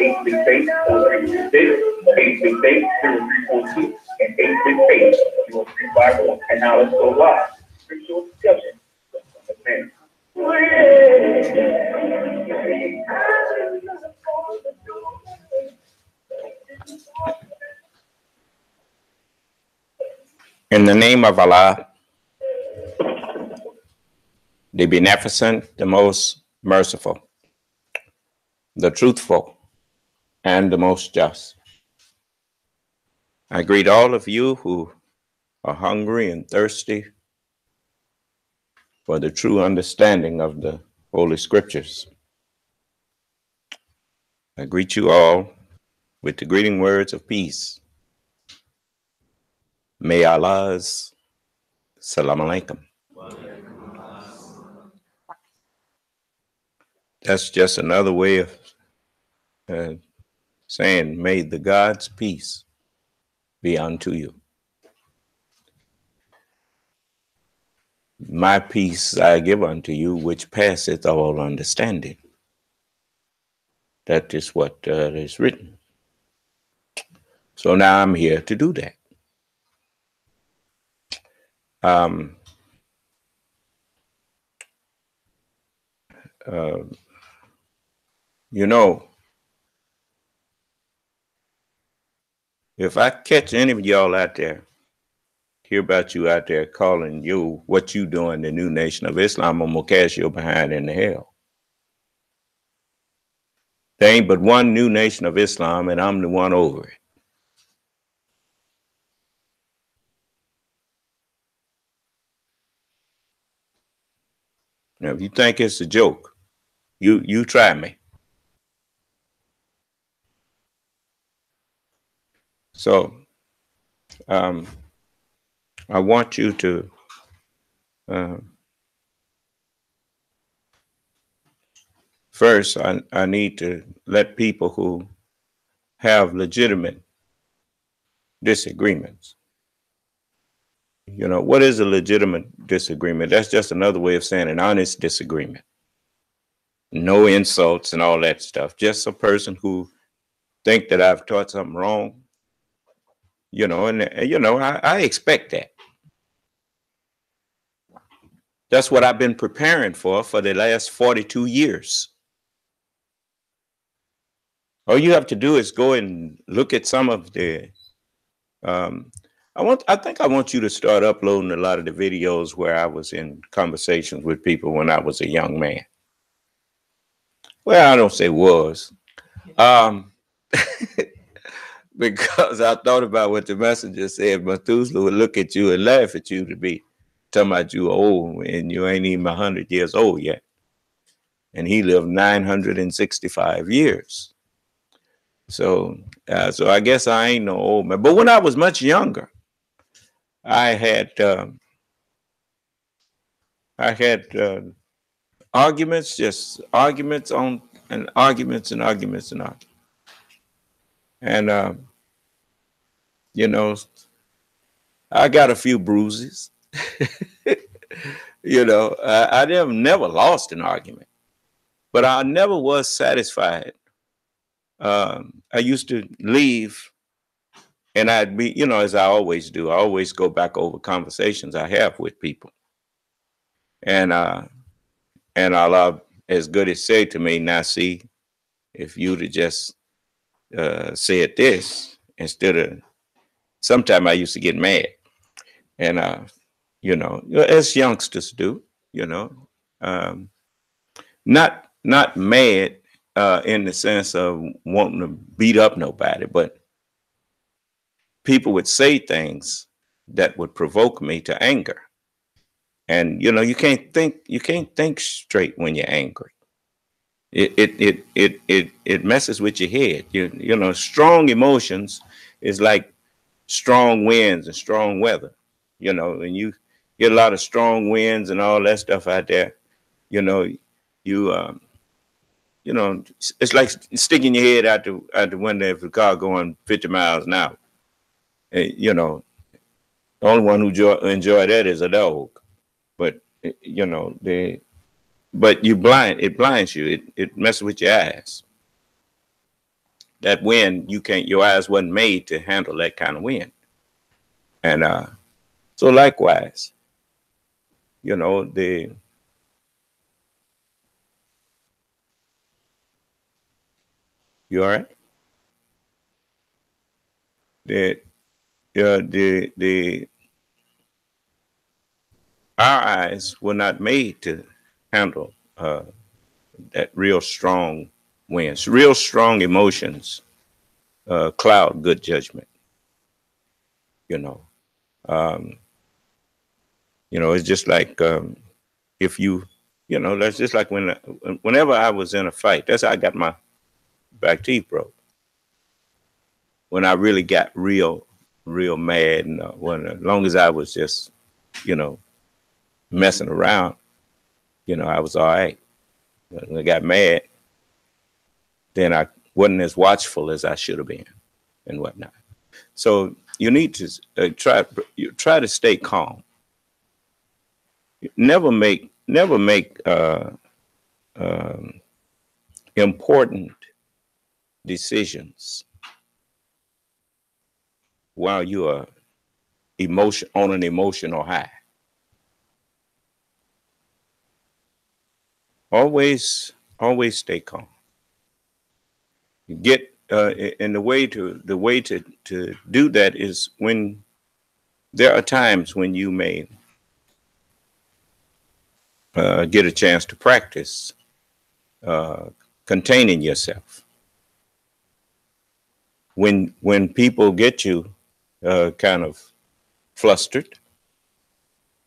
868-436-868-0342, and 868-0351. And now let's go live. Scriptural Discussion. Amen. In the name of Allah, the Beneficent, the Most Merciful, the Truthful, and the Most Just. I greet all of you who are hungry and thirsty for the true understanding of the Holy Scriptures. I greet you all with the greeting words of peace. May Allah's Salam Alaikum. That's just another way of saying, may the God's peace be unto you. My peace I give unto you, which passeth all understanding. That is what is written. So now I'm here to do that. You know, if I catch any of y'all out there, hear about you out there calling you what you doing, the new nation of Islam, I'm gonna cast you behind in the hell. There ain't but one new nation of Islam, and I'm the one over it. Now, if you think it's a joke, you try me. So, I want you to first, I need to let people who have legitimate disagreements. You know, what is a legitimate disagreement? That's just another way of saying an honest disagreement. No insults and all that stuff. Just a person who think that I've taught something wrong. You know, and you know, I expect that. That's what I've been preparing for the last 42 years. All you have to do is go and look at some of the, I think I want you to start uploading a lot of the videos where I was in conversations with people when I was a young man. Well, I don't say was, because I thought about what the messenger said. Methuselah would look at you and laugh at you to be talking about you old and you ain't even 100 years old yet. And he lived 965 years. So I guess I ain't no old man. But when I was much younger, I had arguments, just arguments on and arguments and arguments and arguments. And you know, I got a few bruises. You know, I never lost an argument, but I never was satisfied. I used to leave and I'd be, you know, as I always do, I always go back over conversations I have with people. And Allah as good as say to me, now see, if you'd have just said this instead of, sometimes I used to get mad. And, you know, as youngsters do, you know, not mad in the sense of wanting to beat up nobody, but people would say things that would provoke me to anger. And, you know, you can't think straight when you're angry. It messes with your head. You know, strong emotions is like strong winds and strong weather. You know, and you get a lot of strong winds and all that stuff out there. You know, you know, it's like sticking your head out the window of the car going 50 miles an hour. And, you know, the only one who enjoy that is a dog. But you know, but it blinds you. It messes with your eyes. that wind, you can't, your eyes wasn't made to handle that kind of wind. And so likewise, you know, you all right? The our eyes were not made to handle that real strong winds, real strong emotions, cloud good judgment. You know, um, it's just like if you know, that's just like whenever I was in a fight. That's how I got my back teeth broke. When I really got real mad, and as long as I was just, you know, messing around, I was all right. When I got mad, then I wasn't as watchful as I should have been, and whatnot. So you need to try to stay calm. Never make important decisions while you are on an emotional high. Always stay calm. Get and the way to do that is when there are times when you may get a chance to practice containing yourself. When people get you kind of flustered,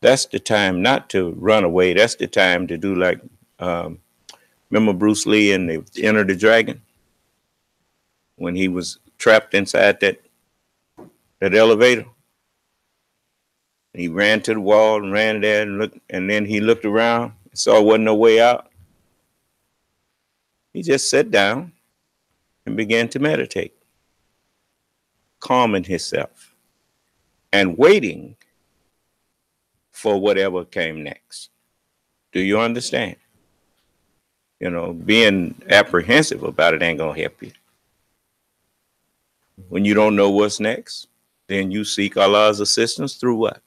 that's the time not to run away. That's the time to do like, remember Bruce Lee in the Enter the Dragon? When he was trapped inside that elevator? He ran to the wall and ran there and looked, and then he looked around and saw there wasn't no way out. He just sat down and began to meditate, calming himself and waiting for whatever came next. Do you understand? Being apprehensive about it ain't gonna help you. When you don't know what's next, then you seek Allah's assistance through what?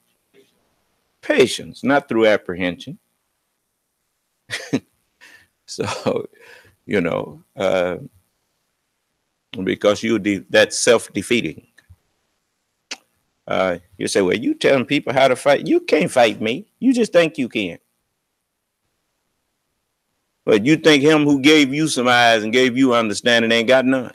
Patience, not through apprehension. So, because that's self-defeating. You say, well, you telling people how to fight. You can't fight me. You just think you can. But you think him who gave you some eyes and gave you understanding ain't got none.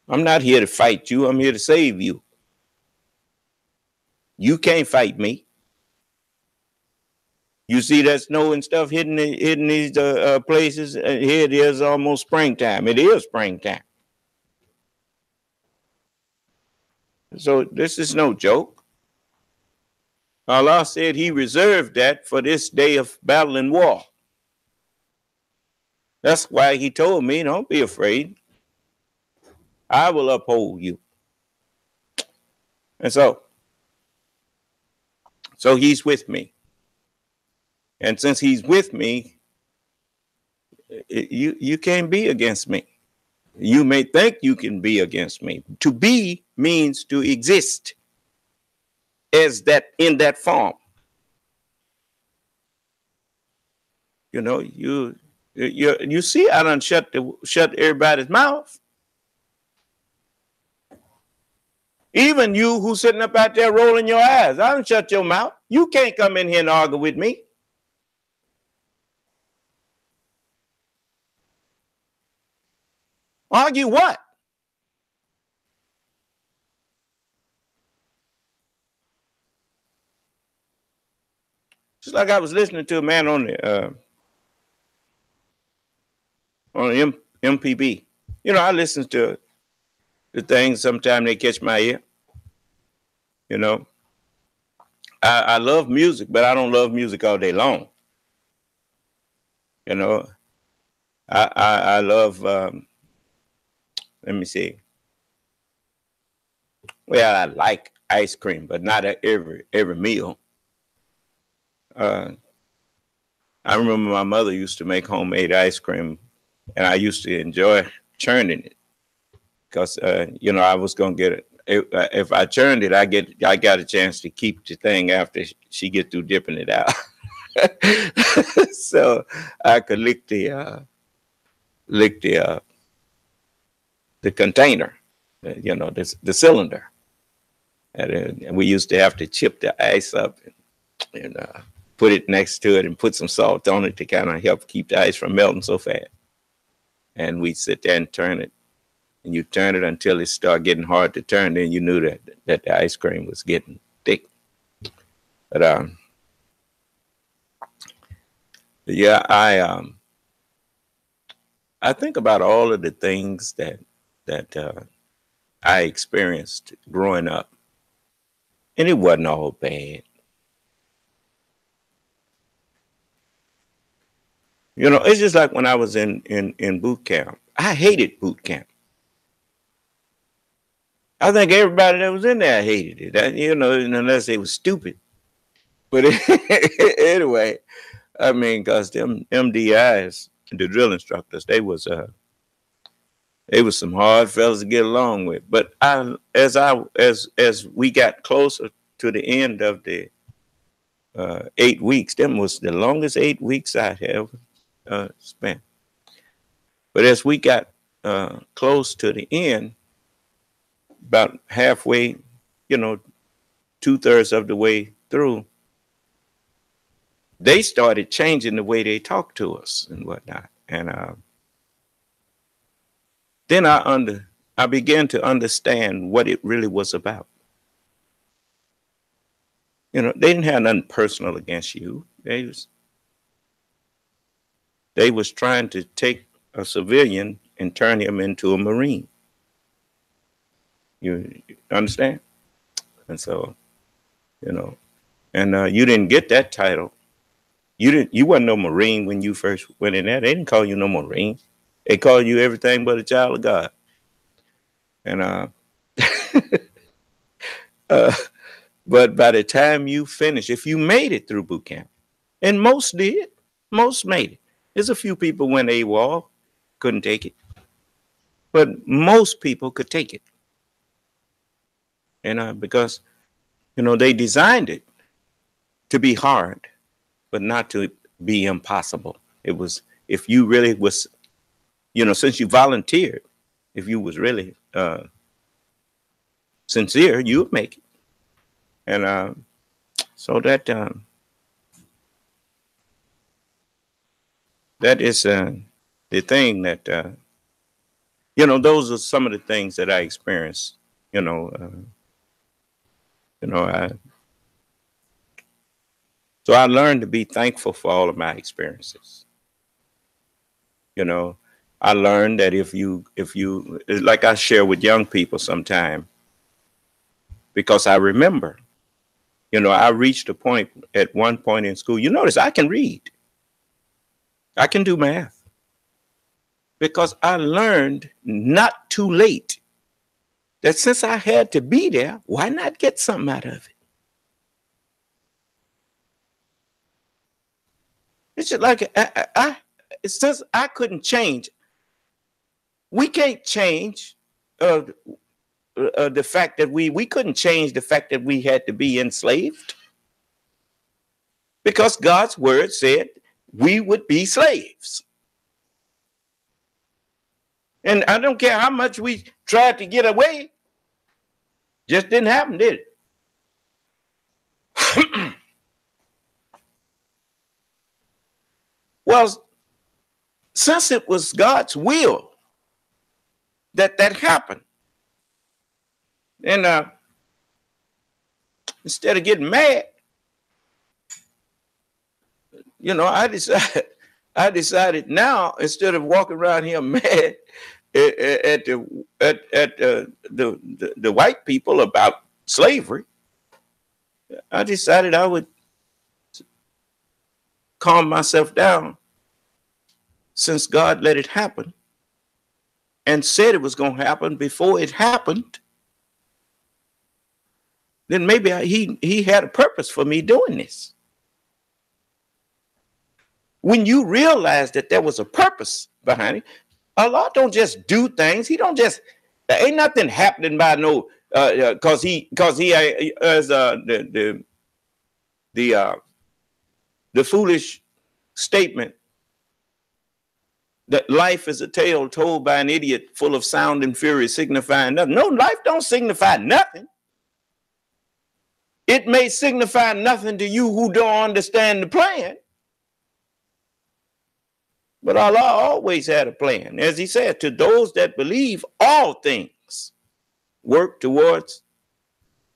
I'm not here to fight you. I'm here to save you. You can't fight me. You see that snow and stuff hitting these places? Here it is almost springtime. It is springtime. So this is no joke. Allah said he reserved that for this day of battle and war. That's why he told me, don't be afraid. I will uphold you. And so he's with me. And since he's with me, you can't be against me. You may think you can be against me. To be means to exist as that in that form. You see, I done shut everybody's mouth. Even you who's sitting up out there rolling your eyes, I done shut your mouth. You can't come in here and argue with me. Argue what? Just like I was listening to a man on the MPB. I listen to the things. Sometimes they catch my ear. I love music, but I don't love music all day long. I love. Let me see. Well, I like ice cream, but not at every meal. I remember my mother used to make homemade ice cream, and I used to enjoy churning it because I was gonna get it. If I churned it, I got a chance to keep the thing after she get through dipping it out. So I could lick the container, the cylinder, and we used to have to chip the ice up and put it next to it and put some salt on it to kind of help keep the ice from melting so fast. And we'd sit there and turn it, and you turn it until it started getting hard to turn. Then you knew that the ice cream was getting thick. But yeah, I think about all of the things that I experienced growing up, and it wasn't all bad. It's just like when I was in boot camp. I hated boot camp. I think everybody that was in there hated it, unless they was stupid. But anyway, I mean, because them MDIs, the drill instructors, they was some hard fellas to get along with. But as we got closer to the end of the 8 weeks, them was the longest 8 weeks I ever spent. But as we got close to the end, about halfway, 2/3 of the way through, they started changing the way they talked to us and whatnot. And then I began to understand what it really was about. They didn't have nothing personal against you. They was trying to take a civilian and turn him into a Marine. You understand? And so, and you didn't get that title. You wasn't no Marine when you first went in there. They didn't call you no Marine. They called you everything but a child of God. And but by the time you finish, if you made it through boot camp, and most did, most made it. There's a few people when they couldn't take it, but most people could take it. And because they designed it to be hard, but not to be impossible. It was, if you really was, since you volunteered, if you was really sincere, you would make it. And so that is the thing that those are some of the things that I experienced. So I learned to be thankful for all of my experiences. I learned that if you, like I share with young people sometime, because I remember, I reached a point at one point in school. You notice I can read. I can do math. Because I learned not too late that since I had to be there, why not get something out of it? It's just like since I couldn't change, we can't change the fact that we couldn't change the fact that we had to be enslaved, because God's word said we would be slaves. And I don't care how much we tried to get away, just didn't happen, did it? Well, since it was God's will that happened, and instead of getting mad, I decided now, instead of walking around here mad at the white people about slavery, I decided I would calm myself down, since God let it happen and said it was going to happen before it happened. Then maybe he had a purpose for me doing this. when you realize that there was a purpose behind it, Allah don't just do things. He don't just, there ain't nothing happening by no, cause he has the foolish statement that life is a tale told by an idiot full of sound and fury, signifying nothing. No, life don't signify nothing. It may signify nothing to you who don't understand the plan. But Allah always had a plan. As he said, to those that believe, all things work towards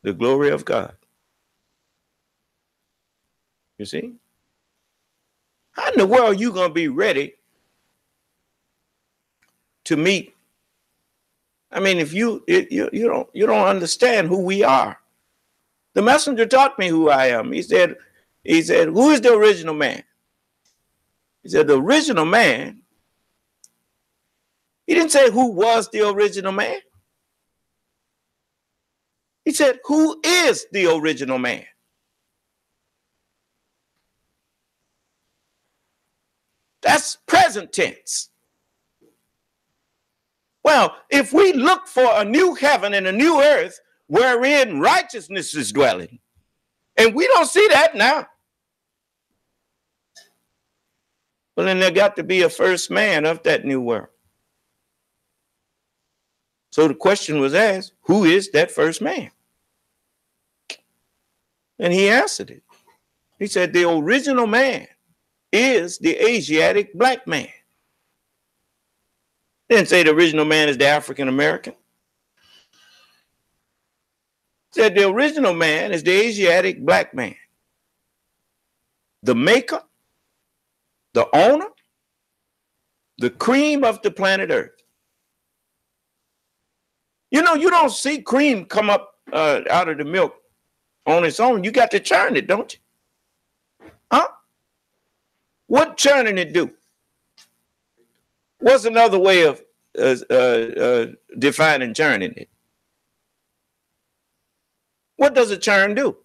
the glory of God. You see? How in the world are you going to be ready to meet? I mean, if you don't understand who we are. The messenger taught me who I am. He said, who is the original man? He said, the original man. He didn't say who was the original man. He said, who is the original man? That's present tense. Well, if we look for a new heaven and a new earth wherein righteousness is dwelling, and we don't see that now, well, then there got to be a first man of that new world. So the question was asked, who is that first man? And he answered it. He said, the original man is the Asiatic black man. Didn't say the original man is the African American. Said the original man is the Asiatic black man. The maker, the owner, the cream of the planet Earth. You know, you don't see cream come up out of the milk on its own. You got to churn it, don't you? Huh? What churning it do? What's another way of defining churning it? What does a churn do?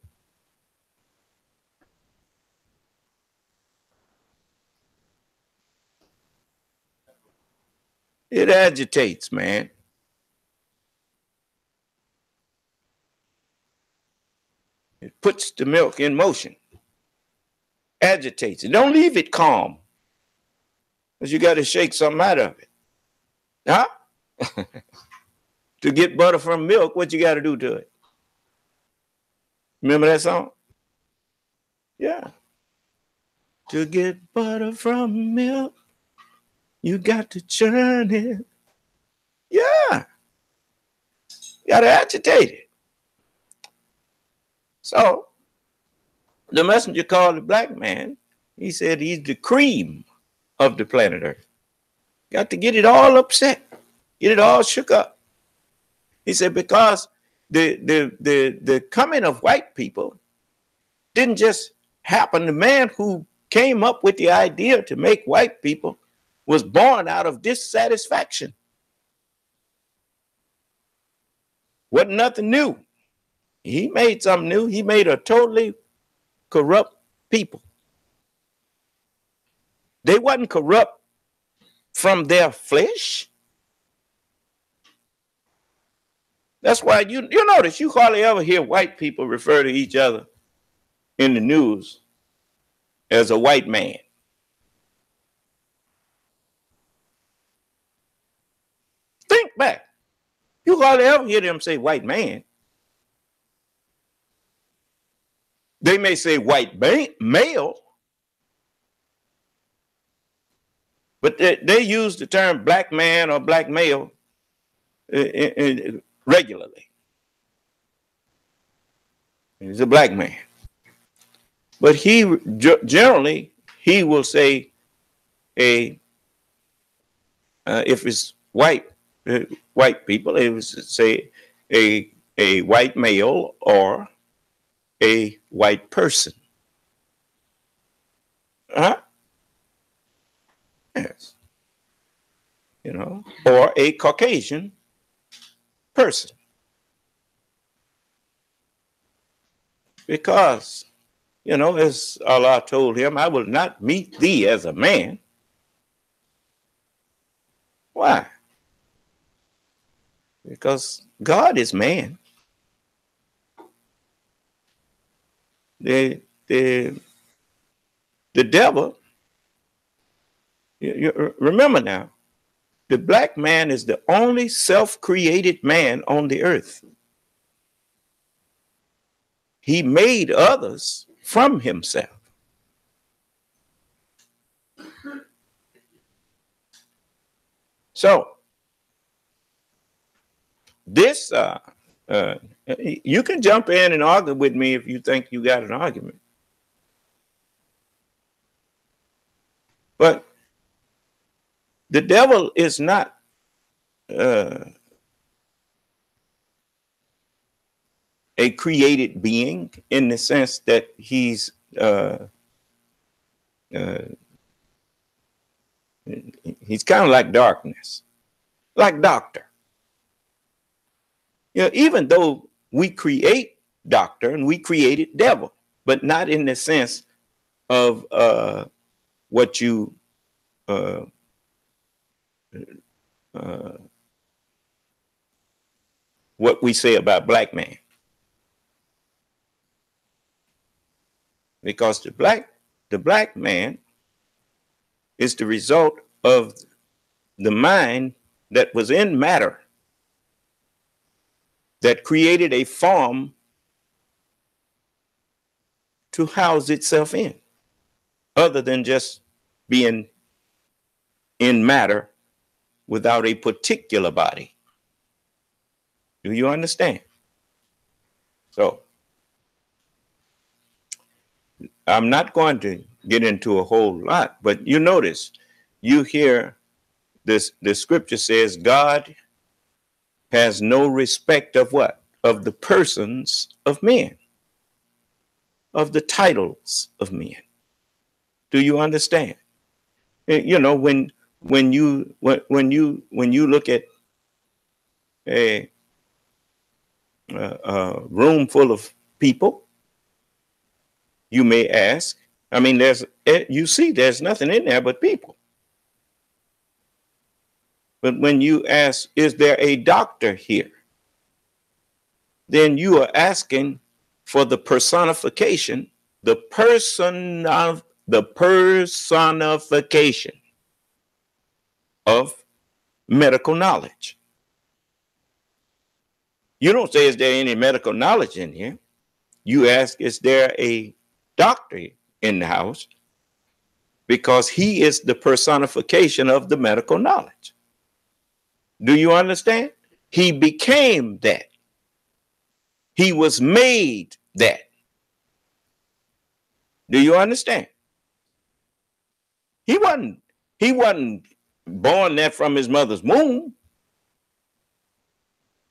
It agitates, man. It puts the milk in motion. Agitates it. Don't leave it calm. Because you got to shake something out of it. Huh? To get butter from milk, what you got to do to it? Remember that song? Yeah. To get butter from milk, you got to churn it. Yeah. You got to agitate it. So, the messenger called the black man. He said he's the cream of the planet Earth. Got to get it all upset, get it all shook up. He said because the coming of white people didn't just happen. The man who came up with the idea to make white people was born out of dissatisfaction. Wasn't nothing new. He made something new. He made a totally corrupt people. They wasn't corrupt from their flesh. That's why you notice you hardly ever hear white people refer to each other in the news as a white man. Think back. You hardly ever hear them say white man. They may say white male, but they use the term black man or black male regularly. He's a black man. But he generally, he will say if it's white people, it would say a white male or a white person. Yes. You know, or a Caucasian person. Because You know, as Allah told him, I will not meet thee as a man. Why? Because God is man. The the the devil, you remember now, the black man is the only self-created man on the earth. He made others from himself. So this, uh, you can jump in and argue with me if you think you got an argument. But the devil is not a created being in the sense that he's kind of like darkness, like doctor. You know, even though we create doctor and we created devil, but not in the sense of what you what we say about black man, because the black man is the result of the mind that was in matter that created a form to house itself in, other than just being in matter without a particular body. Do you understand? So I'm not going to get into a whole lot, but you notice, you hear this, the scripture says God has no respect of what? Of the persons of men, of the titles of men. Do you understand? You know, when you look at a room full of people, you may ask, I mean, you see there's nothing in there but people. But when you ask, is there a doctor here? Then you are asking for the personification, the personification of medical knowledge. You don't say, is there any medical knowledge in here? You ask, is there a doctor in the house? Because he is the personification of the medical knowledge. Do you understand? He became that. He was made that. Do you understand? He wasn't born that from his mother's womb,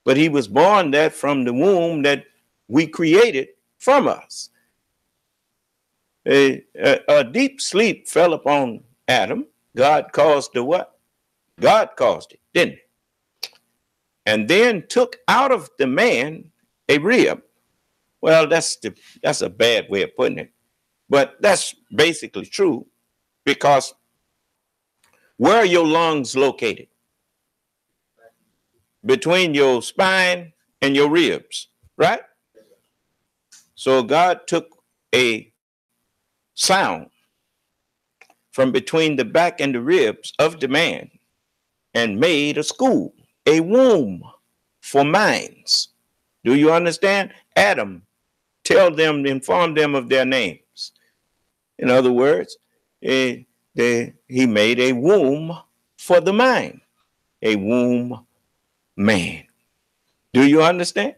but he was born that from the womb that we created from us. A deep sleep fell upon Adam. God caused the what? God caused it, didn't he? And then took out of the man a rib. Well, that's a bad way of putting it, but that's basically true, because where are your lungs located? Between your spine and your ribs, right? So God took a sound from between the back and the ribs of the man and made a school, a womb for minds. Do you understand? Adam, inform them of their names. In other words, he made a womb for the mind, a womb man. Do you understand?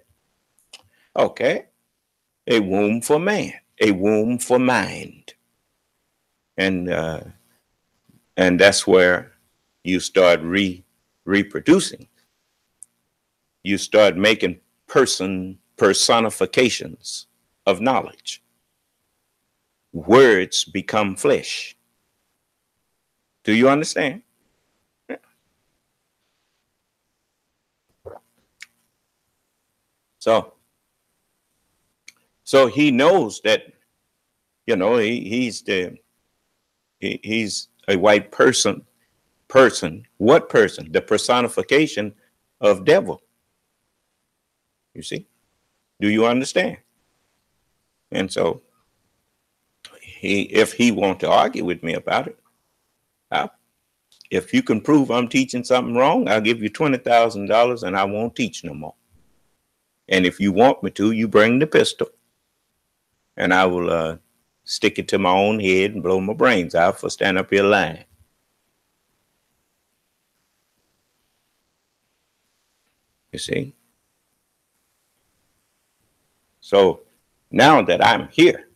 Okay. A womb for man, a womb for mind. And that's where you start reproducing. You start making personifications of knowledge. Words become flesh. Do you understand? Yeah. So he knows that You know, he's a white person. What person? The personification of devil. You see? Do you understand? And so if he wants to argue with me about it, if you can prove I'm teaching something wrong, I'll give you $20,000 and I won't teach no more. And if you want me to, you bring the pistol and I will stick it to my own head and blow my brains out for standing up here lying. You see? So now that I'm here,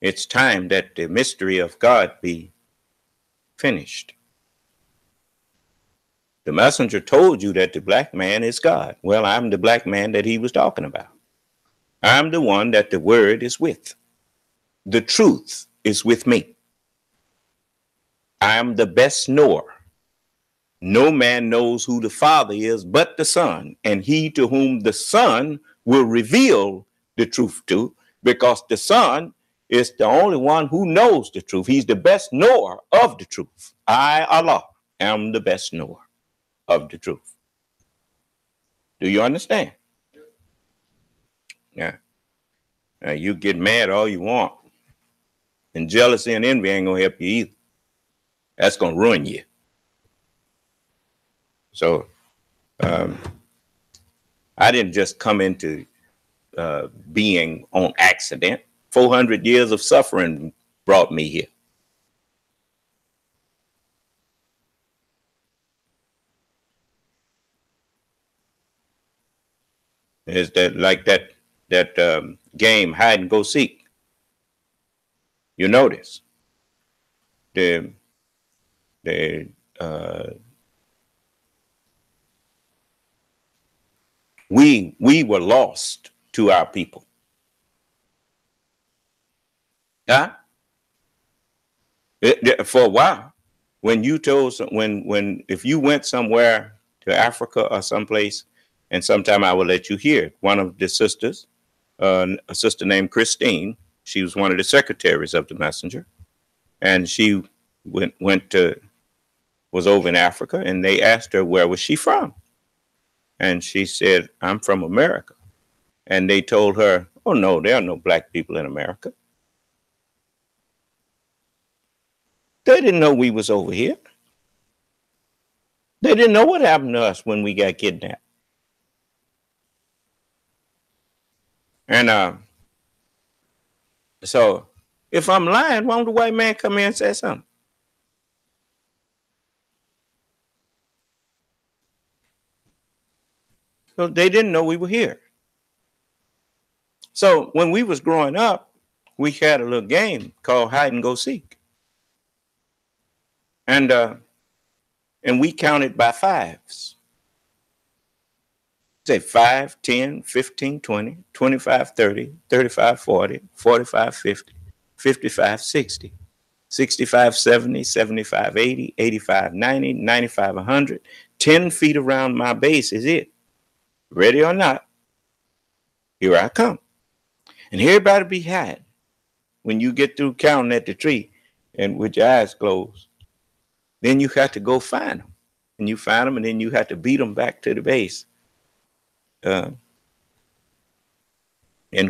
it's time that the mystery of God be finished. The messenger told you that the black man is God. Well, I'm the black man that he was talking about. I'm the one that the word is with. The truth is with me. I am the best knower. No man knows who the Father is but the Son, and he to whom the Son will reveal the truth to, because the Son is the only one who knows the truth. He's the best knower of the truth. I, Allah, am the best knower of the truth. Do you understand? Yeah. Now you get mad all you want, and jealousy and envy ain't gonna help you either. That's gonna ruin you. So I didn't just come into being on accident. 400 years of suffering brought me here. Is that like that game hide and go seek? You notice we were lost to our people. Huh? For a while, when you told if you went somewhere to Africa or someplace, and sometime I will let you hear one of the sisters, a sister named Christine. She was one of the secretaries of the messenger, and she was over in Africa, and they asked her where was she from, and she said, I'm from America. And they told her, oh no, there are no black people in America. They didn't know we was over here. They didn't know what happened to us when we got kidnapped. And so if I'm lying, why don't the white man come in and say something? So they didn't know we were here. So when we was growing up, we had a little game called hide and go seek. And we counted by fives. Say 5, 10, 15, 20, 25, 30, 35, 40, 45, 50, 55, 60, 65, 70, 75, 80, 85, 90, 95, 100. 10 feet around my base is it. Ready or not, here I come. And everybody be hiding when you get through counting at the tree and with your eyes closed. Then you have to go find them. And you find them, and then you have to beat them back to the base. And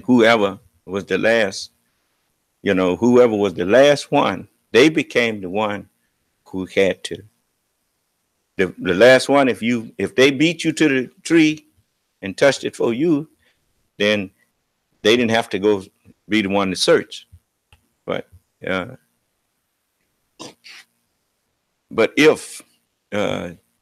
whoever was the last, whoever was the last one, they became the one who had to. The last one, if they beat you to the tree and touched it for you, then they didn't have to go be the one to search. But if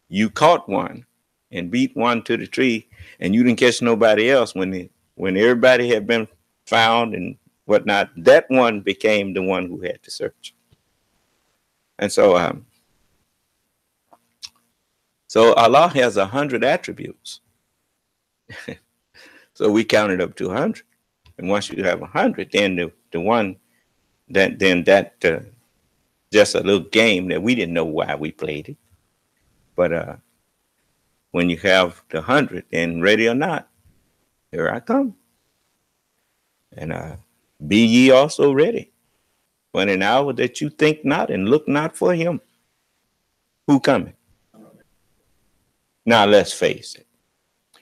you caught one and beat one to the tree and you didn't catch nobody else, when everybody had been found and whatnot, that one became the one who had to search. And so Allah has 100 attributes. So we counted up to 100. And once you have 100, then the one that just a little game that we didn't know why we played it. But when you have the 100, then ready or not, here I come. And Be ye also ready when an hour that you think not and look not for him who cometh. Now let's face it.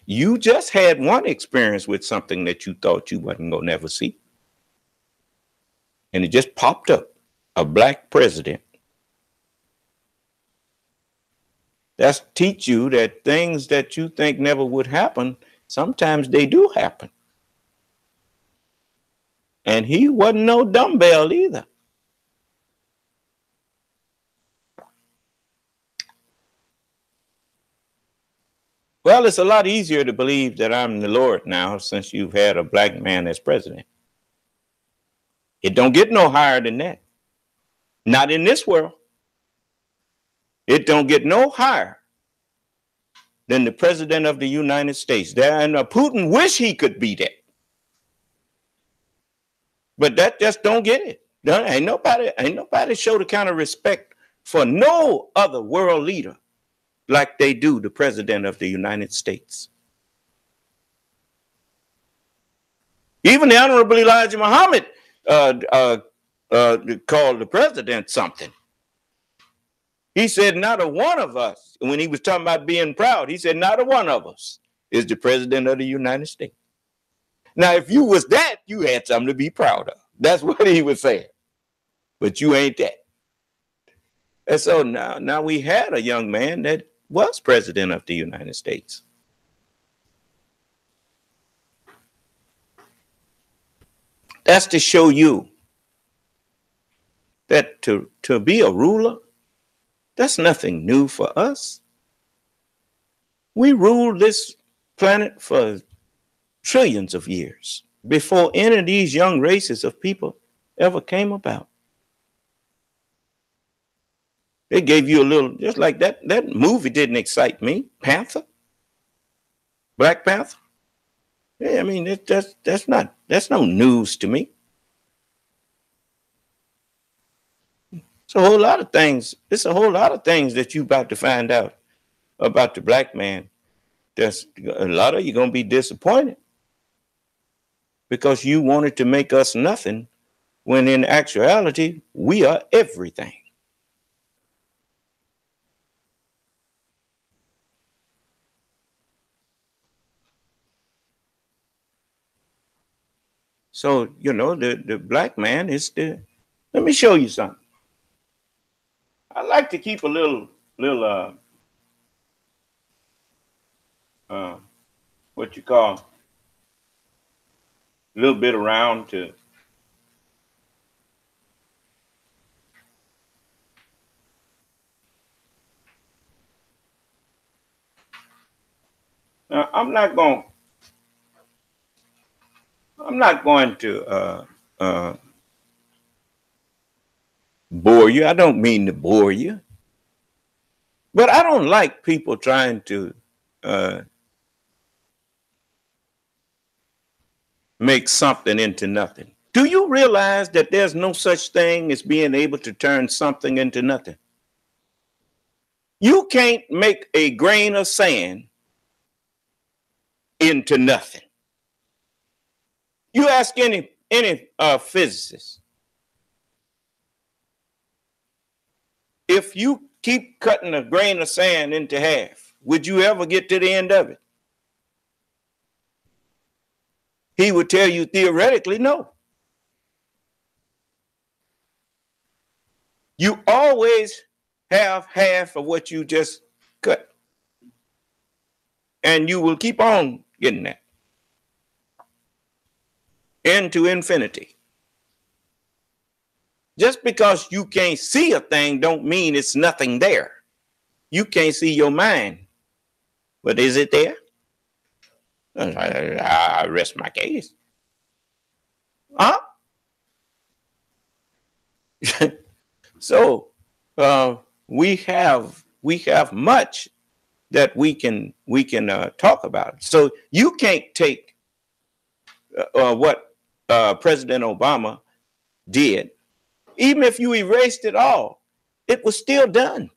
You just had one experience with something that you thought you wasn't going to never see. And it just popped up, a black president. That's teach you that things that you think never would happen, sometimes they do happen. And he wasn't no dumbbell either. Well, it's a lot easier to believe that I'm the Lord now since you've had a black man as president. It don't get no higher than that. Not in this world. It don't get no higher than the president of the United States. And Putin wish he could be that. But that just don't get it. Ain't nobody show the kind of respect for no other world leader like they do the president of the United States. Even the Honorable Elijah Muhammad called the president something. He said, not a one of us, when he was talking about being proud, he said, not a one of us is the president of the United States. Now, if you was that, you had something to be proud of. That's what he was saying. But you ain't that. And so now we had a young man that was president of the United States. That's to show you that to be a ruler, that's nothing new for us. We ruled this planet for trillions of years before any of these young races of people ever came about. They gave you a little, just like that movie didn't excite me. Panther, Black Panther. Yeah, I mean, that's no news to me. It's a whole lot of things. It's a whole lot of things that you about to find out about the black man. There's a lot of you gonna be disappointed because you wanted to make us nothing when in actuality we are everything. So, you know, the black man is let me show you something. I like to keep a little what you call a little bit around to now, I'm not going to bore you. I don't mean to bore you. But I don't like people trying to make something into nothing. Do you realize that there's no such thing as being able to turn something into nothing? You can't make a grain of sand into nothing. You ask any physicist, if you keep cutting a grain of sand into half, would you ever get to the end of it? He would tell you theoretically, no. You always have half of what you just cut. And you will keep on getting that. Into infinity. Just because you can't see a thing don't mean it's nothing there. You can't see your mind. But is it there? I rest my case. Huh? So we have much that we can talk about. So you can't take what President Obama did. Even if you erased it all, it was still done.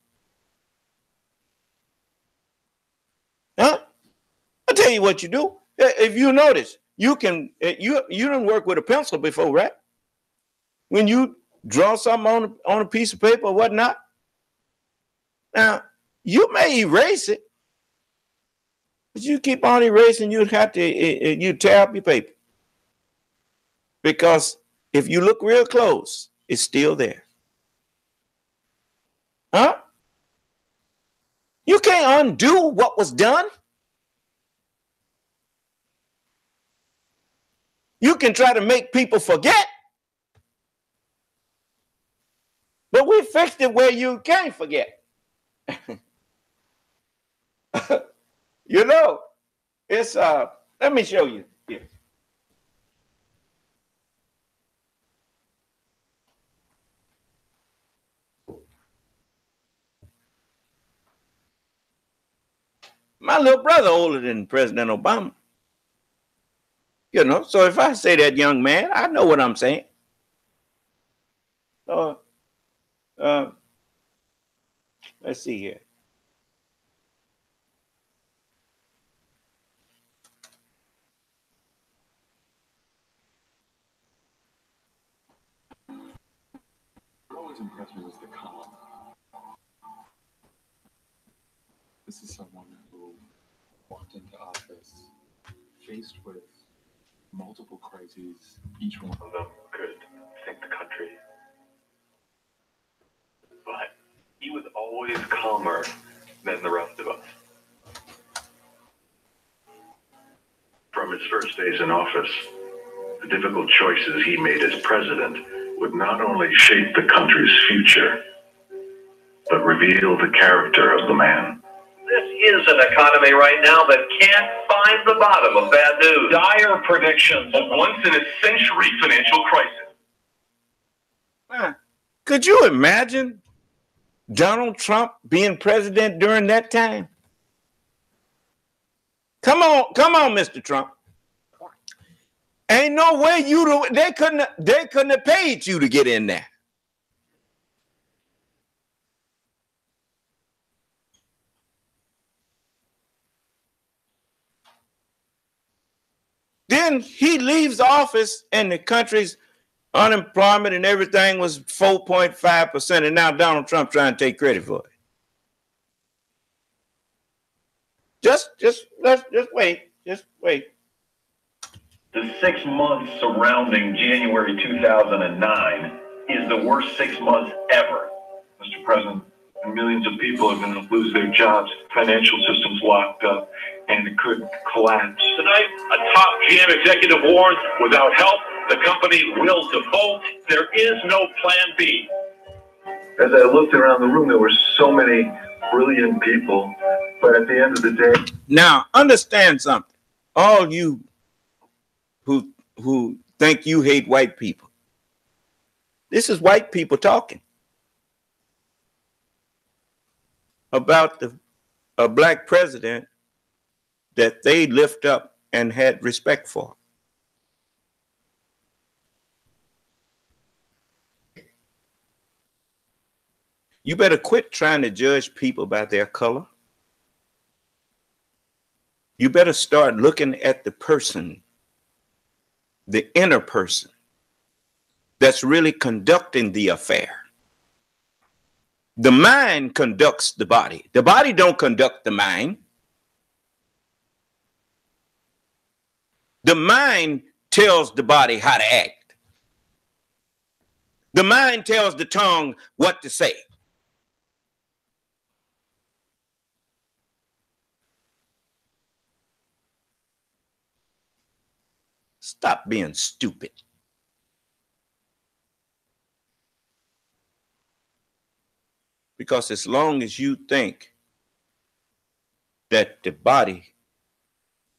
Huh? I'll tell you what you do. If you notice, you didn't work with a pencil before, right? When you draw something on a piece of paper or whatnot. Now, you may erase it, but you keep on erasing, you'd have to you tear up your paper. Because if you look real close, it's still there. Huh? You can't undo what was done. You can try to make people forget, but we fixed it where you can't forget. You know, it's let me show you. Here. My little brother older than President Obama. You know, so if I say that young man, I know what I'm saying. So, let's see here. Always impressed me was the calm. This is someone who walked into office faced with multiple crises. Each one of them could sink the country. But he was always calmer than the rest of us. From his first days in office, the difficult choices he made as president would not only shape the country's future, but reveal the character of the man. This is an economy right now that can't find the bottom of bad news. Dire predictions of once-in-a-century financial crisis. Could you imagine Donald Trump being president during that time? Come on, Mr. Trump. Ain't no way they couldn't have paid you to get in there. Then he leaves office and the country's unemployment and everything was 4.5%, and now Donald Trump trying to take credit for it. Just wait. The 6 months surrounding January 2009 is the worst 6 months ever. Mr. President, millions of people are going to lose their jobs, financial systems locked up, and it could collapse. Tonight, a top GM executive warns, without help, the company will default. There is no plan B. As I looked around the room, there were so many brilliant people, but at the end of the day... Now, understand something. All you who think you hate white people, this is white people talking about a black president that they lift up and had respect for. You better quit trying to judge people by their color. You better start looking at the person, the inner person that's really conducting the affair. The mind conducts the body. The body don't conduct the mind. The mind tells the body how to act. The mind tells the tongue what to say. Stop being stupid. Because as long as you think that the body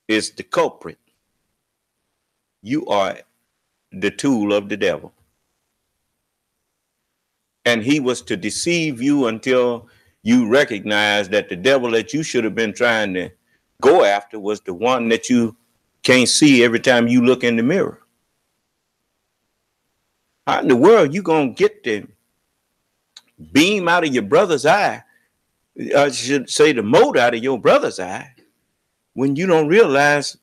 is the culprit, you are the tool of the devil. And he was to deceive you until you recognize that the devil that you should have been trying to go after was the one that you can't see every time you look in the mirror. How in the world you gonna get the beam out of your brother's eye? I should say the mote out of your brother's eye when you don't realize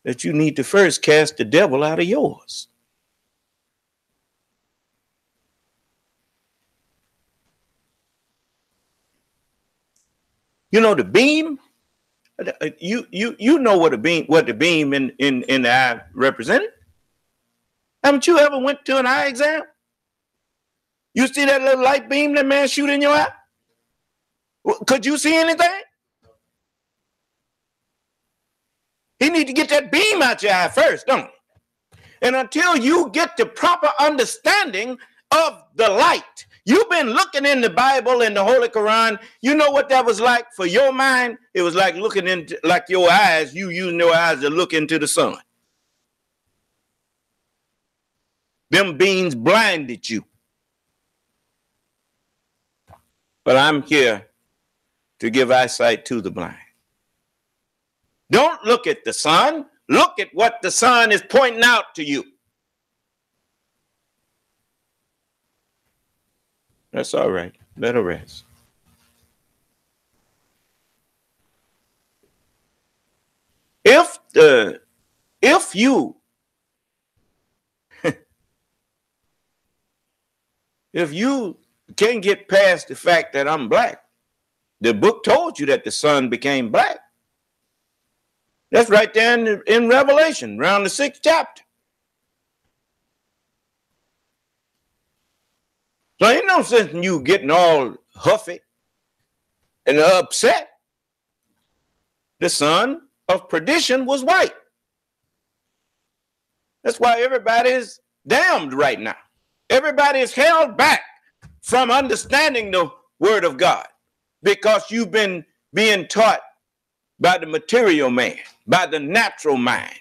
that you need to first cast the devil out of yours. You know the beam. You know what the beam in the eye represented. Haven't you ever went to an eye exam? You see that little light beam that man shoot in your eye? Could you see anything? He need to get that beam out your eye first, don't he? And until you get the proper understanding of the light, you've been looking in the Bible and the Holy Quran. You know what that was like for your mind? It was like looking into, like your eyes, you using your eyes to look into the sun. Them beams blinded you. But I'm here to give eyesight to the blind. Don't look at the sun. Look at what the sun is pointing out to you. That's all right. Let her rest. If you if you can't get past the fact that I'm black, the book told you that the sun became black. That's right there in Revelation, around the 6th chapter. So ain't no sense in you getting all huffy and upset. The son of perdition was white. That's why everybody is damned right now. Everybody is held back from understanding the word of God because you've been being taught by the material man, by the natural mind.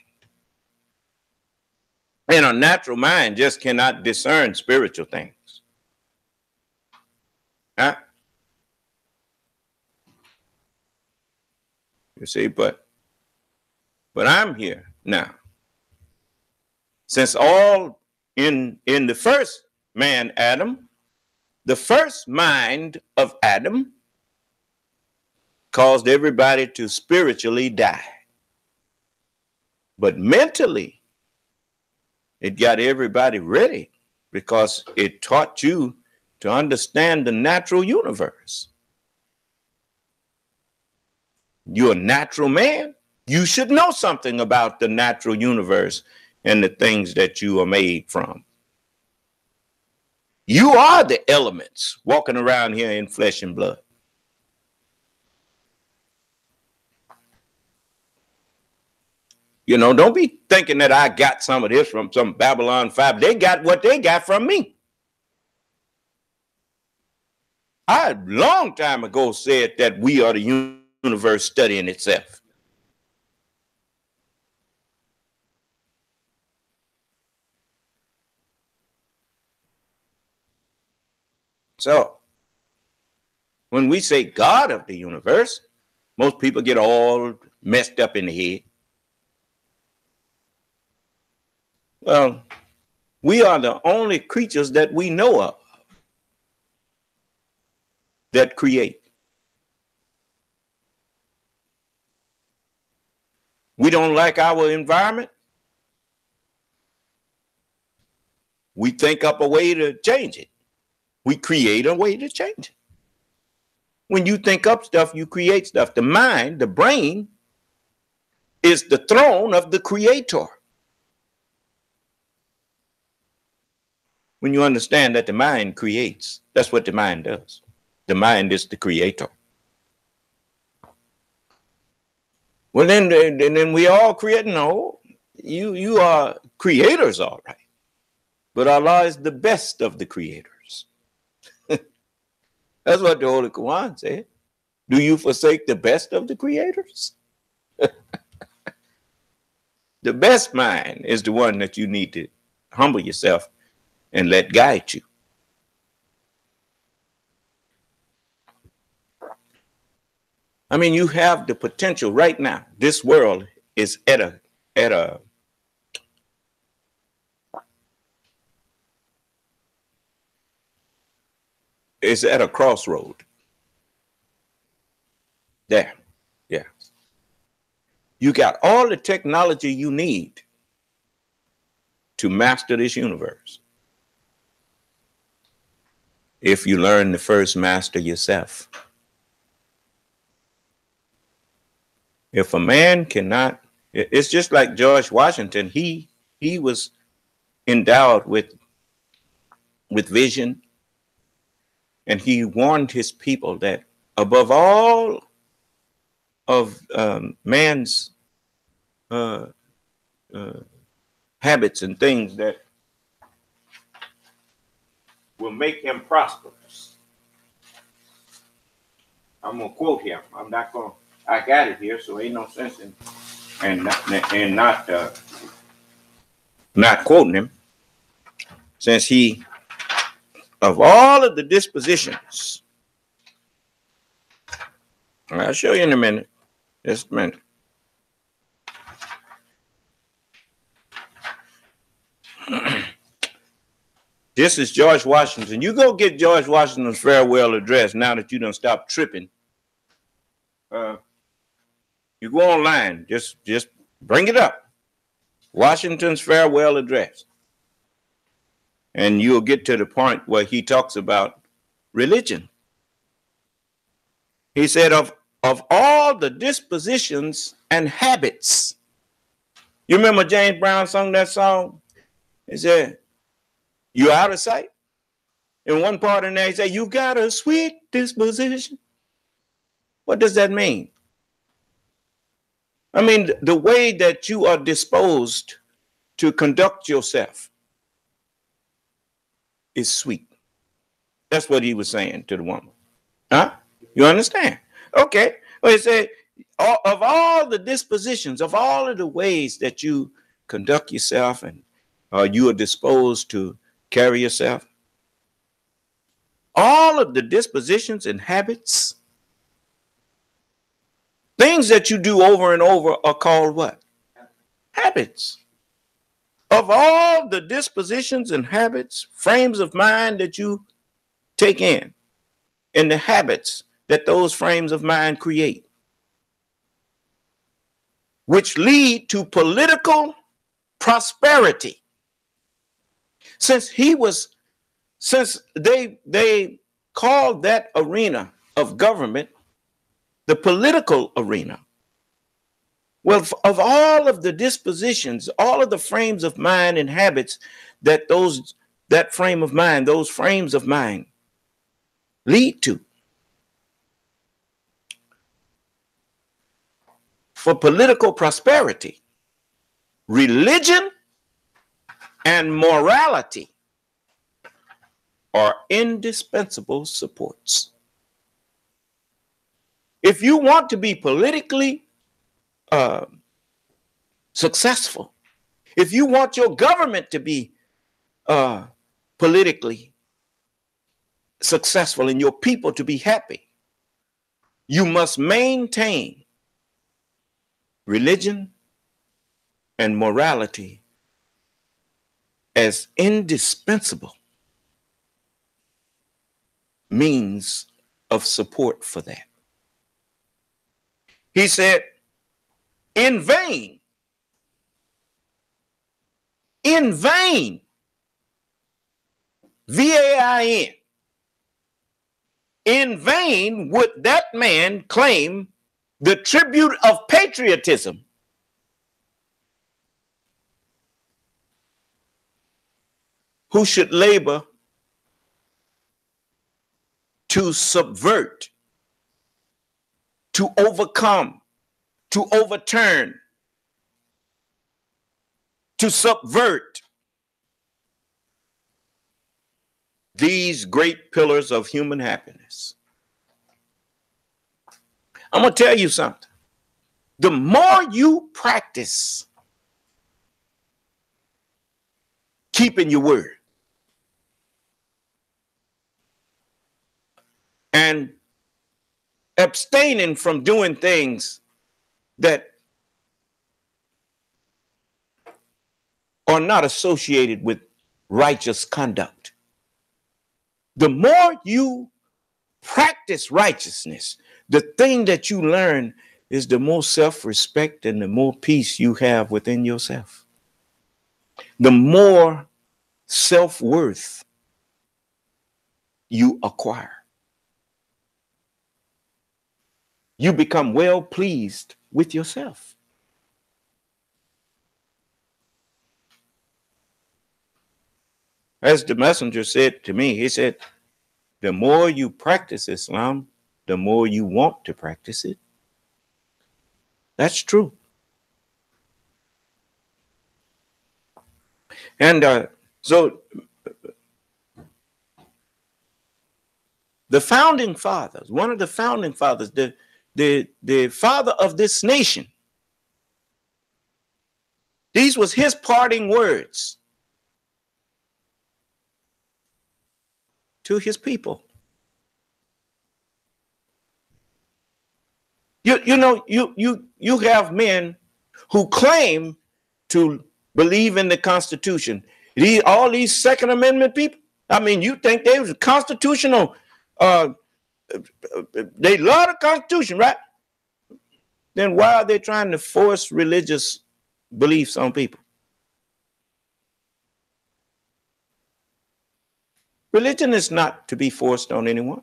And a natural mind just cannot discern spiritual things. Huh? You see, but I'm here now. Since all in the first man, Adam, the first mind of Adam caused everybody to spiritually die. But mentally, it got everybody ready because it taught you to understand the natural universe. You're a natural man. You should know something about the natural universe and the things that you are made from. You are the elements walking around here in flesh and blood. You know, don't be thinking that I got some of this from some Babylon 5. They got what they got from me. I, a long time ago, said that we are the universe studying itself. So, when we say God of the universe, most people get all messed up in the head. Well, we are the only creatures that we know of that create. We don't like our environment. We think up a way to change it. We create a way to change it. When you think up stuff, you create stuff. The mind, the brain, is the throne of the creator. When you understand that the mind creates, that's what the mind does. The mind is the creator. Well, then we all create. No, you are creators, all right. But Allah is the best of the creators. That's what the Holy Quran said. Do you forsake the best of the creators? The best mind is the one that you need to humble yourself and let guide you. I mean, you have the potential right now. This world is at a crossroad. There. Yeah. You got all the technology you need to master this universe. If you learn to first master yourself. If a man cannot, it's just like George Washington. He was endowed with vision, and he warned his people that above all of man's habits and things that will make him prosperous. I'm gonna quote him. I'm not gonna. I got it here, so ain't no sense in not quoting him, since he, of all of the dispositions, I'll show you in a minute. Just a minute. This is George Washington. You go get George Washington's farewell address now that you done stopped tripping. You go online, just bring it up. Washington's farewell address. And you'll get to the point where he talks about religion. He said, of all the dispositions and habits. You remember James Brown sung that song? He said, "You're out of sight." In one part in there, he said, "You got a sweet disposition." What does that mean? I mean, the way that you are disposed to conduct yourself is sweet. That's what he was saying to the woman. Huh? You understand? Okay. Well, he said, of all the dispositions, of all of the ways that you conduct yourself and you are disposed to carry yourself, all of the dispositions and habits, things that you do over and over are called what? Habits. Of all the dispositions and habits, frames of mind that you take in, and the habits that those frames of mind create, which lead to political prosperity. Since they called that arena of government the political arena. Well, of all of the dispositions, all of the frames of mind and habits that those frames of mind lead to, for political prosperity, religion and morality are indispensable supports. If you want to be politically successful, if you want your government to be politically successful and your people to be happy, you must maintain religion and morality as indispensable means of support for that. He said, in vain, V-A-I-N, in vain would that man claim the tribute of patriotism who should labor to subvert, to overcome, to overturn, to subvert these great pillars of human happiness. I'm going to tell you something. The more you practice keeping your word and abstaining from doing things that are not associated with righteous conduct, the more you practice righteousness, the thing that you learn is the more self-respect and the more peace you have within yourself. The more self-worth you acquire. You become well pleased with yourself. As the messenger said to me, he said, the more you practice Islam, the more you want to practice it. That's true. And so the founding fathers, one of the founding fathers, the father of this nation, these was his parting words to his people. You have men who claim to believe in the Constitution. All these Second Amendment people, I mean, you think they was constitutional, they love the Constitution, right? Then why are they trying to force religious beliefs on people? Religion is not to be forced on anyone.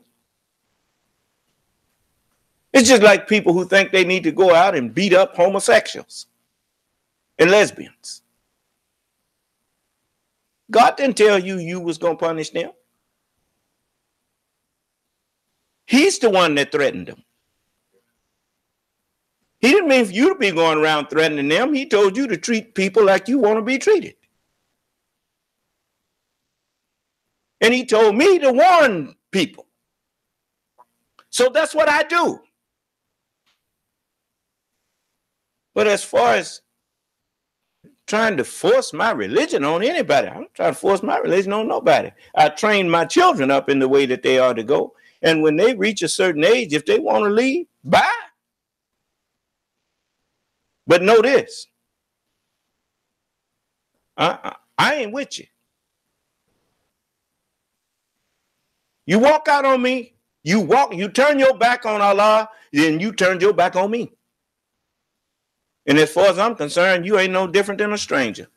It's just like people who think they need to go out and beat up homosexuals and lesbians. God didn't tell you you was going to punish them. He's the one that threatened them. He didn't mean for you to be going around threatening them. He told you to treat people like you want to be treated. And he told me to warn people. So that's what I do. But as far as trying to force my religion on anybody, I'm not trying to force my religion on nobody. I train my children up in the way that they ought to go. And when they reach a certain age, if they want to leave, bye. But know this. I ain't with you. You walk out on me, you turn your back on Allah, then you turn your back on me. And as far as I'm concerned, you ain't no different than a stranger.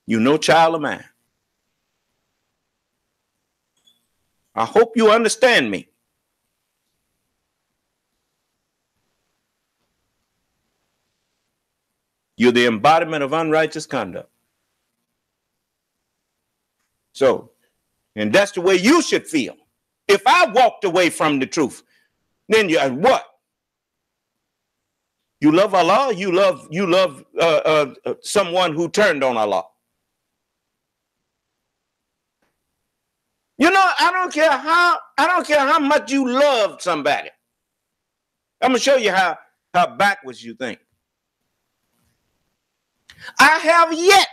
You no child of mine. I hope you understand me. You're the embodiment of unrighteous conduct. So, and that's the way you should feel. If I walked away from the truth, then you what? You love Allah, you love someone who turned on Allah. You know, I don't care how much you love somebody. I'm gonna show you how backwards you think. I have yet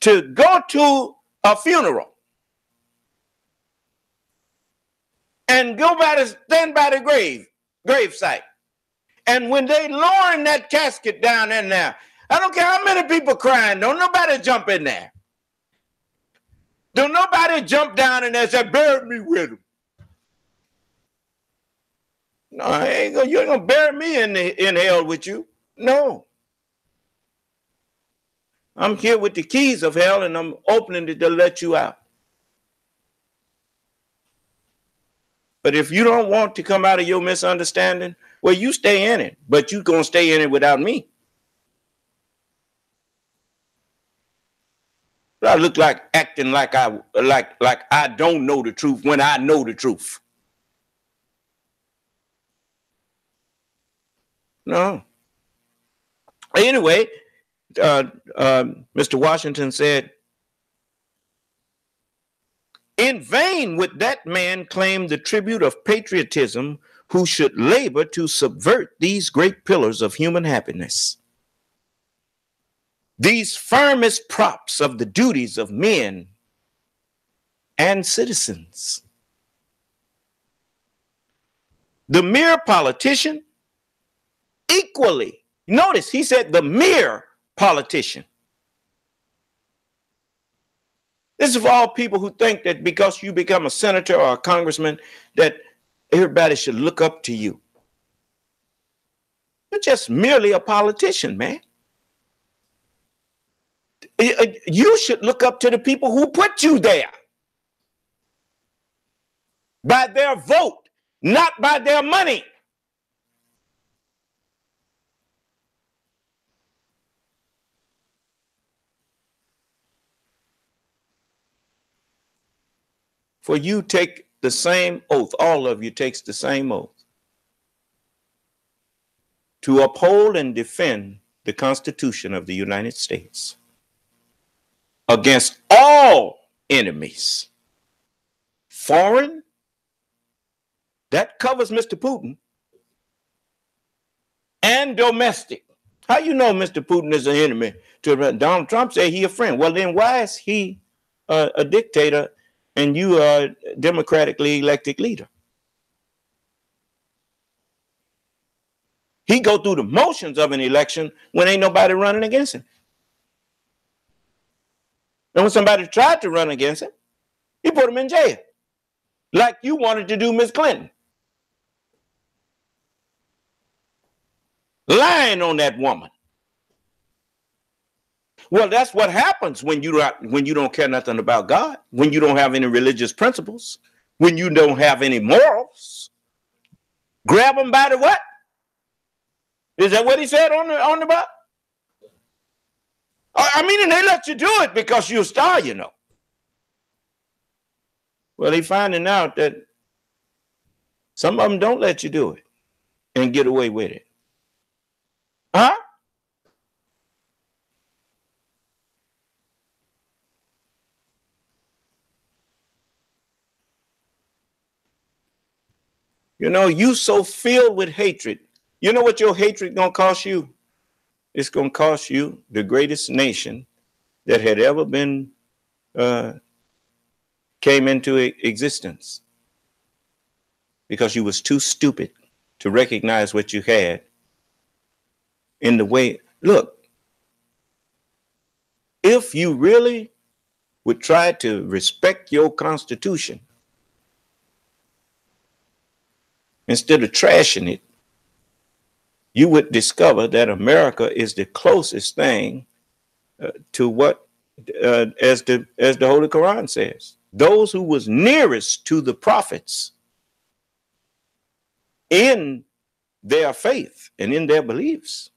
to go to a funeral and stand by the grave site. And when they lowering that casket down in there, I don't care how many people crying, don't nobody jump in there. Don't nobody jump down in there and say, bury me with him. No, you ain't gonna bury me in hell with you. No. I'm here with the keys of hell and I'm opening it to let you out. But if you don't want to come out of your misunderstanding, well, you stay in it, but you're going to stay in it without me. I look like acting like I don't know the truth when I know the truth. No. Anyway, Mr. Washington said, in vain would that man claim the tribute of patriotism who should labor to subvert these great pillars of human happiness. These firmest props of the duties of men and citizens. The mere politician equally, notice he said the mere politician. This is for all people who think that because you become a senator or a congressman that everybody should look up to you. You're just merely a politician, man. You should look up to the people who put you there by their vote, not by their money. For you take the same oath, all of you takes the same oath, to uphold and defend the Constitution of the United States against all enemies, foreign, that covers Mr. Putin, and domestic. How you know Mr. Putin is an enemy to Donald Trump? Say he a friend. Well, then why is he a dictator and you are a democratically elected leader? He go through the motions of an election when ain't nobody running against him. And when somebody tried to run against him, he put him in jail, like you wanted to do Miss Clinton. Lying on that woman. Well, that's what happens when you don't care nothing about God, when you don't have any religious principles, when you don't have any morals. Grab them by the what? Is that what he said on the butt? I mean, and they let you do it because you're a star, you know. Well, they finding out that some of them don't let you do it and get away with it. Huh? You know, you so filled with hatred. You know what your hatred gonna cost you? It's gonna cost you the greatest nation that had ever been came into existence, because you was too stupid to recognize what you had in the way. Look, if you really would try to respect your Constitution instead of trashing it, you would discover that America is the closest thing to what, as the Holy Quran says, those who was nearest to the prophets in their faith and in their beliefs,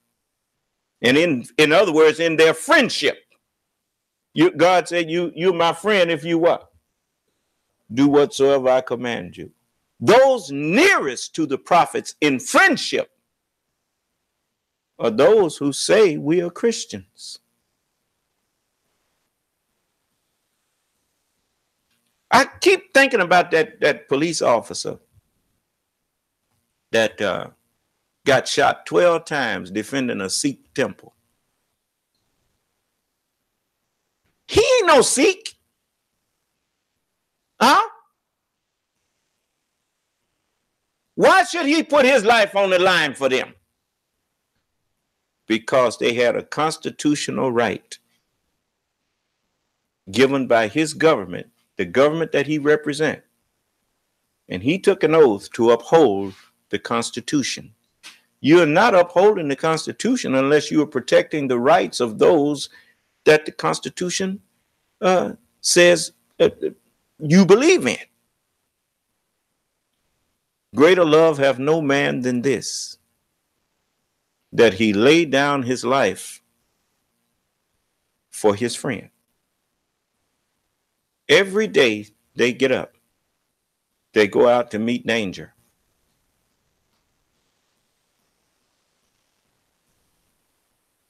and in other words, in their friendship. God said, you're my friend if you what? Do whatsoever I command you. Those nearest to the prophets in friendship are those who say we are Christians. I keep thinking about that police officer that got shot 12 times defending a Sikh temple. He ain't no Sikh. Huh? Why should he put his life on the line for them? Because they had a constitutional right given by his government, the government that he represents. And he took an oath to uphold the Constitution. You're not upholding the Constitution unless you are protecting the rights of those that the Constitution says you believe in. Greater love hath no man than this, that he laid down his life for his friend. Every day they get up, they go out to meet danger.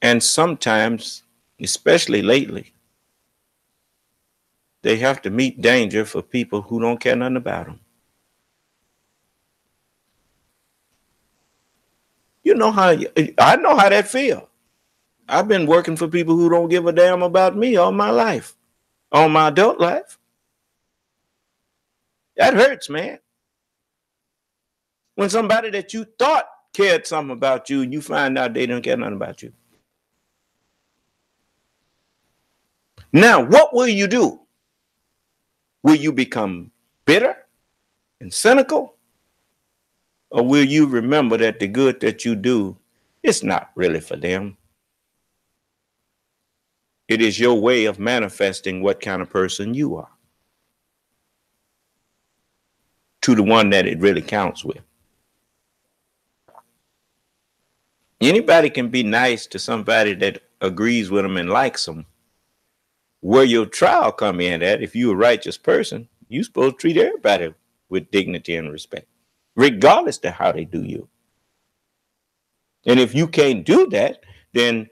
And sometimes, especially lately, they have to meet danger for people who don't care nothing about them. You know how, I know how that feels. I've been working for people who don't give a damn about me all my life, all my adult life. That hurts, man. When somebody that you thought cared something about you, you find out they don't care nothing about you. Now, what will you do? Will you become bitter and cynical? Or will you remember that the good that you do is not really for them? It is your way of manifesting what kind of person you are to the one that it really counts with. Anybody can be nice to somebody that agrees with them and likes them. Where your trial come in at, if you're a righteous person, you're supposed to treat everybody with dignity and respect, regardless of how they do you. And if you can't do that, then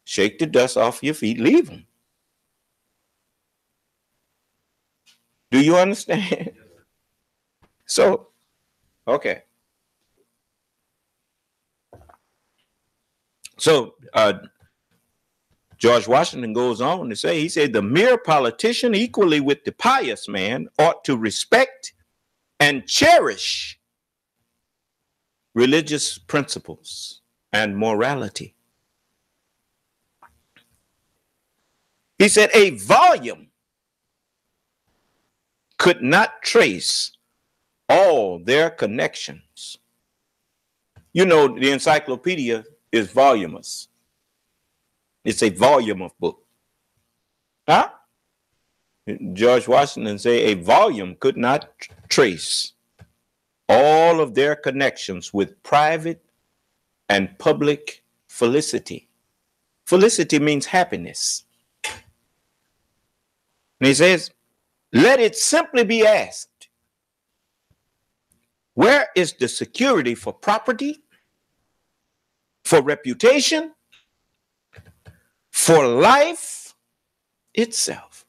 shake the dust off your feet, leave them. Do you understand? So, okay. So, George Washington goes on to say, he said, the mere politician, equally with the pious man, ought to respect and cherish religious principles and morality. He said, a volume could not trace all their connections. You know, the encyclopedia is voluminous. It's a volume of book. Huh? George Washington say a volume could not trace all of their connections with private and public felicity. Felicity means happiness. And he says, let it simply be asked, where is the security for property, for reputation, for life itself,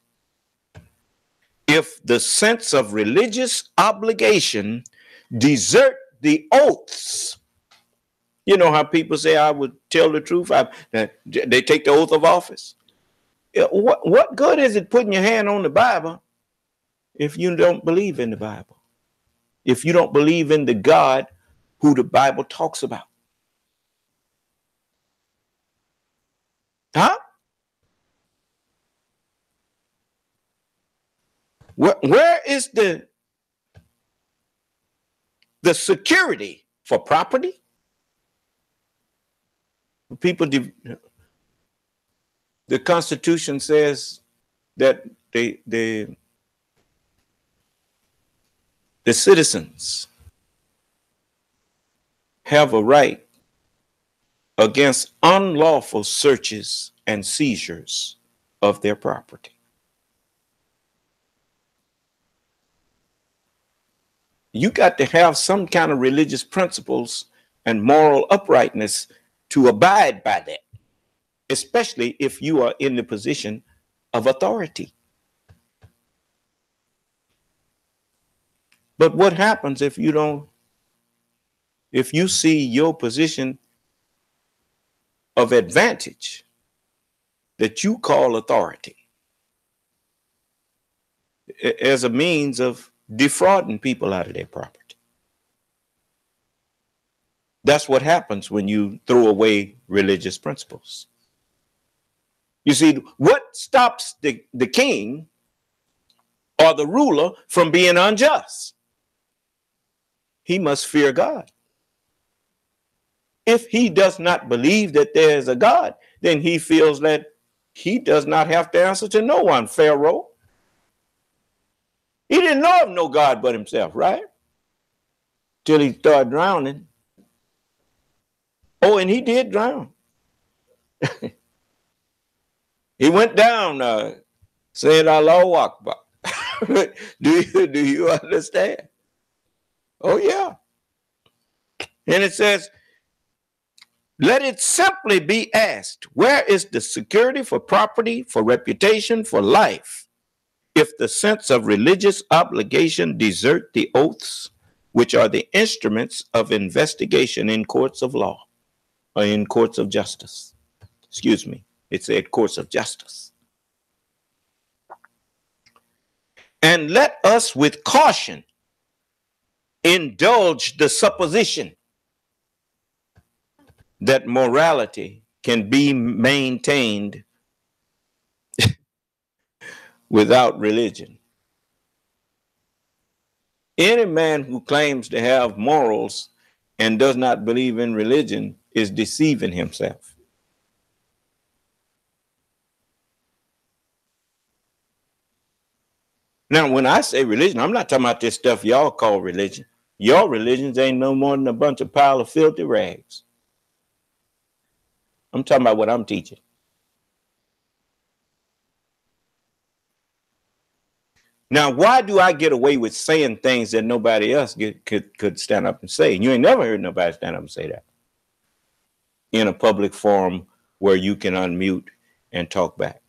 if the sense of religious obligation desert the oaths? You know how people say, I would tell the truth. They take the oath of office. What good is it putting your hand on the Bible if you don't believe in the Bible? If you don't believe in the God who the Bible talks about? Huh? Where is the security for property? People, the Constitution says that the citizens have a right against unlawful searches and seizures of their property. You got to have some kind of religious principles and moral uprightness to abide by that, especially if you are in the position of authority. But what happens if you see your position of advantage that you call authority as a means of defrauding people out of their property? That's what happens when you throw away religious principles. You see, what stops the king or the ruler from being unjust? He must fear God. If he does not believe that there is a God, then he feels that he does not have to answer to no one. Pharaoh, he didn't know of no God but himself, right? Till he started drowning. Oh, and he did drown. He went down, saying, Allahu Akbar. Do you understand? Oh, yeah. And it says, let it simply be asked, where is the security for property, for reputation, for life, if the sense of religious obligation desert the oaths, which are the instruments of investigation in courts of law, or in courts of justice? Excuse me, it said courts of justice. And let us with caution indulge the supposition that morality can be maintained without religion. Any man who claims to have morals and does not believe in religion is deceiving himself. Now, when I say religion, I'm not talking about this stuff y'all call religion. Your religions ain't no more than a bunch of pile of filthy rags. I'm talking about what I'm teaching. Now, why do I get away with saying things that nobody else could stand up and say? You ain't never heard nobody stand up and say that in a public forum where you can unmute and talk back.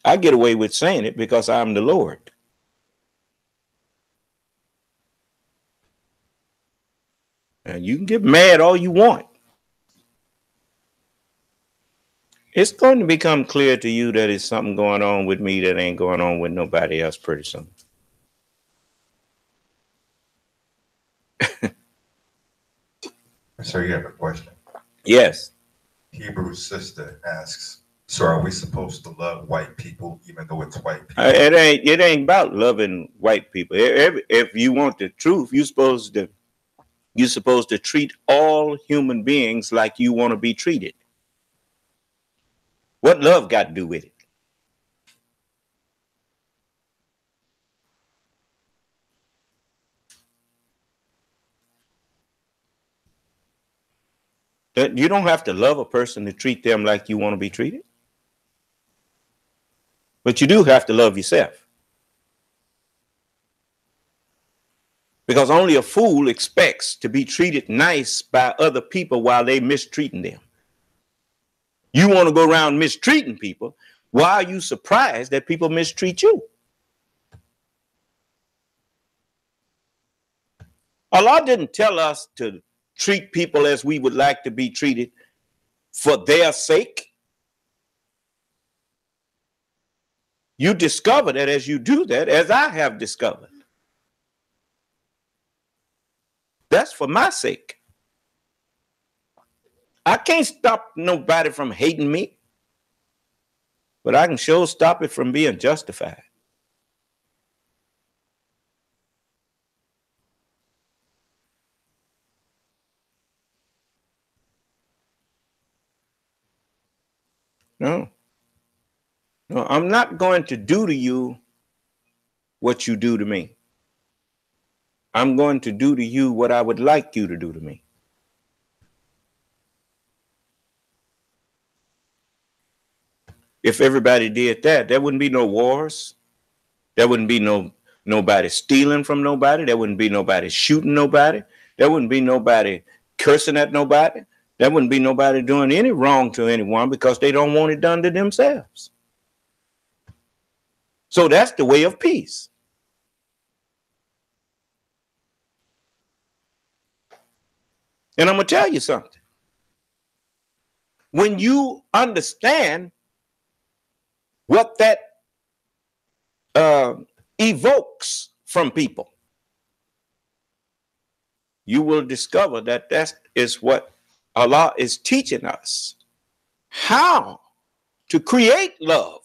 I get away with saying it because I'm the Lord. And you can get mad all you want. It's going to become clear to you that it's something going on with me that ain't going on with nobody else pretty soon. Sir, you have a question. Yes. Hebrew sister asks, so are we supposed to love white people even though it's white people? It ain't about loving white people. If you want the truth, you're supposed to treat all human beings like you want to be treated. What love got to do with it? You don't have to love a person to treat them like you want to be treated. But you do have to love yourself. Because only a fool expects to be treated nice by other people while they mistreating them. You want to go around mistreating people. Why are you surprised that people mistreat you? Allah didn't tell us to treat people as we would like to be treated for their sake. You discover that as you do that, as I have discovered. That's for my sake. I can't stop nobody from hating me, but I can sure stop it from being justified. No, I'm not going to do to you what you do to me. I'm going to do to you what I would like you to do to me. If everybody did that, there wouldn't be no wars. There wouldn't be nobody stealing from nobody. There wouldn't be nobody shooting nobody. There wouldn't be nobody cursing at nobody. There wouldn't be nobody doing any wrong to anyone because they don't want it done to themselves. So that's the way of peace. And I'm going to tell you something. When you understand what that evokes from people, you will discover that that is what Allah is teaching us. How to create love.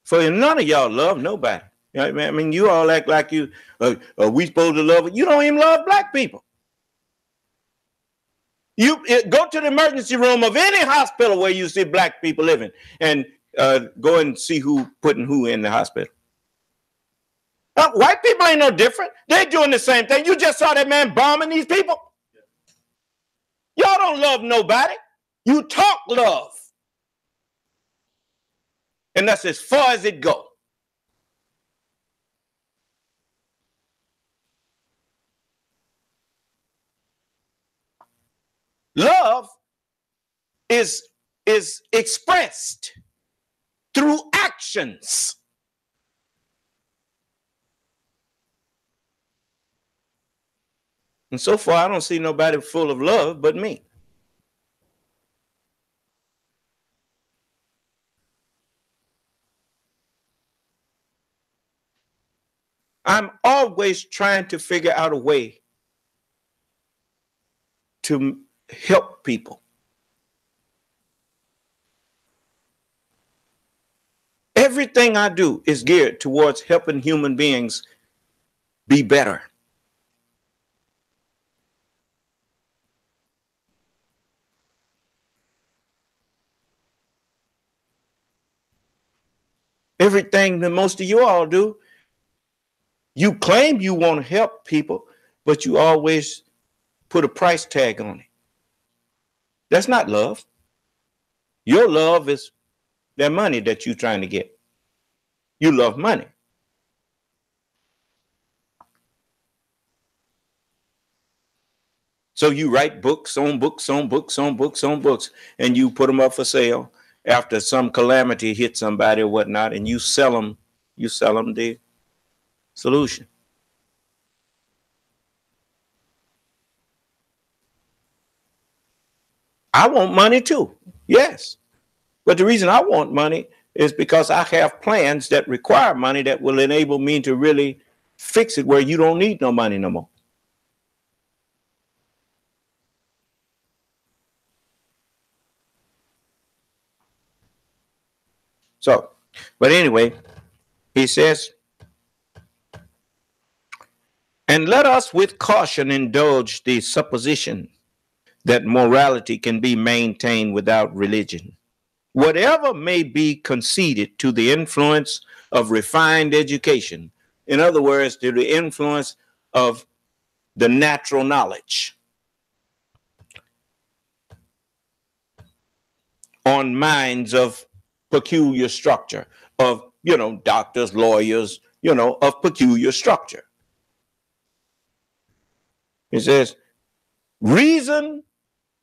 For none of y'all love nobody. I mean, you all act like you are we supposed to love it? You don't even love black people. You go to the emergency room of any hospital where you see black people living and go and see who putting who in the hospital. White people ain't no different. They're doing the same thing. You just saw that man bombing these people. Y'all don't love nobody. You talk love. And that's as far as it goes. Love is expressed through actions. And so far, I don't see nobody full of love but me. I'm always trying to figure out a way to help people. Everything I do is geared towards helping human beings be better. Everything that most of you all do, you claim you want to help people, but you always put a price tag on it. That's not love. Your love is that money that you're trying to get. You love money. So you write books on books on books on books on books, and you put them up for sale after some calamity hits somebody or whatnot, and you sell them the solution. I want money too, yes. But the reason I want money is because I have plans that require money that will enable me to really fix it where you don't need no money no more. So, but anyway, he says, and let us with caution indulge the supposition that morality can be maintained without religion. Whatever may be conceded to the influence of refined education, in other words, to the influence of the natural knowledge on minds of peculiar structure, of, doctors, lawyers, of peculiar structure. He says, reason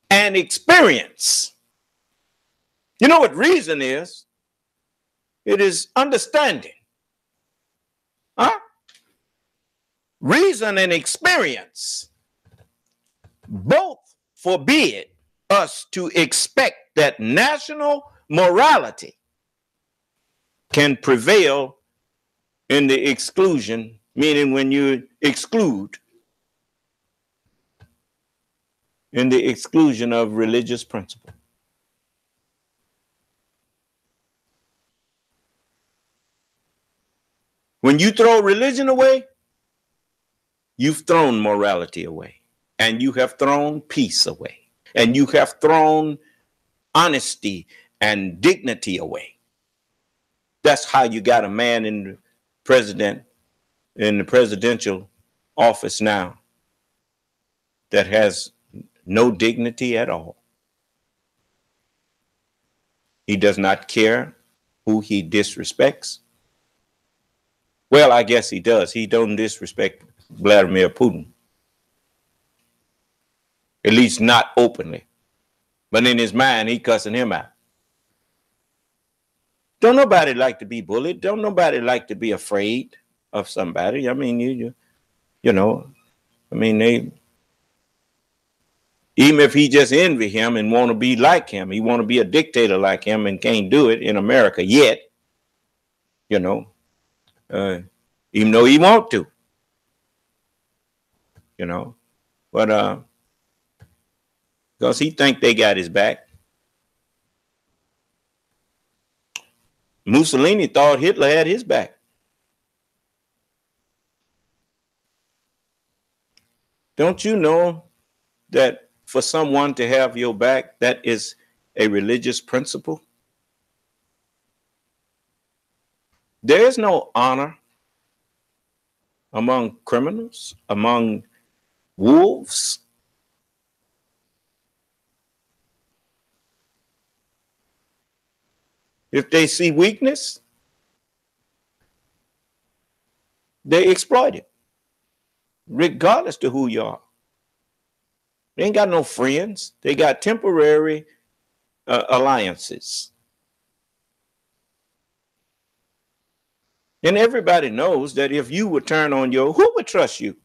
and experience. You know what reason is? It is understanding. Huh? Reason and experience both forbid us to expect that national morality can prevail in the exclusion, meaning when you exclude, in the exclusion of religious principle. When you throw religion away, you've thrown morality away, and you have thrown peace away, and you have thrown honesty and dignity away. That's how you got a man in the presidential office now that has no dignity at all. He does not care who he disrespects. Well, I guess he does. He don't disrespect Vladimir Putin. At least not openly. But in his mind, he cussing him out. Don't nobody like to be bullied. Don't nobody like to be afraid of somebody. I mean, they, even if he just envy him and want to be like him, he want to be a dictator like him and can't do it in America yet, even though he want to, but because he think they got his back. Mussolini thought Hitler had his back. Don't you know that for someone to have your back, that is a religious principle? There is no honor among criminals, among wolves. If they see weakness, they exploit it, regardless to who you are. They ain't got no friends. They got temporary alliances. And everybody knows that if you would turn on who would trust you?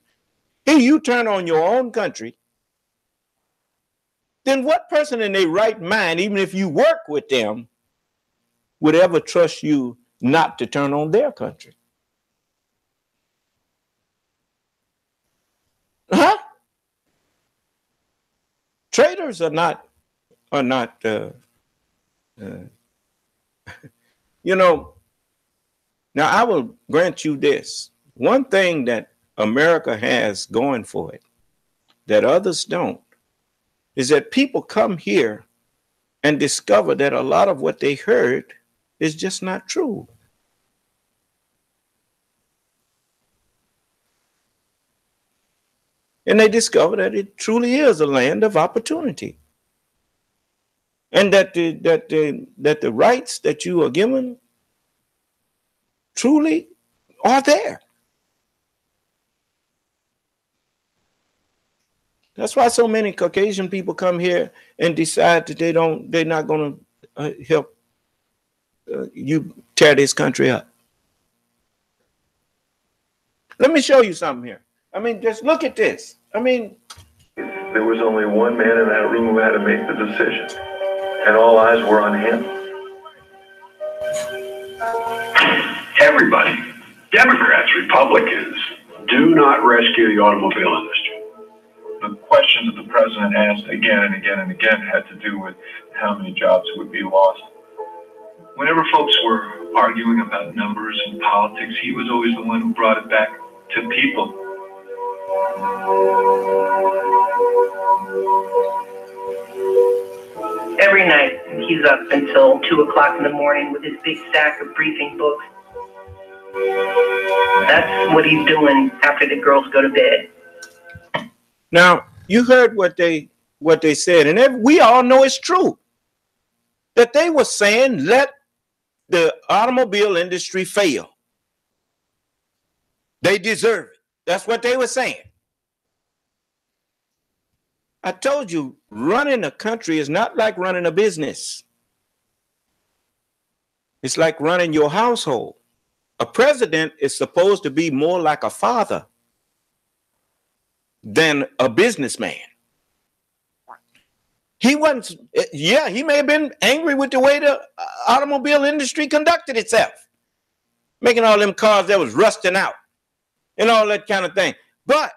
If you turn on your own country, then what person in their right mind, even if you work with them, would ever trust you not to turn on their country? Huh? Traitors are not, Now, I will grant you this. One thing that America has going for it that others don't is that people come here and discover that a lot of what they heard is just not true. And they discover that it truly is a land of opportunity. And that the rights that you are given truly are there. That's why so many Caucasian people come here and decide that they're not going to help you tear this country up. Let me show you something here. I mean, just look at this. I mean, there was only one man in that room who had to make the decision, and all eyes were on him. Everybody, Democrats, Republicans, do not rescue the automobile industry. The question that the president asked again and again and again had to do with how many jobs would be lost. Whenever folks were arguing about numbers and politics, he was always the one who brought it back to people. Every night, he's up until 2 o'clock in the morning with his big stack of briefing books. That's what he's doing after the girls go to bed. now you heard what they said, and we all know it's true. That they were saying, let the automobile industry fail. They deserve it. That's what they were saying. I told you, running a country is not like running a business. It's like running your household. A president is supposed to be more like a father than a businessman. He wasn't, yeah, he may have been angry with the way the automobile industry conducted itself, making all them cars that was rusting out and all that kind of thing. But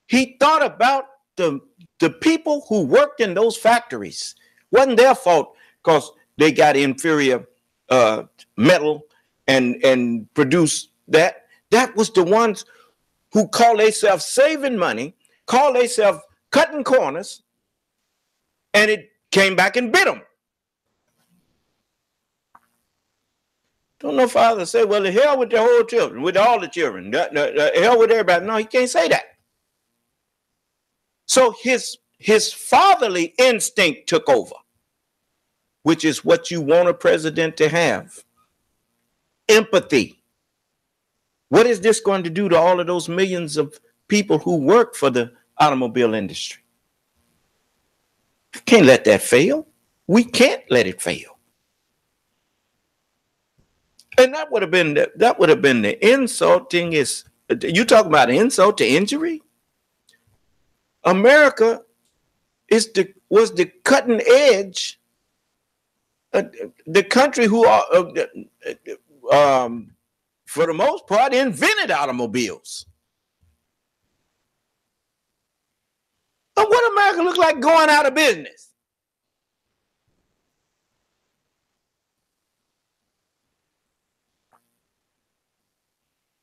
he thought about the people who worked in those factories. Wasn't their fault because they got inferior metal and produced that. That was the ones who call themselves saving money, call themselves cutting corners, and it came back and bit them. Don't no father say, well, the hell with the whole children, with all the children, the hell with everybody. No, he can't say that. So his fatherly instinct took over, which is what you want a president to have. Empathy. What is this going to do to all of those millions of people who work for the automobile industry? You can't let that fail. We can't let it fail. And that would have been the insulting. Is you talk about insult to injury? America was the cutting edge. The country who are for the most part invented automobiles. But what America look like going out of business?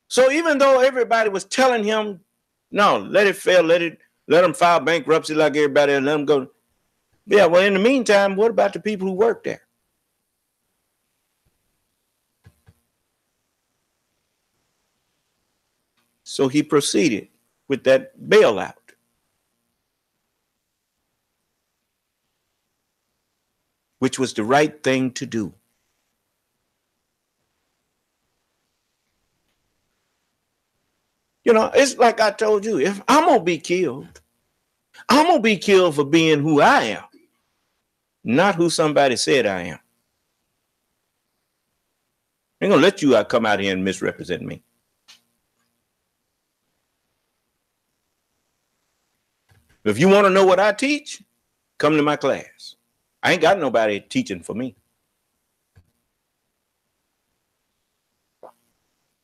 So even though everybody was telling him, no, let it fail, let them file bankruptcy like everybody else, let them go. Yeah, well, in the meantime, what about the people who work there? So he proceeded with that bailout. Which was the right thing to do. You know, it's like I told you, if I'm going to be killed, I'm going to be killed for being who I am, not who somebody said I am. I ain't going to let you come out here and misrepresent me. If you want to know what I teach, come to my class. I ain't got nobody teaching for me.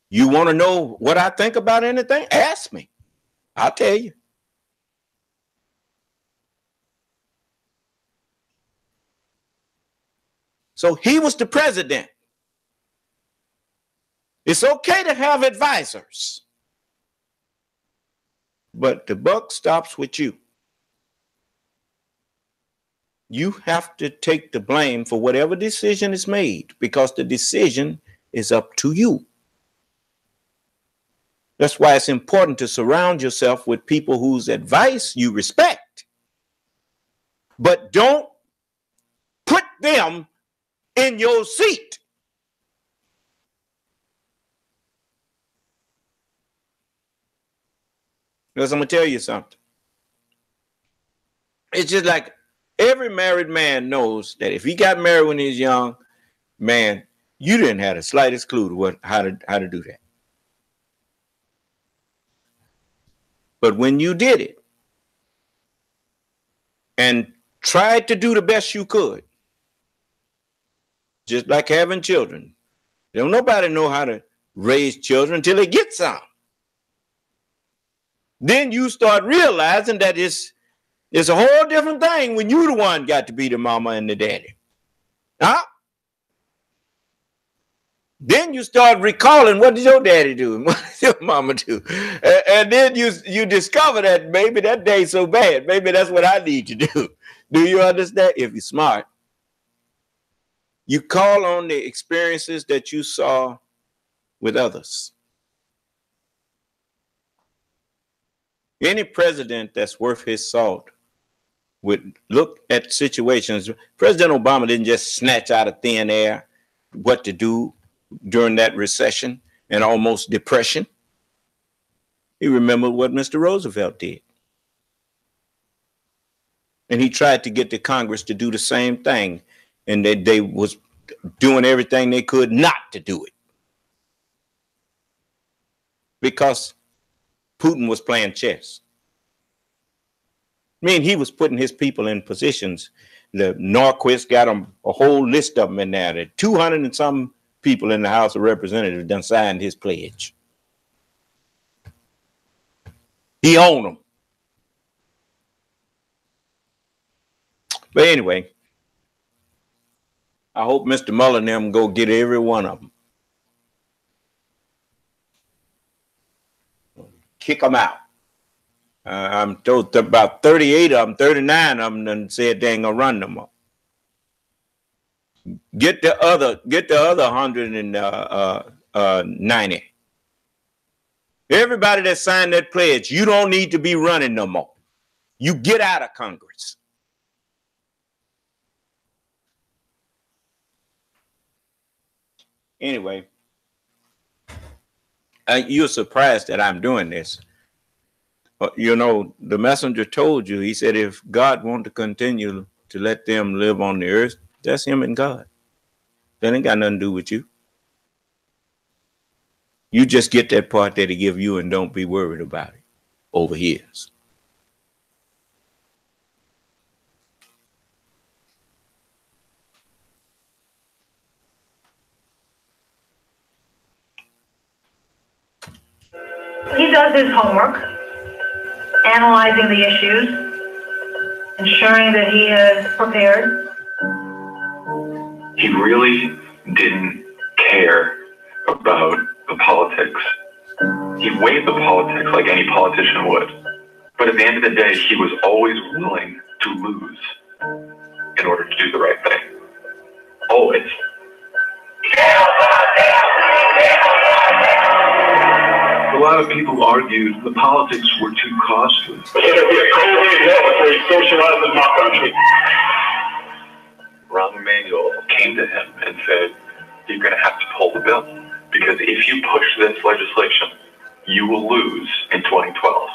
You want to know what I think about anything? Ask me. I'll tell you. So he was the president. It's okay to have advisors, but the buck stops with you. You have to take the blame for whatever decision is made, because the decision is up to you. That's why it's important to surround yourself with people whose advice you respect, but don't put them in your seat. Because I'm going to tell you something. It's just like every married man knows that if he got married when he was young, man, you didn't have the slightest clue to how to do that. But when you did it and tried to do the best you could, just like having children, don't nobody know how to raise children until they get some. Then you start realizing that it's a whole different thing when you the one got to be the mama and the daddy. Huh? Then you start recalling, what did your daddy do? What did your mama do? And then you discover that maybe that day's so bad. Maybe that's what I need to do. Do you understand? If you're smart, you call on the experiences that you saw with others. Any president that's worth his salt would look at situations. President Obama didn't just snatch out of thin air what to do during that recession and almost depression. He remembered what Mr. Roosevelt did. And he tried to get the Congress to do the same thing. And they was doing everything they could not to do it. Because Putin was playing chess. I mean, he was putting his people in positions. The Norquist got a whole list of them in there. The 200 and some people in the House of Representatives done signed his pledge. He owned them. But anyway, I hope Mr. Mueller and them go get every one of them. Kick them out. I'm told about 38 of them, 39 of them done said they ain't gonna run no more. Get the other 190. Everybody that signed that pledge, you don't need to be running no more. You get out of Congress. Anyway, you're surprised that I'm doing this. You know, the messenger told you, he said, if God wanted to continue to let them live on the earth, that's him and God. That ain't got nothing to do with you. You just get that part that he give you and don't be worried about it over his. He does his homework, analyzing the issues, ensuring that he is prepared. He really didn't care about the politics. He weighed the politics like any politician would. But at the end of the day, he was always willing to lose in order to do the right thing. Always. A lot of people argued the politics were too costly. Rahm Emanuel came to him and said, you're going to have to pull the bill, because if you push this legislation, you will lose in 2012.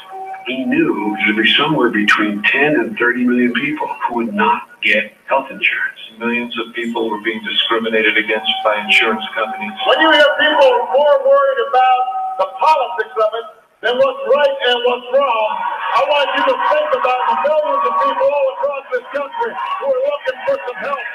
He knew there would be somewhere between 10 and 30 million people who would not get health insurance. Millions of people were being discriminated against by insurance companies. When you hear people more worried about the politics of it than what's right and what's wrong, I want you to think about the millions of people all across this country who are looking for some help.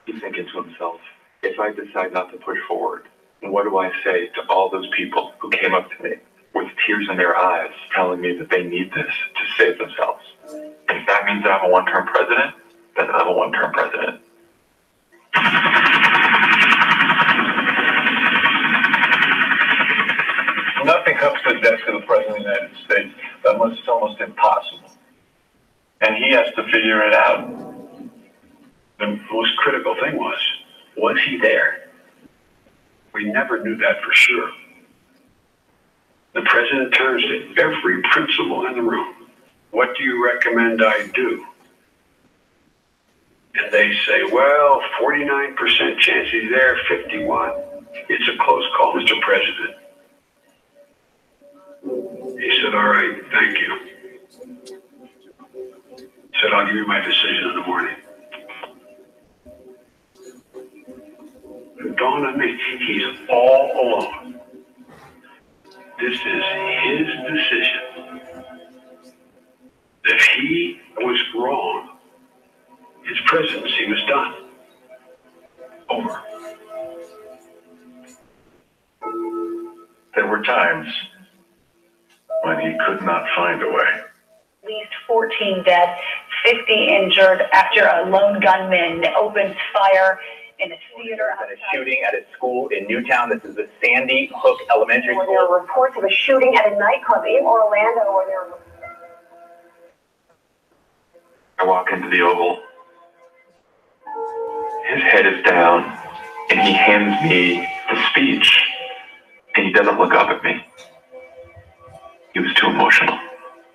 He's thinking to himself, if I decide not to push forward, what do I say to all those people who came up to me with tears in their eyes telling me that they need this to save themselves? And if that means I'm a one-term president, then I'm a one-term president. Nothing comes to the desk of the President of the United States unless it's almost impossible. And he has to figure it out. The most critical thing was he there? We never knew that for sure. The President turns to every principal in the room. What do you recommend I do? And they say, well, 49% chance he's there, 51. It's a close call, Mr. President. He said, all right, thank you. He said, I'll give you my decision in the morning. It dawned on me, he's all alone. This is his decision. If he was wrong, his presidency was done. Over. There were times when he could not find a way. At least 14 dead, 50 injured after a lone gunman opens fire in a theater. A shooting at a school in Newtown. This is the Sandy Hook Elementary School. There are reports of a shooting at a nightclub in Orlando where there were... I walk into the Oval. His head is down, and he hands me the speech, and he doesn't look up at me. He was too emotional.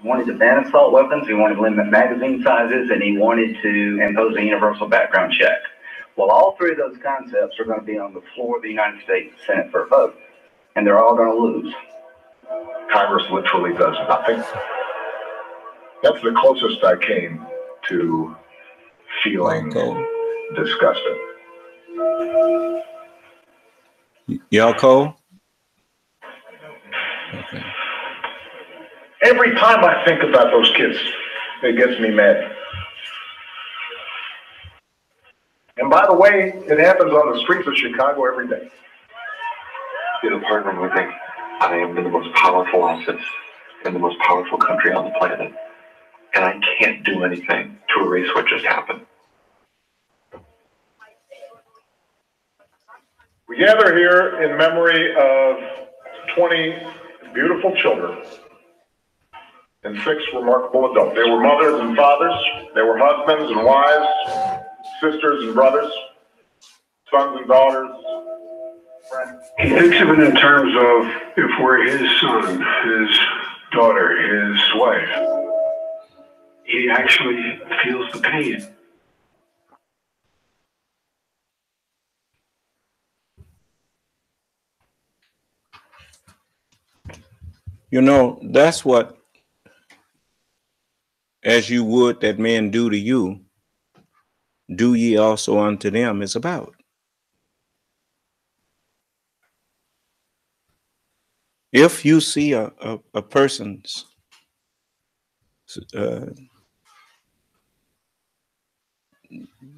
He wanted to ban assault weapons, he wanted to limit magazine sizes, and he wanted to impose a universal background check. Well, all three of those concepts are going to be on the floor of the United States Senate for a vote, and they're all going to lose. Congress literally does nothing. That's the closest I came to feeling disgusted. Y'all cold? Okay. Every time I think about those kids, it gets me mad. And by the way, it happens on the streets of Chicago every day. It'll pardon me, I think I am in the most powerful office in the most powerful country on the planet. And I can't do anything to erase what just happened. We gather here in memory of 20 beautiful children and 6 remarkable adults. They were mothers and fathers. They were husbands and wives, sisters and brothers, sons and daughters, friends. He thinks of it in terms of if we're his son, his daughter, his wife. He actually feels the pain. You know, that's what, as you would that men do to you, do ye also unto them is about. If you see a person's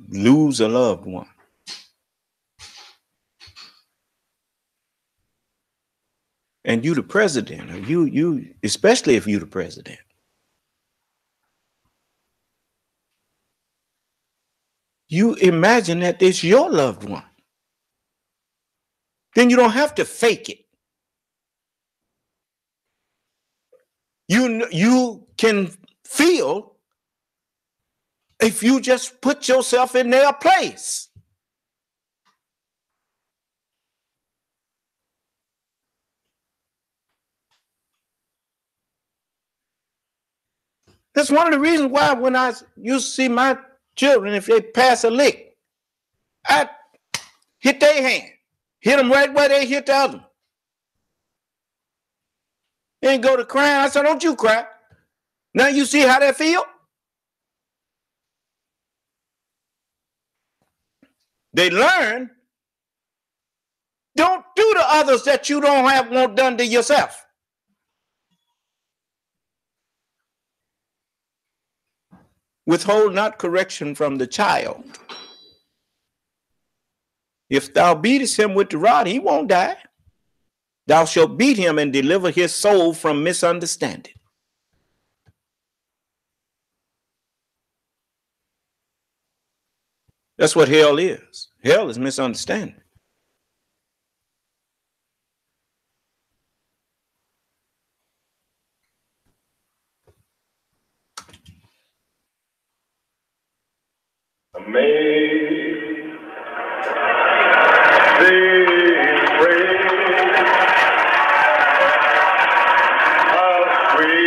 lose a loved one, and you the president, or you especially if you the president, you imagine that it's your loved one. Then you don't have to fake it. You can feel if you just put yourself in their place. That's one of the reasons why when I used to see my children, if they pass a lick, I hit their hand, hit them right where they hit the other. They ain't go to crying. I said, don't you cry. Now you see how they feel? They learn. Don't do to others that you don't want done to yourself. Withhold not correction from the child. If thou beatest him with the rod, he won't die. Thou shalt beat him and deliver his soul from misunderstanding. That's what hell is. Hell is misunderstanding. May they raise how sweet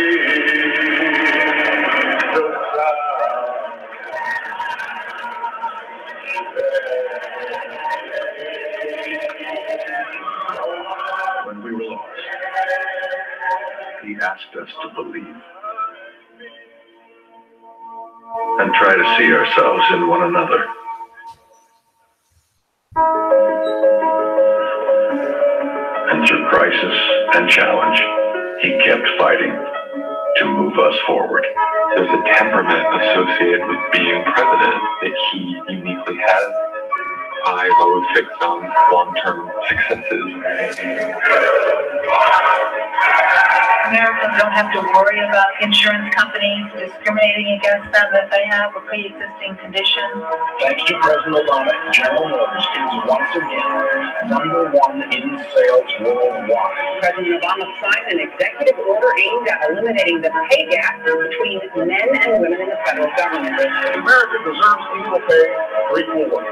the sound. When we were lost, he asked us to believe and try to see ourselves in one another. And through crisis and challenge, he kept fighting to move us forward. There's a temperament associated with being president that he uniquely has. Eyes always fixed on long-term successes. Americans don't have to worry about insurance companies discriminating against them if they have a pre-existing condition. Thanks to President Obama, General Motors is once again #1 in sales worldwide. President Obama signed an executive order aimed at eliminating the pay gap between men and women in the federal government. America deserves equal pay for equal work.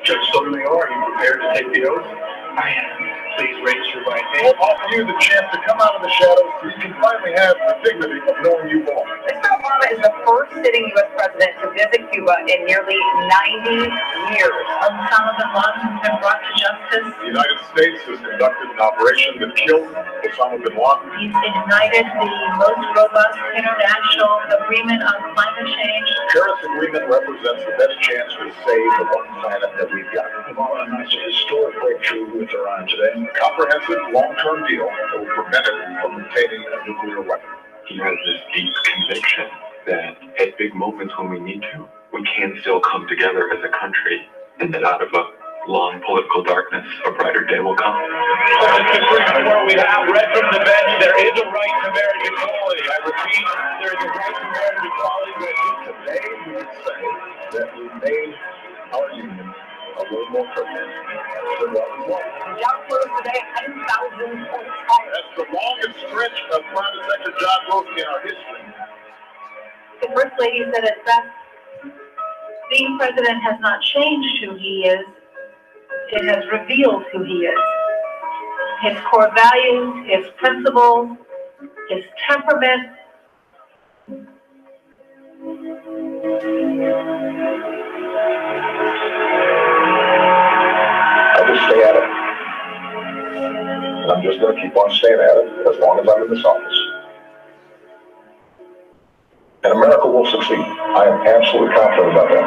Judge Sotomayor, are you prepared to take the oath? I am. Please raise your right hand. We'll offer you the chance to come out of the shadows so you can finally have the dignity of knowing you belong. Mr. Obama is the first sitting U.S. president to visit Cuba in nearly 90 years. Osama bin Laden has been brought to justice. The United States has conducted an operation that killed Osama bin Laden. He's ignited the most robust international agreement on climate change. The Paris Agreement represents the best chance to save the one planet that we've got. Obama announced a historic breakthrough with Iran today. A comprehensive long-term deal that will prevent it from obtaining a nuclear weapon. He has this deep conviction that at big moments when we need to, we can still come together as a country, and that out of a long political darkness, a brighter day will come. Where we have read from the bench, there is a right to marriage equality. I repeat, there is a right to marriage equality. Today we would say that we made our union a little more perfect than what we want. Job growth today, 10,000 points higher. That's the longest stretch of private sector job growth in our history. The First Lady said it best. Being president has not changed who he is. It has revealed who he is. His core values, his principles, his temperament. I'll just stay at it. And I'm just going to keep on staying at it as long as I'm in this office. And America will succeed. I am absolutely confident about that.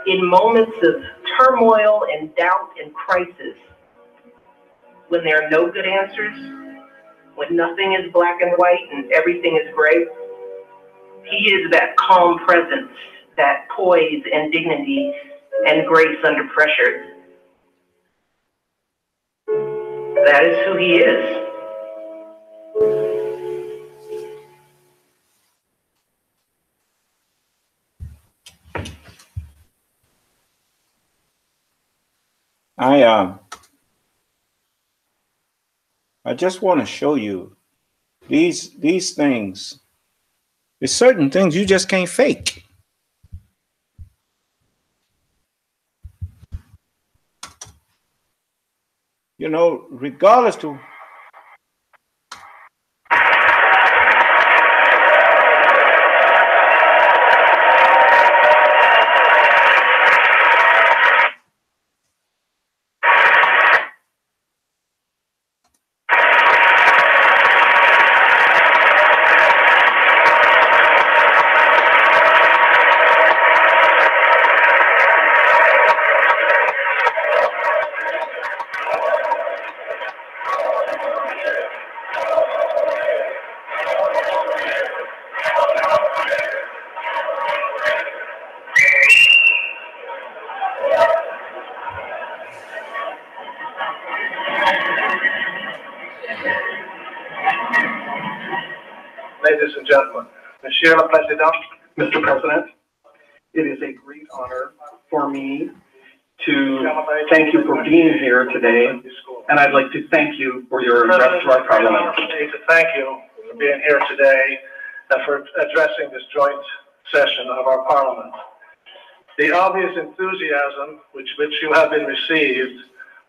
In moments of turmoil and doubt and crisis, when there are no good answers, when nothing is black and white and everything is gray, he is that calm presence, that poise and dignity and grace under pressure. That is who he is. I just want to show you these things. There's certain things you just can't fake. You know, regardless to Ladies and gentlemen, Monsieur le Président, Mr. President, it is a great honor for me to thank you for being here today, and I'd like to thank you for your address to our Parliament. To thank you for being here today and for addressing this joint session of our Parliament. The obvious enthusiasm which you have been received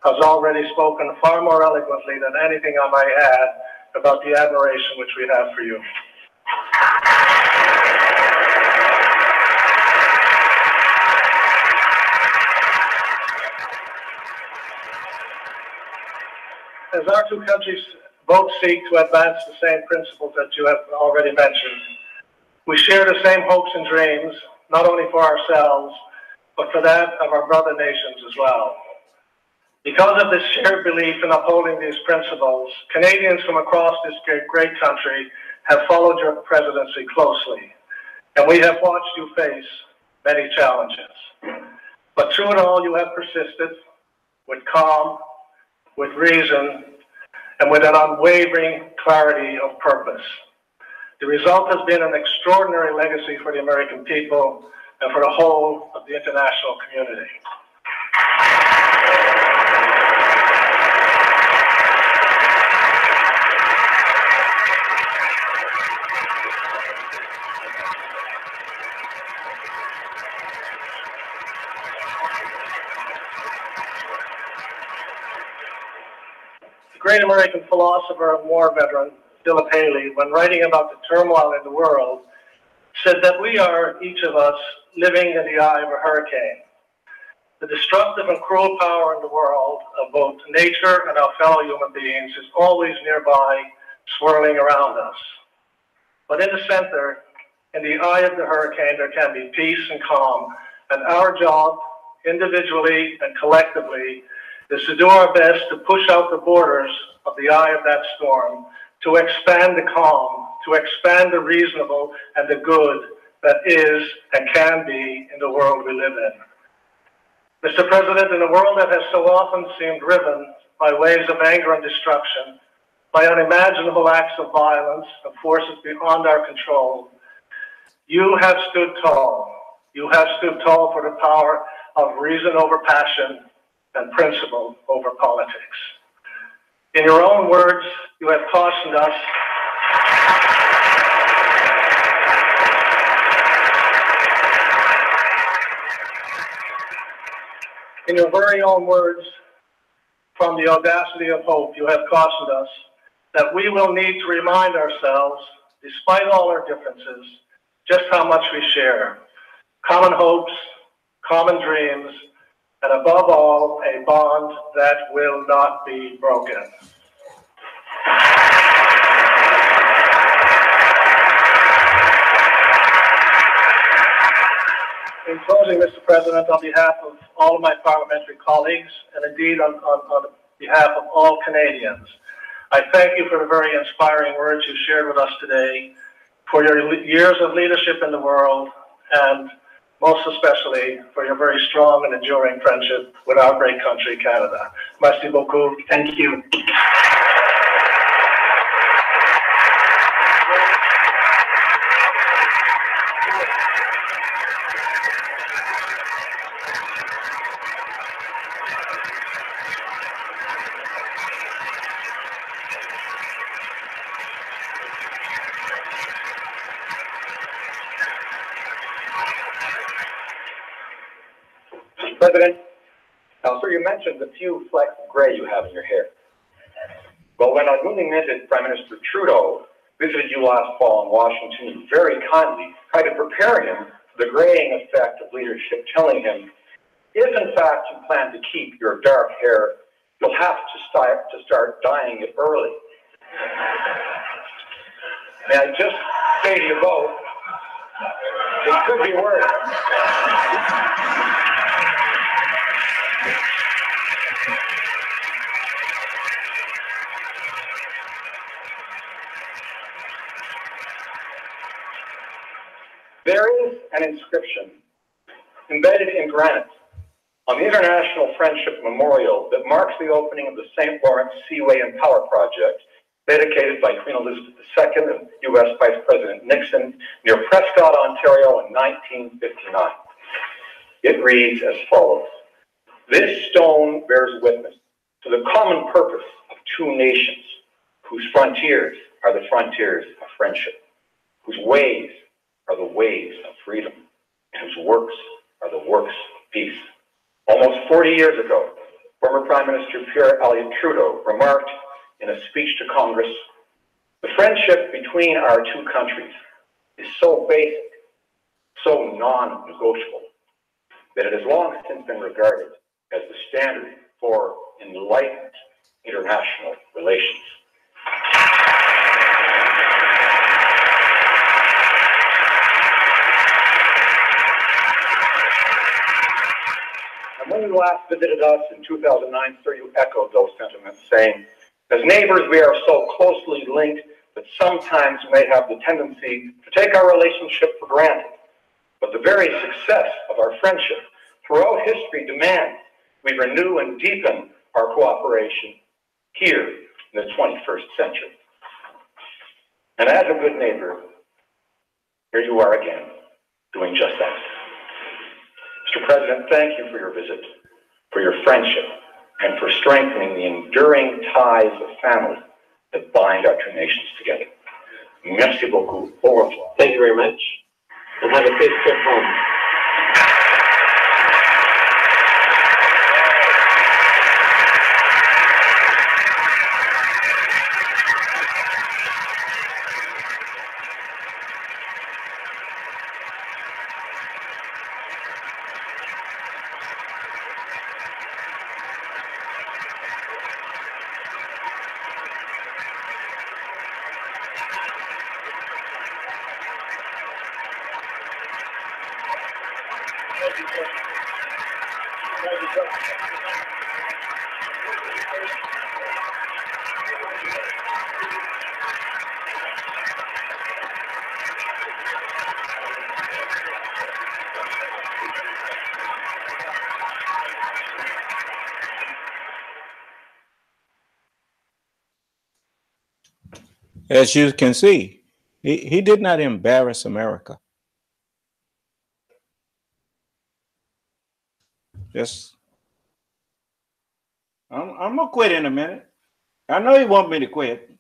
has already spoken far more eloquently than anything I might add about the admiration which we have for you. As our two countries both seek to advance the same principles that you have already mentioned, we share the same hopes and dreams, not only for ourselves, but for that of our brother nations as well. Because of this shared belief in upholding these principles, Canadians from across this great country have followed your presidency closely, and we have watched you face many challenges. But through it all, you have persisted with calm, with reason, and with an unwavering clarity of purpose. The result has been an extraordinary legacy for the American people and for the whole of the international community. The great American philosopher and war veteran, Philip Haley, when writing about the turmoil in the world, said that we are, each of us, living in the eye of a hurricane. The destructive and cruel power in the world of both nature and our fellow human beings is always nearby, swirling around us. But in the center, in the eye of the hurricane, there can be peace and calm, and our job, individually and collectively, is to do our best to push out the borders of the eye of that storm, to expand the calm, to expand the reasonable and the good that is and can be in the world we live in. Mr. President, in a world that has so often seemed driven by waves of anger and destruction, by unimaginable acts of violence and forces beyond our control, you have stood tall. You have stood tall for the power of reason over passion and principle over politics. In your own words, you have cautioned us in your very own words, from the audacity of hope, you have cautioned us that we will need to remind ourselves, despite all our differences, just how much we share. Common hopes, common dreams, and above all, a bond that will not be broken. In closing, Mr. President, on behalf of all of my parliamentary colleagues, and indeed on behalf of all Canadians, I thank you for the very inspiring words you shared with us today, for your years of leadership in the world, and most especially for your very strong and enduring friendship with our great country, Canada. Merci beaucoup. Thank you. President, Councillor, you mentioned the few flecks of gray you have in your hair. Well, when our newly minted Prime Minister Trudeau visited you last fall in Washington, you very kindly tried to prepare him for the graying effect of leadership, telling him, if in fact you plan to keep your dark hair, you'll have to start dyeing it early. May I just say to you both, it could be worse. There is an inscription embedded in granite on the International Friendship Memorial that marks the opening of the St. Lawrence Seaway and Power Project, dedicated by Queen Elizabeth II and U.S. Vice President Nixon near Prescott, Ontario in 1959. It reads as follows: "This stone bears witness to the common purpose of two nations, whose frontiers are the frontiers of friendship." whose ways are the ways of freedom, and whose works are the works of peace. Almost 40 years ago, former Prime Minister Pierre Elliott Trudeau remarked in a speech to Congress, "The friendship between our two countries is so basic, so non-negotiable, that it has long since been regarded as the standard for enlightened international relations." And when you last visited us in 2009, sir, you echoed those sentiments, saying, "As neighbors, we are so closely linked that sometimes we may have the tendency to take our relationship for granted. But the very success of our friendship throughout history demands we renew and deepen our cooperation here in the 21st century." And as a good neighbor, here you are again, doing just that. Mr. President, thank you for your visit, for your friendship, and for strengthening the enduring ties of family that bind our two nations together. Merci beaucoup. Au revoir. Thank you very much, and have a safe trip home. As you can see, he did not embarrass America. I'm gonna quit in a minute. I know you want me to quit.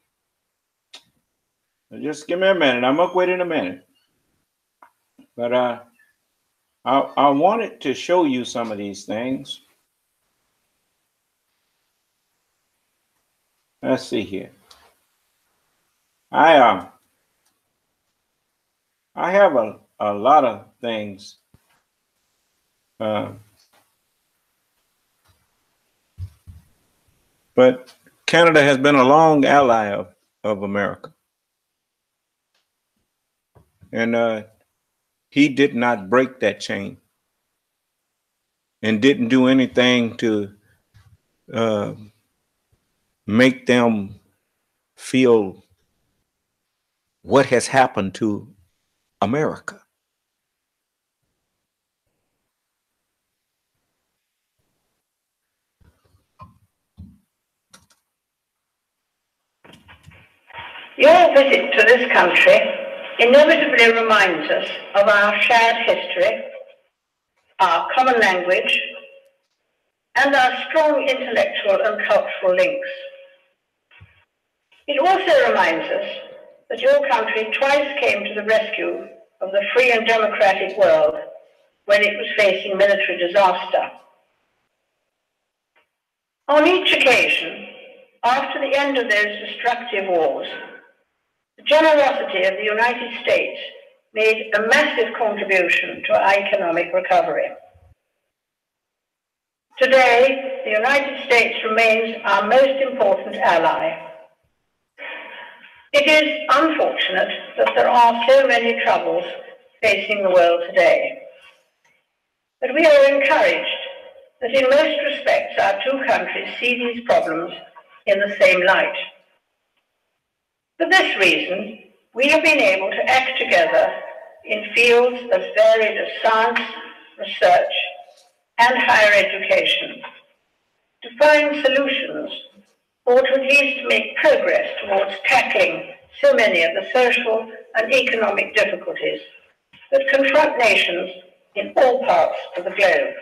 Just give me a minute. I'm gonna quit in a minute. But I wanted to show you some of these things. Let's see here. I have a lot of things. But Canada has been a long ally of America. And he did not break that chain and didn't do anything to make them feel what has happened to America. Your visit to this country inevitably reminds us of our shared history, our common language, and our strong intellectual and cultural links. It also reminds us that your country twice came to the rescue of the free and democratic world when it was facing military disaster. On each occasion, after the end of those destructive wars, the generosity of the United States made a massive contribution to our economic recovery. Today, the United States remains our most important ally. It is unfortunate that there are so many troubles facing the world today. But we are encouraged that in most respects our two countries see these problems in the same light. For this reason, we have been able to act together in fields as varied as science, research, and higher education to find solutions, or to at least make progress towards tackling so many of the social and economic difficulties that confront nations in all parts of the globe.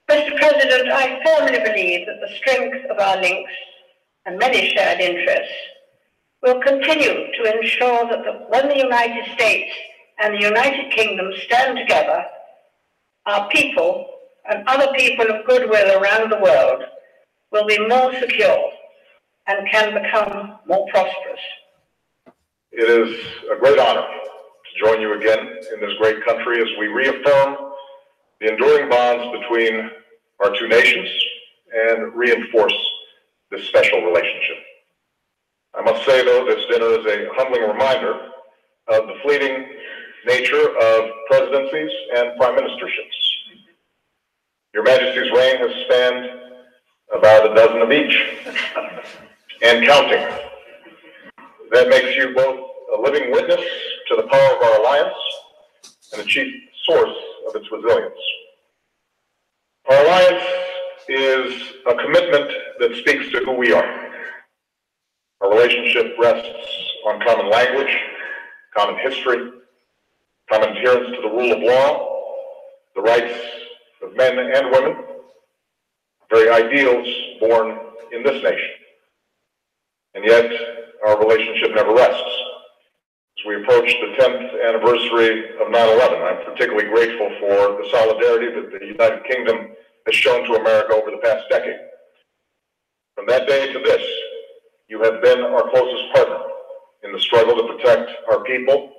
Mr. President, I firmly believe that the strength of our links and many shared interests will continue to ensure that when the United States and the United Kingdom stand together, our people and other people of goodwill around the world will be more secure and can become more prosperous. It is a great honor to join you again in this great country as we reaffirm the enduring bonds between our two nations and reinforce this special relationship. I must say, though, this dinner is a humbling reminder of the fleeting nature of presidencies and prime ministerships. Your Majesty's reign has spanned about a dozen of each, and counting. That makes you both a living witness to the power of our alliance and a chief source of its resilience. Our alliance is a commitment that speaks to who we are. Our relationship rests on common language, common history, common adherence to the rule of law, the rights of men and women, very ideals born in this nation. And yet, our relationship never rests. As we approach the 10th anniversary of 9/11, I'm particularly grateful for the solidarity that the United Kingdom has shown to America over the past decade. From that day to this, you have been our closest partner in the struggle to protect our people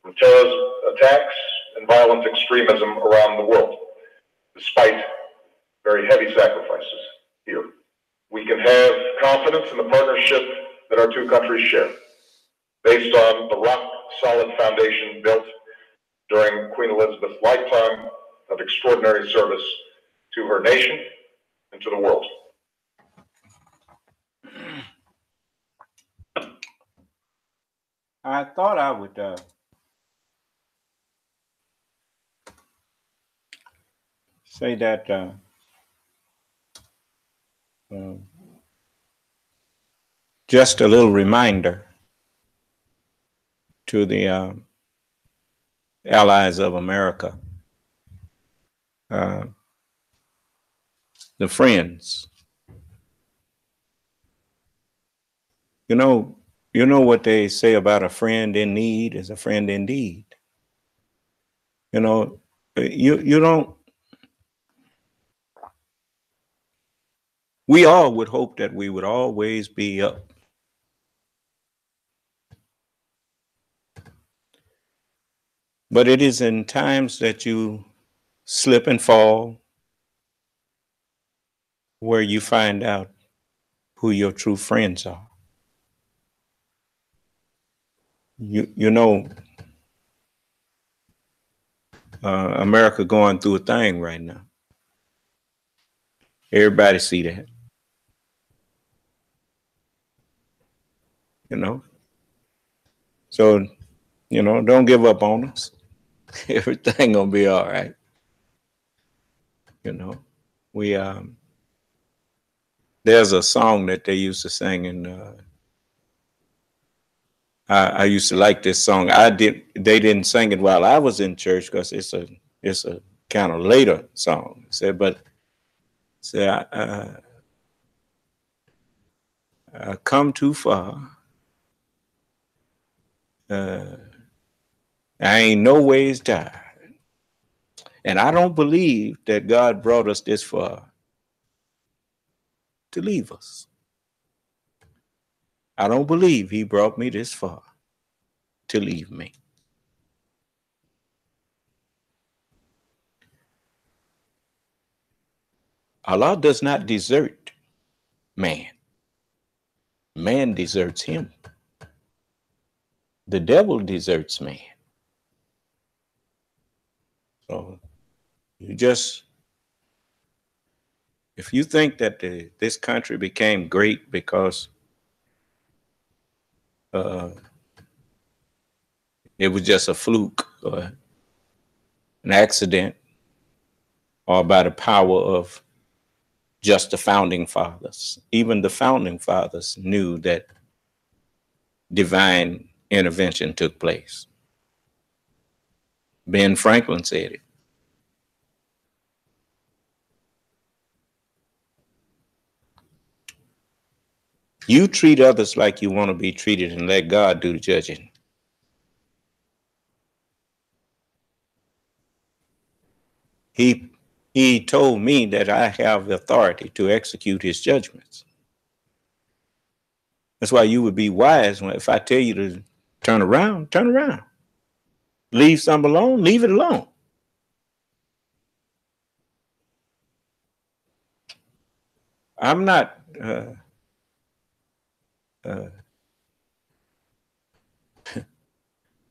from terrorist attacks and violent extremism around the world, despite very heavy sacrifices here. We can have confidence in the partnership that our two countries share, based on the rock-solid foundation built during Queen Elizabeth's lifetime of extraordinary service to her nation and to the world. I thought I would say that just a little reminder to the allies of America, the friends. You know what they say about a friend in need is a friend indeed. You know, you don't. We all would hope that we would always be up. But it is in times that you slip and fall where you find out who your true friends are. You know, America going through a thing right now. Everybody see that. You know, so don't give up on us. Everything gonna be all right. You know, we there's a song that they used to sing, and I used to like this song. They didn't sing it while I was in church because it's a kind of later song. I come too far. I ain't no ways tired. And I don't believe that God brought us this far to leave us. I don't believe he brought me this far to leave me. Allah does not desert man. Man deserts him. The devil deserts man. So if you think that this country became great because it was just a fluke or an accident or by the power of just the founding fathers. Even the founding fathers knew that divine intervention took place. Ben Franklin said it. You treat others like you want to be treated and let God do the judging. He told me that I have the authority to execute his judgments. That's why you would be wise if I tell you to turn around, turn around. Leave something alone, leave it alone. I'm not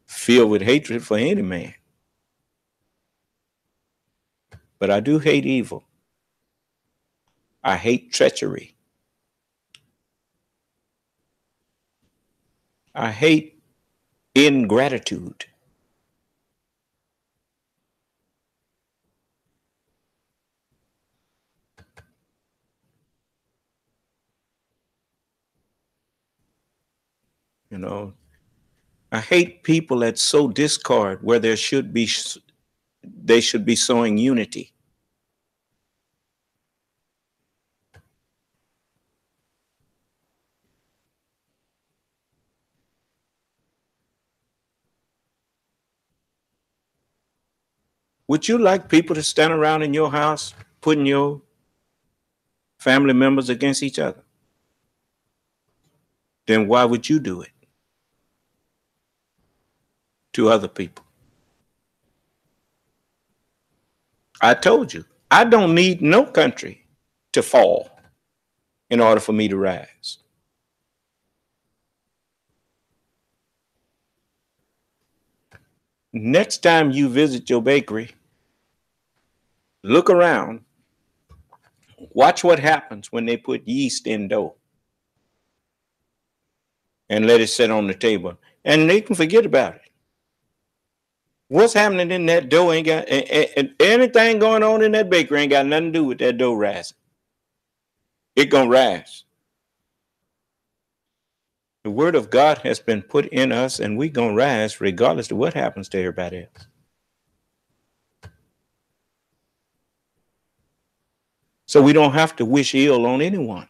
filled with hatred for any man. But I do hate evil. I hate treachery. I hate ingratitude. You know, I hate people that sow discord where they should be sowing unity. Would you like people to stand around in your house putting your family members against each other? Then why would you do it to other people? I told you, I don't need no country to fall in order for me to rise. Next time you visit your bakery, look around, watch what happens when they put yeast in dough and let it sit on the table, and they can forget about it. What's happening in that dough ain't got anything going on in that bakery ain't got nothing to do with that dough rising. It gonna rise. The word of God has been put in us, and we gonna rise regardless of what happens to everybody else. So we don't have to wish ill on anyone.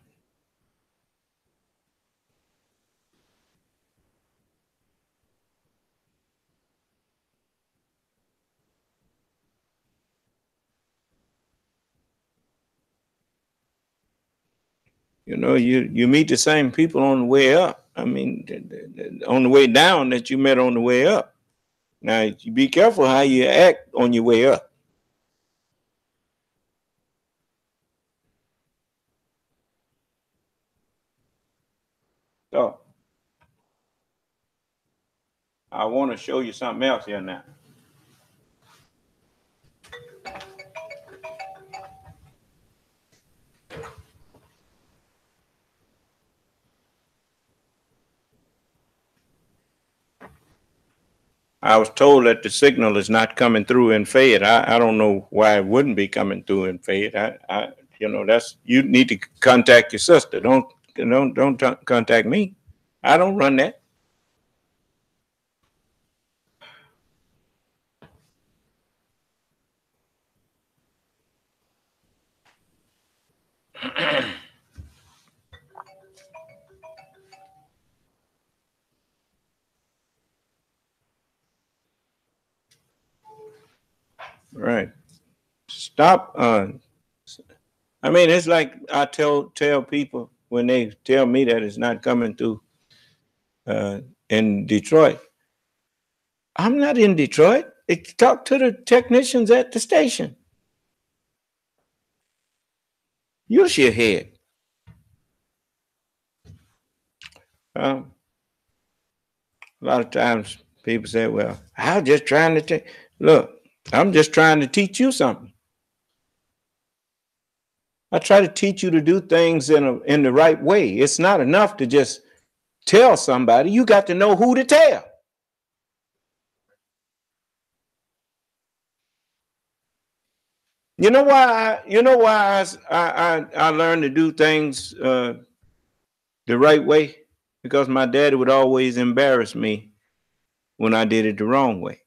You know, you meet the same people on the way up. I mean, on the way down that you met on the way up. Now, you be careful how you act on your way up. So, I want to show you something else here now. I was told that the signal is not coming through in Fayette. I don't know why it wouldn't be coming through in Fayette. You know, you need to contact your sister. Don't contact me. I don't run that. Right. Stop. I mean, it's like I tell people when they tell me that it's not coming through in Detroit. I'm not in Detroit. Talk to the technicians at the station. Use your head. A lot of times people say, well, I'm just trying to look, I'm just trying to teach you something. I try to teach you to do things in the right way. It's not enough to just tell somebody. You got to know who to tell. You know why I learned to do things the right way? Because my daddy would always embarrass me when I did it the wrong way.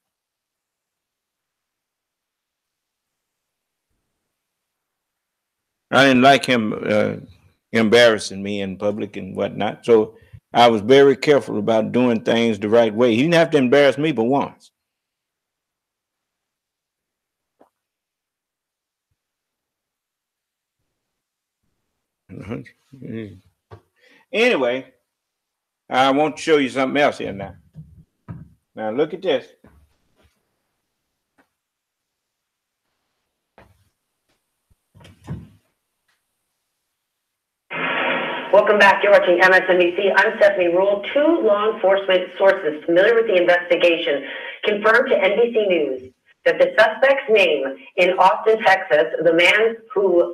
I didn't like him embarrassing me in public and whatnot. So I was very careful about doing things the right way. He didn't have to embarrass me but once. Anyway, I want to show you something else here now. Now look at this. Welcome back. You're watching MSNBC. I'm Stephanie Rule. Two law enforcement sources familiar with the investigation confirmed to NBC News that the suspect's name in Austin, Texas, the man who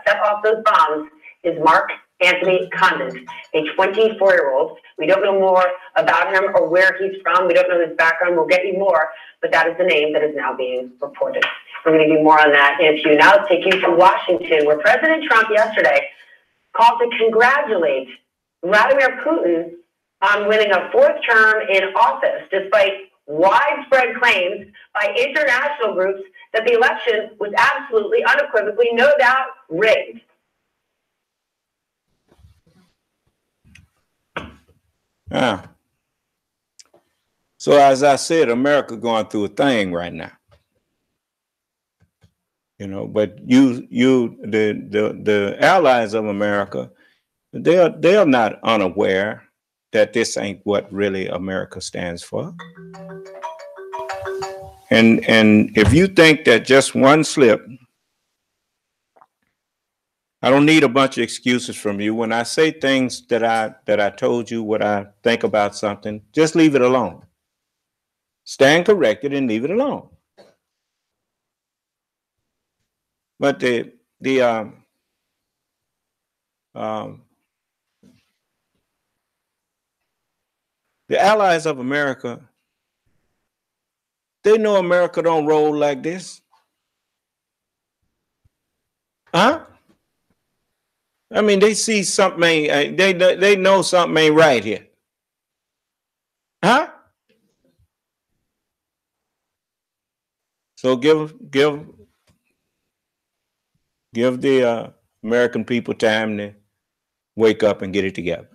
set off those bombs, is Mark Anthony Condon, a 24-year-old. We don't know more about him or where he's from. We don't know his background. We'll get you more, but that is the name that is now being reported. We're going to do more on that in a few. Now let's take you to Washington, where President Trump yesterday called to congratulate Vladimir Putin on winning a fourth term in office, despite widespread claims by international groups that the election was absolutely, unequivocally, no doubt rigged. So as I said, America going through a thing right now. You know, but the allies of America, they're not unaware that this ain't what really America stands for. And if you think that just one slip, I don't need a bunch of excuses from you. When I say things that I told you what I think about something, just leave it alone. Stand corrected and leave it alone. But the allies of America, they know America don't roll like this. Huh? I mean, they see something, they know something ain't right here. Huh? So give the American people time to wake up and get it together.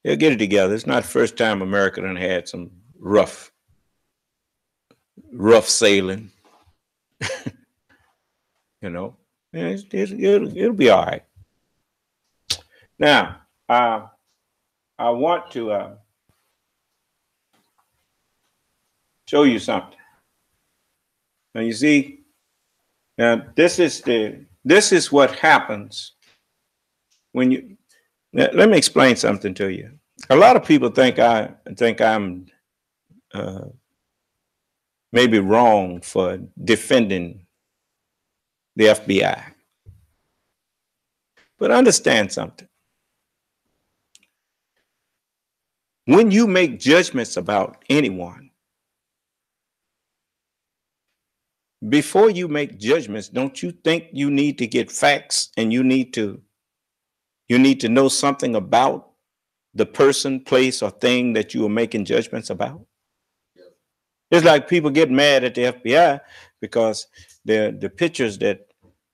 They'll get it together. It's not the first time America done had some rough sailing. You know, it'll be all right. Now, I want to show you something. Now you see, now this is what happens when you. Now, let me explain something to you. A lot of people think I'm maybe wrong for defending the FBI. But understand something. When you make judgments about anyone, before you make judgments, don't you think you need to get facts and you need to know something about the person, place, or thing that you are making judgments about? It's like people get mad at the FBI because the pictures that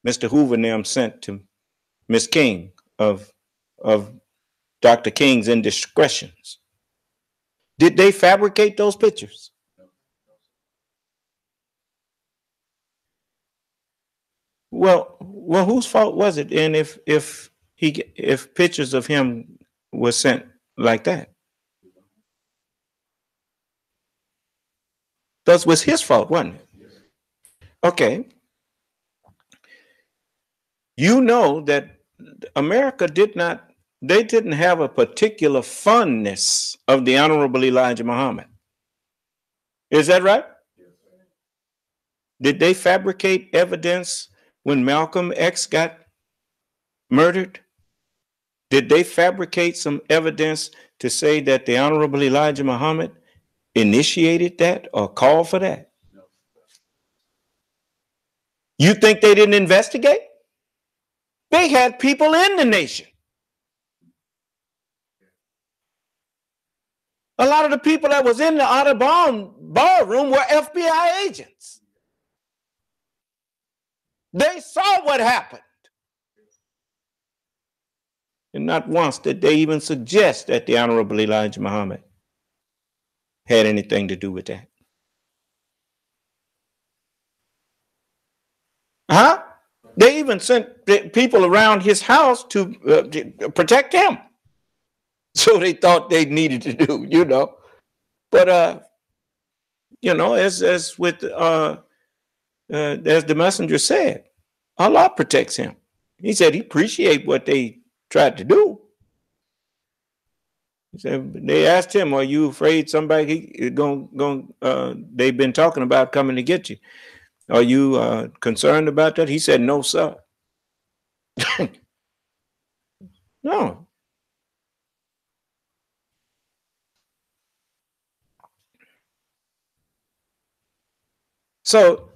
Mr. Hoover and them sent to Ms. King of Dr. King's indiscretions. Did they fabricate those pictures? Well, whose fault was it? And if pictures of him were sent like that, that was his fault, wasn't it? Okay. You know that America didn't have a particular fondness of the Honorable Elijah Muhammad. Is that right? Did they fabricate evidence when Malcolm X got murdered? Did they fabricate some evidence to say that the Honorable Elijah Muhammad initiated that or called for that? No. You think they didn't investigate? They had people in the nation. A lot of the people that was in the Audubon ballroom were FBI agents. They saw what happened. And not once did they even suggest that the Honorable Elijah Muhammad had anything to do with that. Huh? They even sent people around his house to protect him. So they thought they needed to do, you know. But you know, as with as the messenger said, Allah protects him. He said he appreciate what they tried to do. He said, they asked him, "Are you afraid somebody they've been talking about coming to get you? Are you concerned about that?" He said, "No, sir." No. So,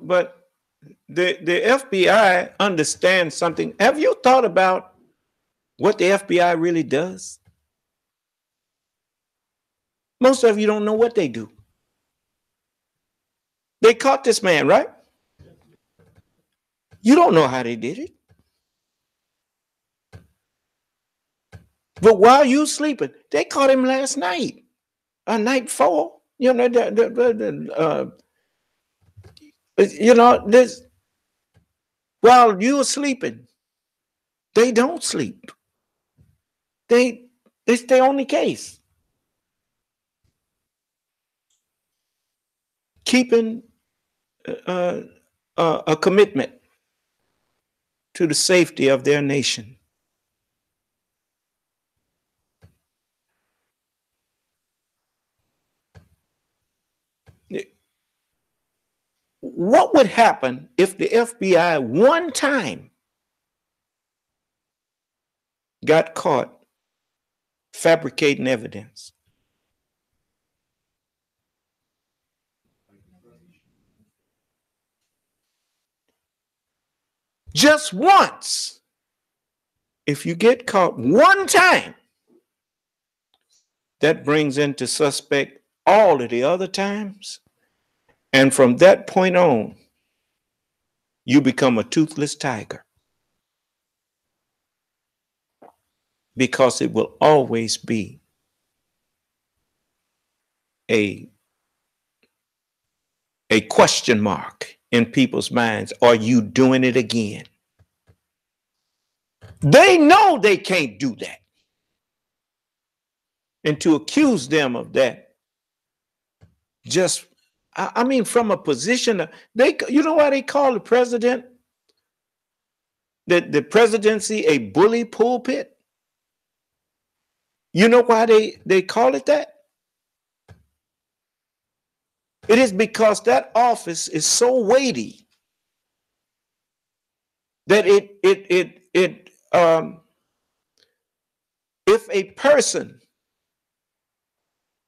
but the FBI understands something. Have you thought about what the FBI really does? Most of you don't know what they do. They caught this man, right? You don't know how they did it. But while you sleeping, they caught him last night, night before. You know, this while you were sleeping, they don't sleep. They stay on the case, keeping a commitment to the safety of their nation. What would happen if the FBI one time got caught fabricating evidence? Just once. If you get caught one time, that brings into suspect all of the other times. And from that point on, you become a toothless tiger. Because it will always be a question mark in people's minds. Are you doing it again? They know they can't do that. And to accuse them of that, just, I mean, from a position of, you know why they call the president, the presidency, a bully pulpit? You know why they call it that? It is because that office is so weighty that if a person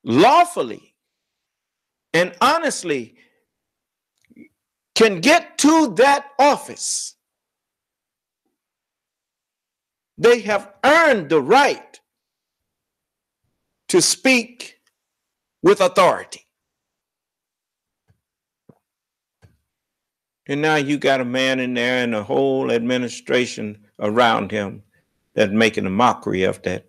lawfully and honestly can get to that office, they have earned the right to speak with authority. And now you got a man in there and a whole administration around him that's making a mockery of that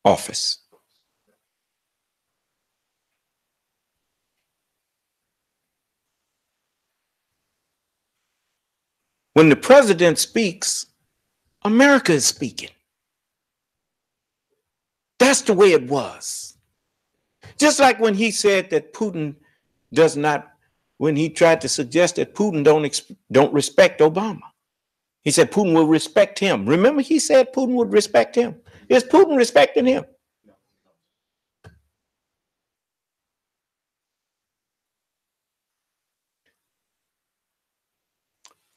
office. When the president speaks, America is speaking. That's the way it was. Just like when he said that Putin does not, when he tried to suggest that Putin don't respect Obama. He said Putin will respect him. Remember, he said Putin would respect him. Is Putin respecting him?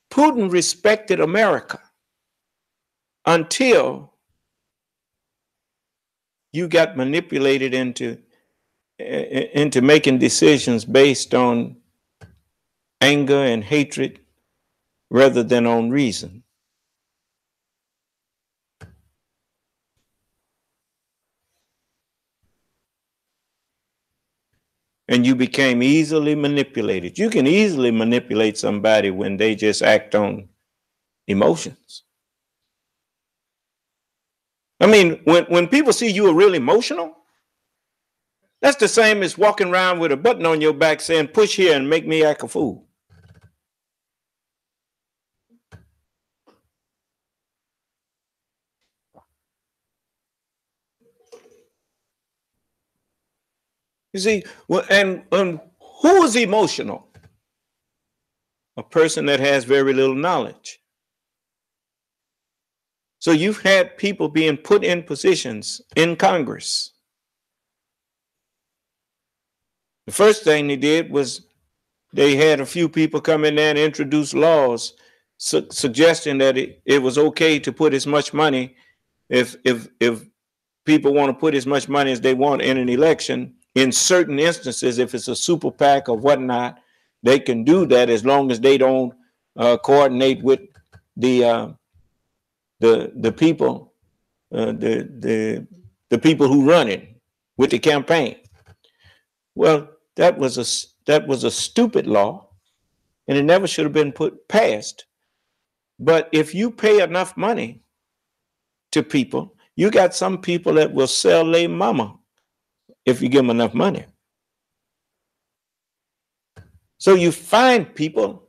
Putin respected America until you got manipulated into making decisions based on anger and hatred rather than on reason. And you became easily manipulated. You can easily manipulate somebody when they just act on emotions. I mean, when people see you are real emotional, that's the same as walking around with a button on your back saying, push here and make me act a fool. You see, and who is emotional? A person that has very little knowledge. So you've had people being put in positions in Congress. The first thing they did was they had a few people come in there and introduce laws suggesting that it was okay to put as much money if people want to put as much money as they want in an election. In certain instances, if it's a super PAC or whatnot, they can do that as long as they don't coordinate with the people, the people who run it with the campaign. Well, that was a stupid law, and it never should have been passed. But if you pay enough money to people, you got some people that will sell their mama if you give them enough money. So you find people,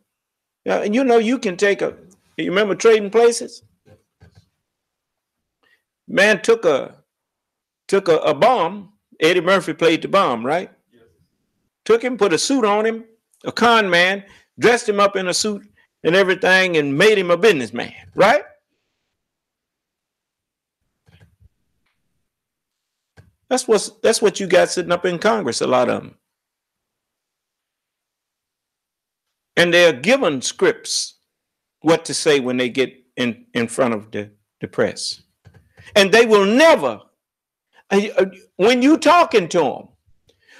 and you know, you can take you remember Trading Places? Man took a bomb. Eddie Murphy played the bomb, right? Yes. Took him, put a suit on him, a con man, dressed him up in a suit and everything, and made him a businessman, right? That's what you got sitting up in Congress, a lot of them. And they're given scripts what to say when they get in front of the press. And they will never, when you talking to them,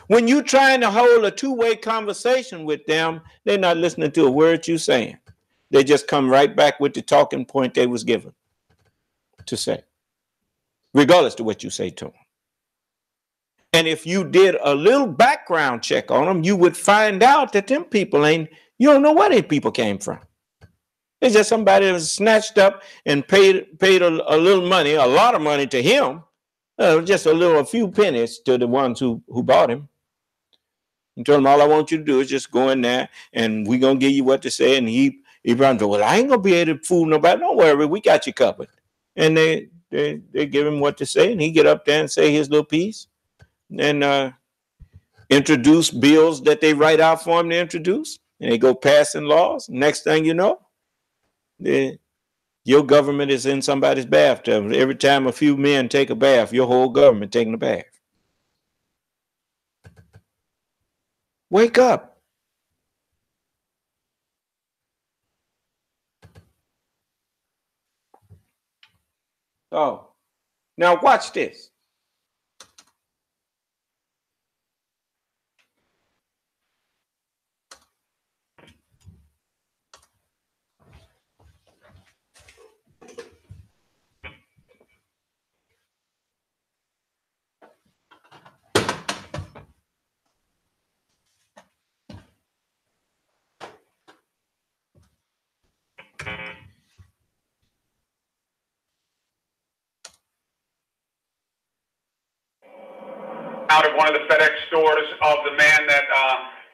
when you trying to hold a two-way conversation with them, they're not listening to a word you're saying. They just come right back with the talking point they was given to say, regardless of what you say to them. And if you did a little background check on them, you would find out that them people you don't know where these people came from. It's just somebody that was snatched up and paid a little money, a lot of money to him, just a few pennies to the ones who bought him. And told him, all I want you to do is just go in there and we're going to give you what to say. And he probably said, well, I ain't going to be able to fool nobody. Don't worry, we got you covered. And they give him what to say, and he get up there and say his little piece and introduce bills that they write out for him to introduce. And they go passing laws. Next thing you know, your government is in somebody's bathtub. Every time a few men take a bath, your whole government taking a bath. Wake up. Oh, now watch this. Out of one of the FedEx stores of the man that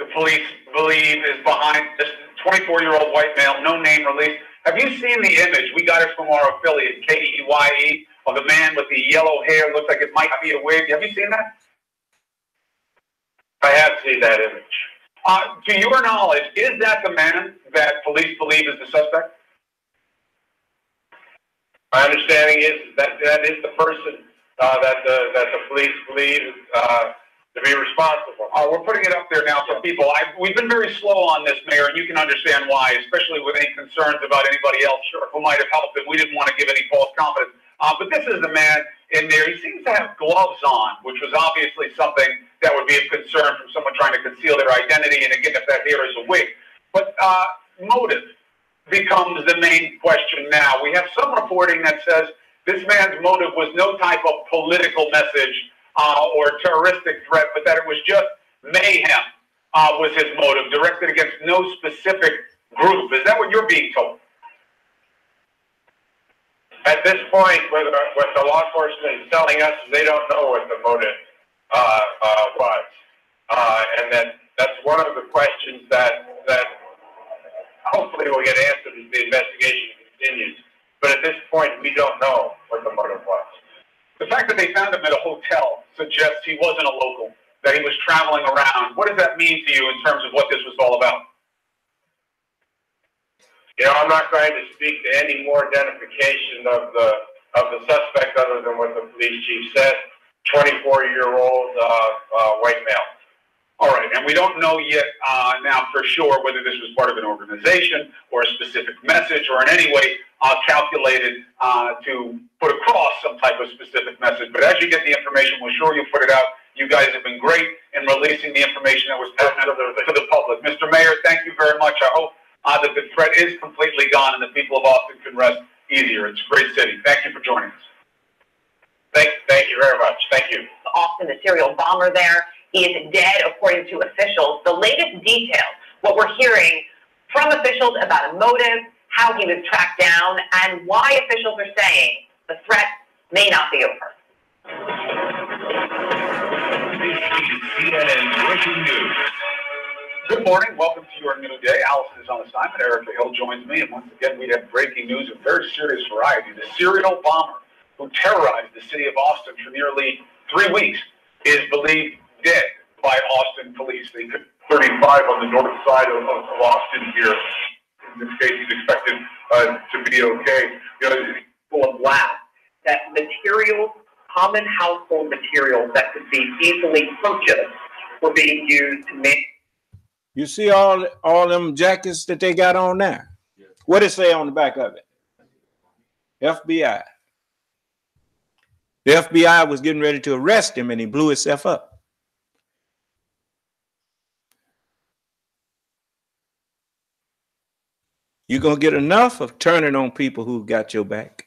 the police believe is behind this 24-year-old white male, no name released. Have you seen the image? We got it from our affiliate, KEYE, of the man with the yellow hair. Looks like it might be a wig. Have you seen that? I have seen that image. To your knowledge, is that the man that police believe is the suspect? My understanding is that is the person that the police believe to be responsible. We're putting it up there now for people. We've been very slow on this, Mayor, and you can understand why, especially with any concerns about anybody else who might have helped, and we didn't want to give any false confidence. But this is the man in there. He seems to have gloves on, which was obviously something that would be of concern from someone trying to conceal their identity, and again, if that hair is a wig. But motive becomes the main question now. We have some reporting that says this man's motive was no type of political message or terroristic threat, but that it was just mayhem was his motive, directed against no specific group. Is that what you're being told? At this point, what the law enforcement is telling us is they don't know what the motive was, and that's one of the questions that hopefully will get answered as the investigation continues. But at this point, we don't know what the motive was. The fact that they found him at a hotel suggests he wasn't a local, that he was traveling around. What does that mean to you in terms of what this was all about? You know, I'm not going to speak to any more identification of the suspect other than what the police chief said. 24-year-old white male. All right, and we don't know yet now for sure whether this was part of an organization or a specific message or in any way calculated to put across some type of specific message. But as you get the information, we're sure you'll put it out. You guys have been great in releasing the information that was pertinent to the public. Mr. Mayor, thank you very much. I hope that the threat is completely gone and the people of Austin can rest easier. It's a great city. Thank you for joining us. Thank you very much. Thank you. Austin, the serial bomber there, he is dead, according to officials. The latest details, what we're hearing from officials about a motive, how he was tracked down, and why officials are saying the threat may not be over. This is CNN Breaking News. Good morning. Welcome to your new day. Allison is on assignment. Erica Hill joins me. And once again, we have breaking news of very serious variety. The serial bomber who terrorized the city of Austin for nearly 3 weeks is believed dead by Austin police. They could 35 on the north side of Austin here. In this case, he's expected to be okay. You know, full of labs, that materials, common household materials that could be easily purchased were being used to make. You see all them jackets that they got on there? What does it say on the back of it? FBI. The FBI was getting ready to arrest him and he blew himself up. You're going to get enough of turning on people who got your back.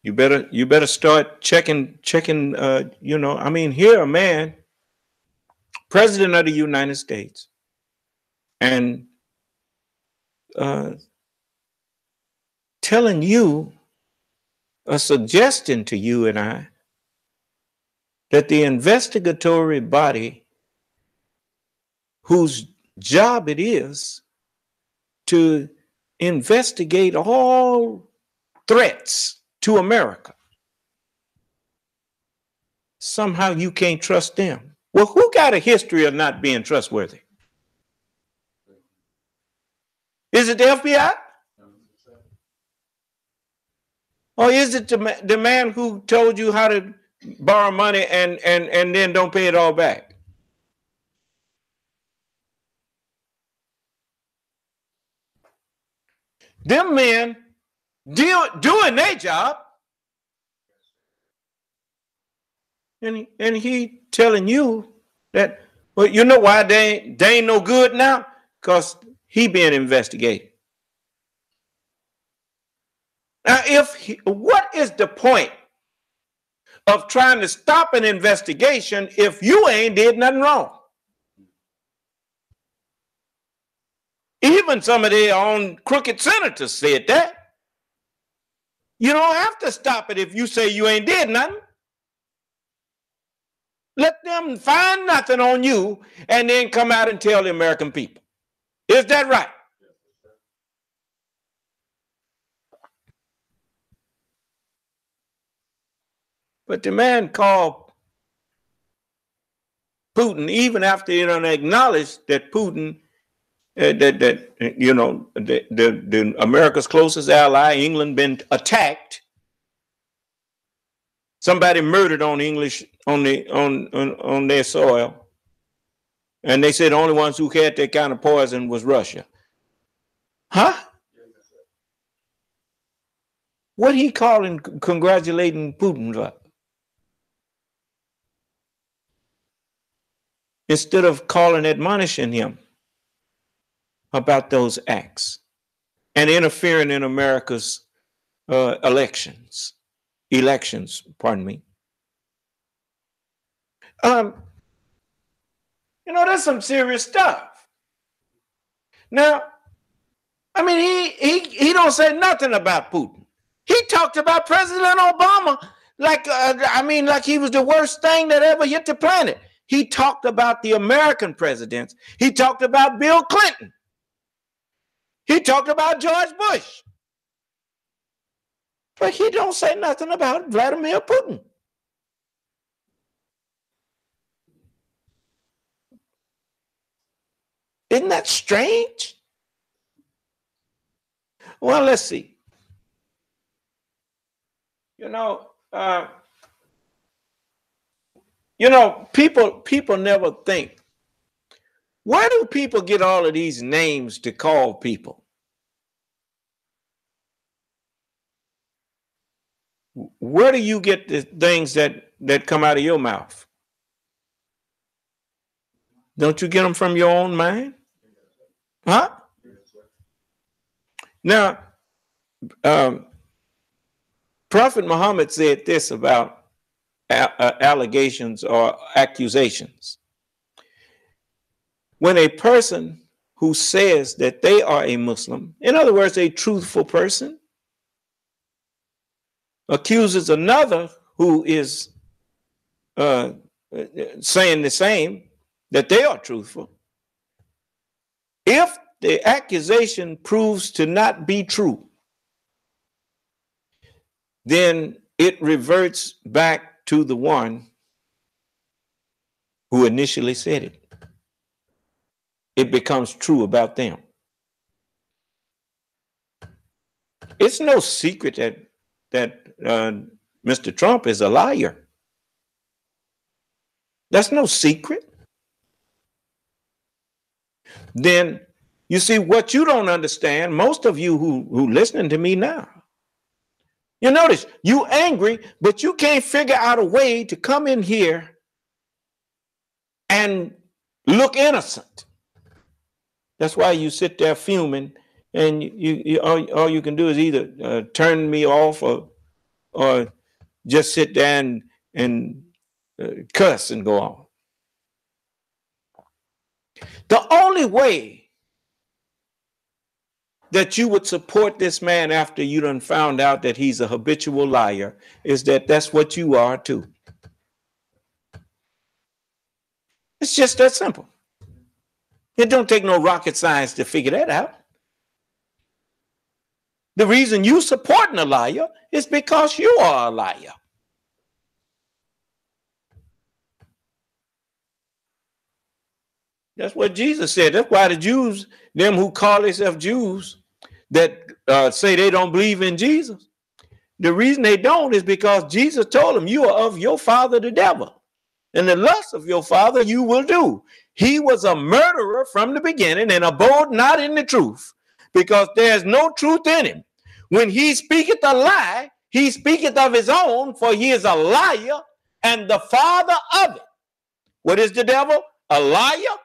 You better start checking, you know, I mean, here a man, president of the United States, and telling you, a suggestion to you and I, that the investigatory body whose job it is to investigate all threats to America, somehow you can't trust them. Well, who got a history of not being trustworthy? Is it the FBI? Or is it the man who told you how to borrow money and then don't pay it all back? Them men doing their job, and he telling you that, well, you know why they ain't no good now? Because he being investigated. Now, what is the point of trying to stop an investigation if you ain't did nothing wrong? Even some of their own crooked senators said that. You don't have to stop it if you say you ain't did nothing. Let them find nothing on you and then come out and tell the American people. Is that right? But the man called Putin, even after he acknowledged that Putin, you know, the America's closest ally, England, been attacked. Somebody murdered on English on their soil, and they said the only ones who had that kind of poison was Russia. Huh? What he calling congratulating Putin for? Instead of calling, admonishing him about those acts and interfering in America's elections, pardon me. You know, that's some serious stuff. Now, I mean, he don't say nothing about Putin. He talked about President Obama like, like he was the worst thing that ever hit the planet. He talked about the American presidents. He talked about Bill Clinton. He talked about George Bush. But he don't say nothing about Vladimir Putin. Isn't that strange? Well, let's see. People never think. Where do people get all of these names to call people? Where do you get the things that come out of your mouth? Don't you get them from your own mind? Huh? Now, Prophet Muhammad said this about allegations or accusations. When a person who says that they are a Muslim, in other words, a truthful person, accuses another who is saying the same, that they are truthful, if the accusation proves to not be true, then it reverts back to the one who initially said it. It becomes true about them. It's no secret that Mr. Trump is a liar. That's no secret. Then you see what you don't understand, most of you who listening to me now, you notice you angry, but you can't figure out a way to come in here and look innocent. That's why you sit there fuming, and all you can do is either turn me off or just sit there and cuss and go on. The only way that you would support this man after you done found out that he's a habitual liar is that that's what you are too. It's just that simple. It don't take no rocket science to figure that out. The reason you supporting a liar is because you are a liar. That's what Jesus said. That's why the Jews, them who call themselves Jews, that say they don't believe in Jesus, the reason they don't is because Jesus told them, you are of your father the devil, and the lust of your father you will do. He was a murderer from the beginning and abode not in the truth, because there's no truth in him. When he speaketh a lie, he speaketh of his own, for he is a liar and the father of it. What is the devil? A liar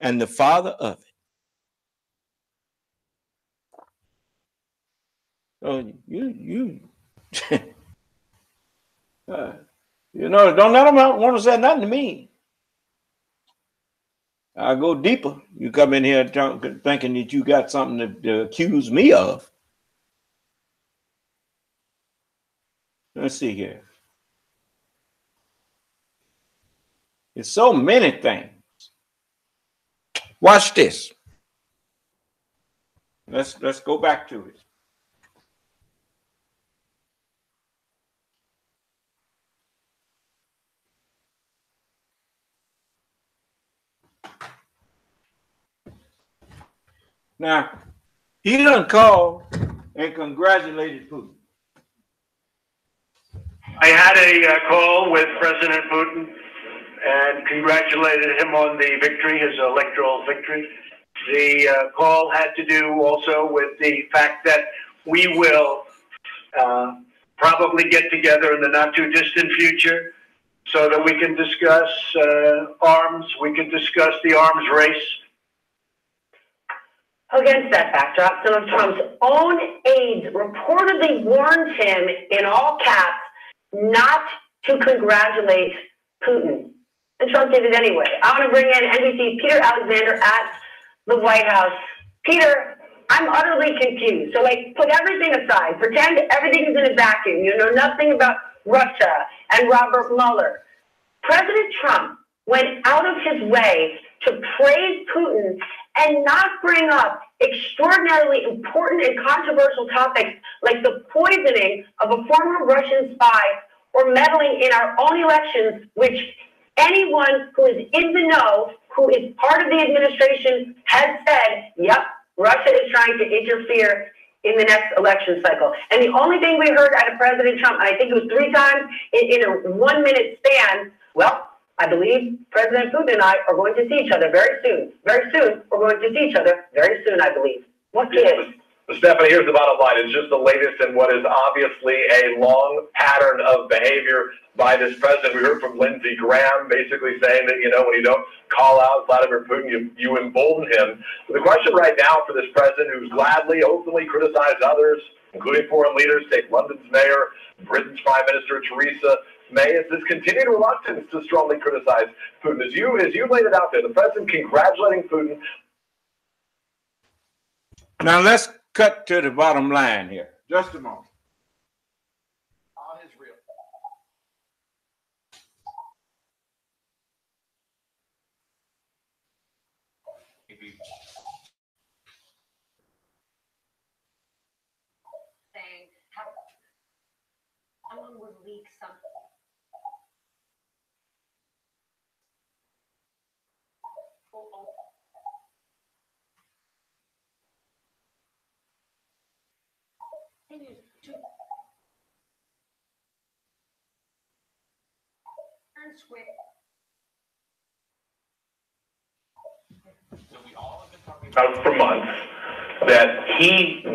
and the father of it. So don't let them want to say nothing to me. I go deeper. You come in here thinking that you got something to accuse me of. Let's see here. It's so many things. Watch this. Let's go back to it. Now, he done called and congratulated Putin. I had a call with President Putin and congratulated him on the victory, his electoral victory. The call had to do also with the fact that we will probably get together in the not too distant future so that we can discuss arms, we can discuss the arms race. Against that backdrop, some of Trump's own aides reportedly warned him in all caps not to congratulate Putin. And Trump did it anyway. I want to bring in NBC's Peter Alexander at the White House. Peter, I'm utterly confused. So, like, put everything aside. Pretend everything's in a vacuum. You know nothing about Russia and Robert Mueller. President Trump went out of his way to praise Putin and not bring up extraordinarily important and controversial topics like the poisoning of a former Russian spy or meddling in our own elections, which anyone who is in the know, who is part of the administration, has said, yep, Russia is trying to interfere in the next election cycle. And the only thing we heard out of President Trump, and I think it was 3 times in a 1-minute span, well, I believe President Putin and I are going to see each other very soon. Very soon, we're going to see each other very soon, I believe. What gives? Stephanie, here's the bottom line. It's just the latest in what is obviously a long pattern of behavior by this president. We heard from Lindsey Graham basically saying that, you know, when you don't call out Vladimir Putin, you embolden him. But the question right now for this president, who's gladly, openly criticized others, including foreign leaders, take London's mayor, Britain's Prime Minister Theresa May, is this continued reluctance to strongly criticize Putin. As you laid it out there, the president congratulating Putin. Now let's cut to the bottom line here. Just a moment. On his real. Saying how someone would leak something. For months that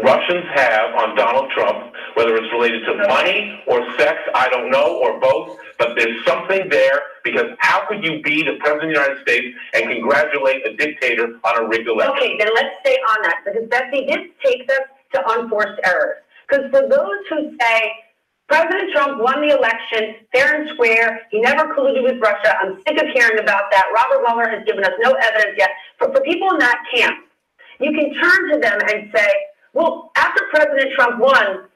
Russians have on Donald Trump, whether it's related to money or sex, I don't know, or both, but there's something there, because how could you be the President of the United States and congratulate a dictator on a rigged election? Okay, then let's stay on that, because Betsy, this takes us to unforced errors. Because for those who say, President Trump won the election fair and square, he never colluded with Russia, I'm sick of hearing about that, Robert Mueller has given us no evidence yet. For people in that camp, you can turn to them and say, well, after President Trump won,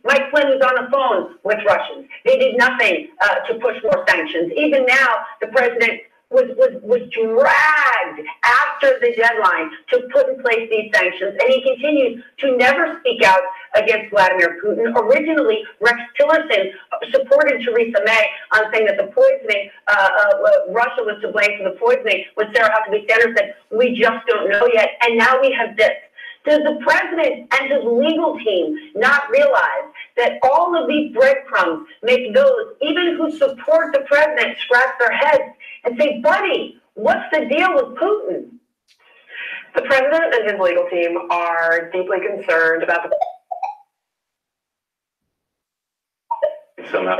Mike Flynn was on the phone with Russians. They did nothing to push more sanctions. Even now, the president was dragged after the deadline to put in place these sanctions, and he continues to never speak out against Vladimir Putin. Originally, Rex Tillerson supported Theresa May on saying that the poisoning, Russia was to blame for the poisoning, when Sarah Huckabee Sanders said, we just don't know yet, and now we have this. Does the president and his legal team not realize that all of these breadcrumbs make those, even who support the president, scratch their heads and say, buddy, what's the deal with Putin? The president and his legal team are deeply concerned about Somehow.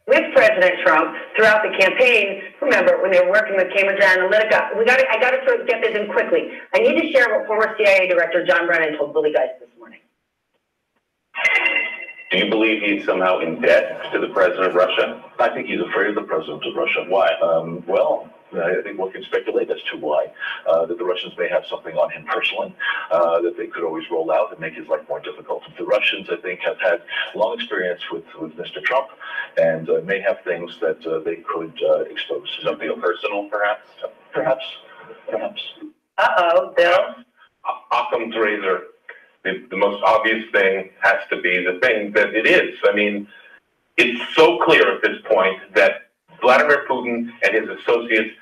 With President Trump throughout the campaign, remember when they were working with Cambridge Analytica, I got to sort of get this in quickly. I need to share what former CIA Director John Brennan told Billy Geist this morning. Do you believe he's somehow in debt to the president of Russia? I think he's afraid of the president of Russia. Why? Well, I think one can speculate as to why. That the Russians may have something on him personally that they could always roll out and make his life more difficult. The Russians, I think, have had long experience with Mr. Trump and may have things that they could expose. Something personal, perhaps? Perhaps. Uh-oh, Bill? Occam's razor. The most obvious thing has to be the thing that it is. I mean, it's so clear at this point that Vladimir Putin and his associates,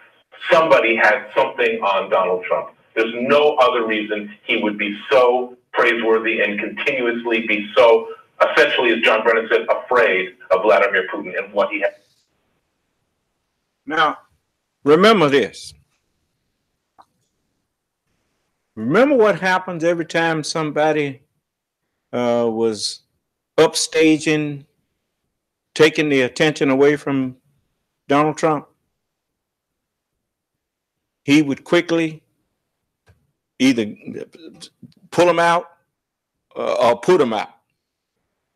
somebody had something on Donald Trump. There's no other reason he would be so praiseworthy and continuously be so, essentially, as John Brennan said, afraid of Vladimir Putin and what he has. Now, remember this. Remember what happens every time somebody was upstaging, taking the attention away from Donald Trump? He would quickly either pull him out or put him out,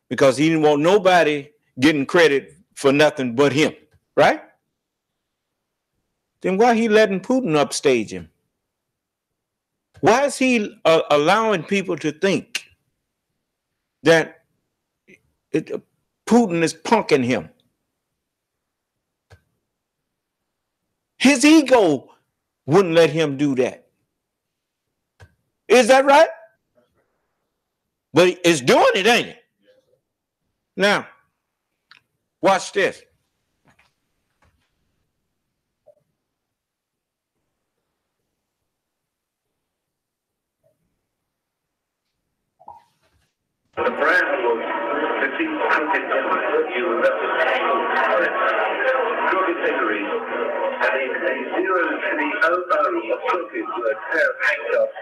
because he didn't want nobody getting credit for nothing but him, right? Then why he letting Putin upstage him? Why is he allowing people to think that Putin is punking him? His ego wouldn't let him do that. Is that right? But it's doing it, ain't it? Now, watch this. The brand was the people crooked you crooked Hillary, and the zero to the OO of crooked were a pair of handcuffs.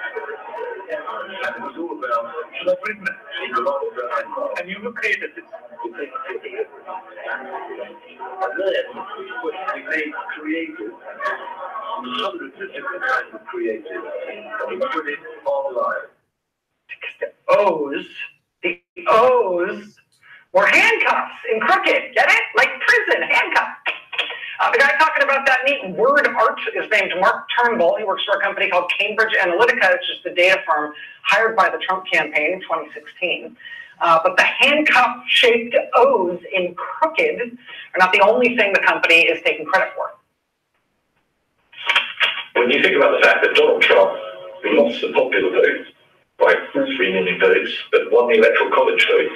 And it was all about and you who created this. And then we made creative, hundreds of different kinds of creative, and we put it online. The O's were handcuffs in crooked. Get it? Like prison, handcuffs. The guy talking about that neat word art is named Mark Turnbull. He works for a company called Cambridge Analytica. It's just the data firm hired by the Trump campaign in 2016. But the handcuff-shaped O's in crooked are not the only thing the company is taking credit for. When you think about the fact that Donald Trump lost the popular vote by 3 million votes, but won the electoral college vote,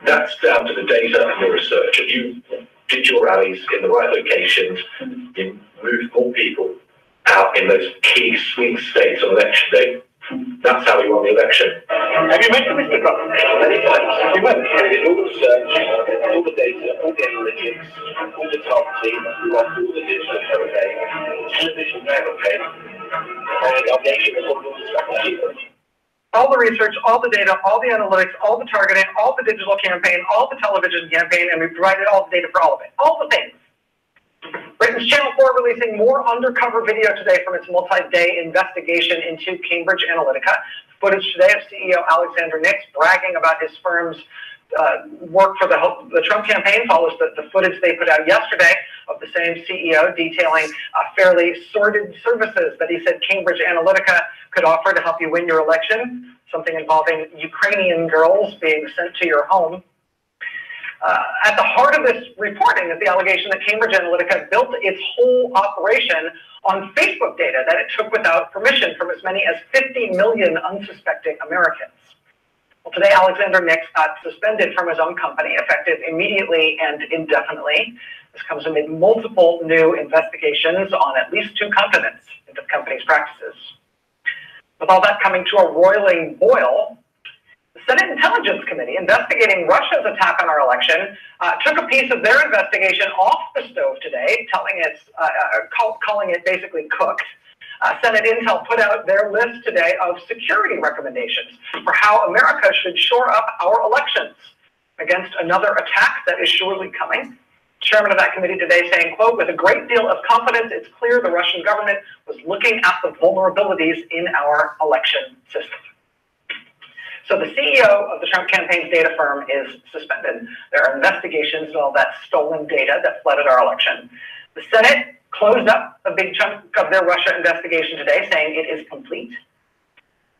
that's down to the data and the research. And you did your rallies in the right locations, you moved more people out in those key swing states on election day. That's how we won the election. Have you met Mr. Trump? Many times. You went. All the research, all the data, all the analytics, all the targeting, all the digital campaign, television campaign, and our nation is all the strategy. All the research, all the data, all the analytics, all the targeting, all the digital campaign, all the television campaign, and we provided all the data for all of it. All the things. Britain's Channel 4 releasing more undercover video today from its multi-day investigation into Cambridge Analytica. Footage today of CEO Alexander Nix bragging about his firm's work for the Trump campaign follows the footage they put out yesterday of the same CEO detailing fairly sordid services that he said Cambridge Analytica could offer to help you win your election, something involving Ukrainian girls being sent to your home. At the heart of this reporting is the allegation that Cambridge Analytica built its whole operation on Facebook data that it took without permission from as many as 50 million unsuspecting Americans. Well, today, Alexander Nix got suspended from his own company, effective immediately and indefinitely. This comes amid multiple new investigations on at least 2 continents into the company's practices. With all that coming to a roiling boil, the Senate Intelligence Committee investigating Russia's attack on our election took a piece of their investigation off the stove today, calling it basically cooked. Senate Intel put out their list today of security recommendations for how America should shore up our elections against another attack that is surely coming. Chairman of that committee today saying, quote, with a great deal of confidence, it's clear the Russian government was looking at the vulnerabilities in our election system. So the CEO of the Trump campaign's data firm is suspended. There are investigations and all that stolen data that flooded our election. The Senate closed up a big chunk of their Russia investigation today, saying it is complete.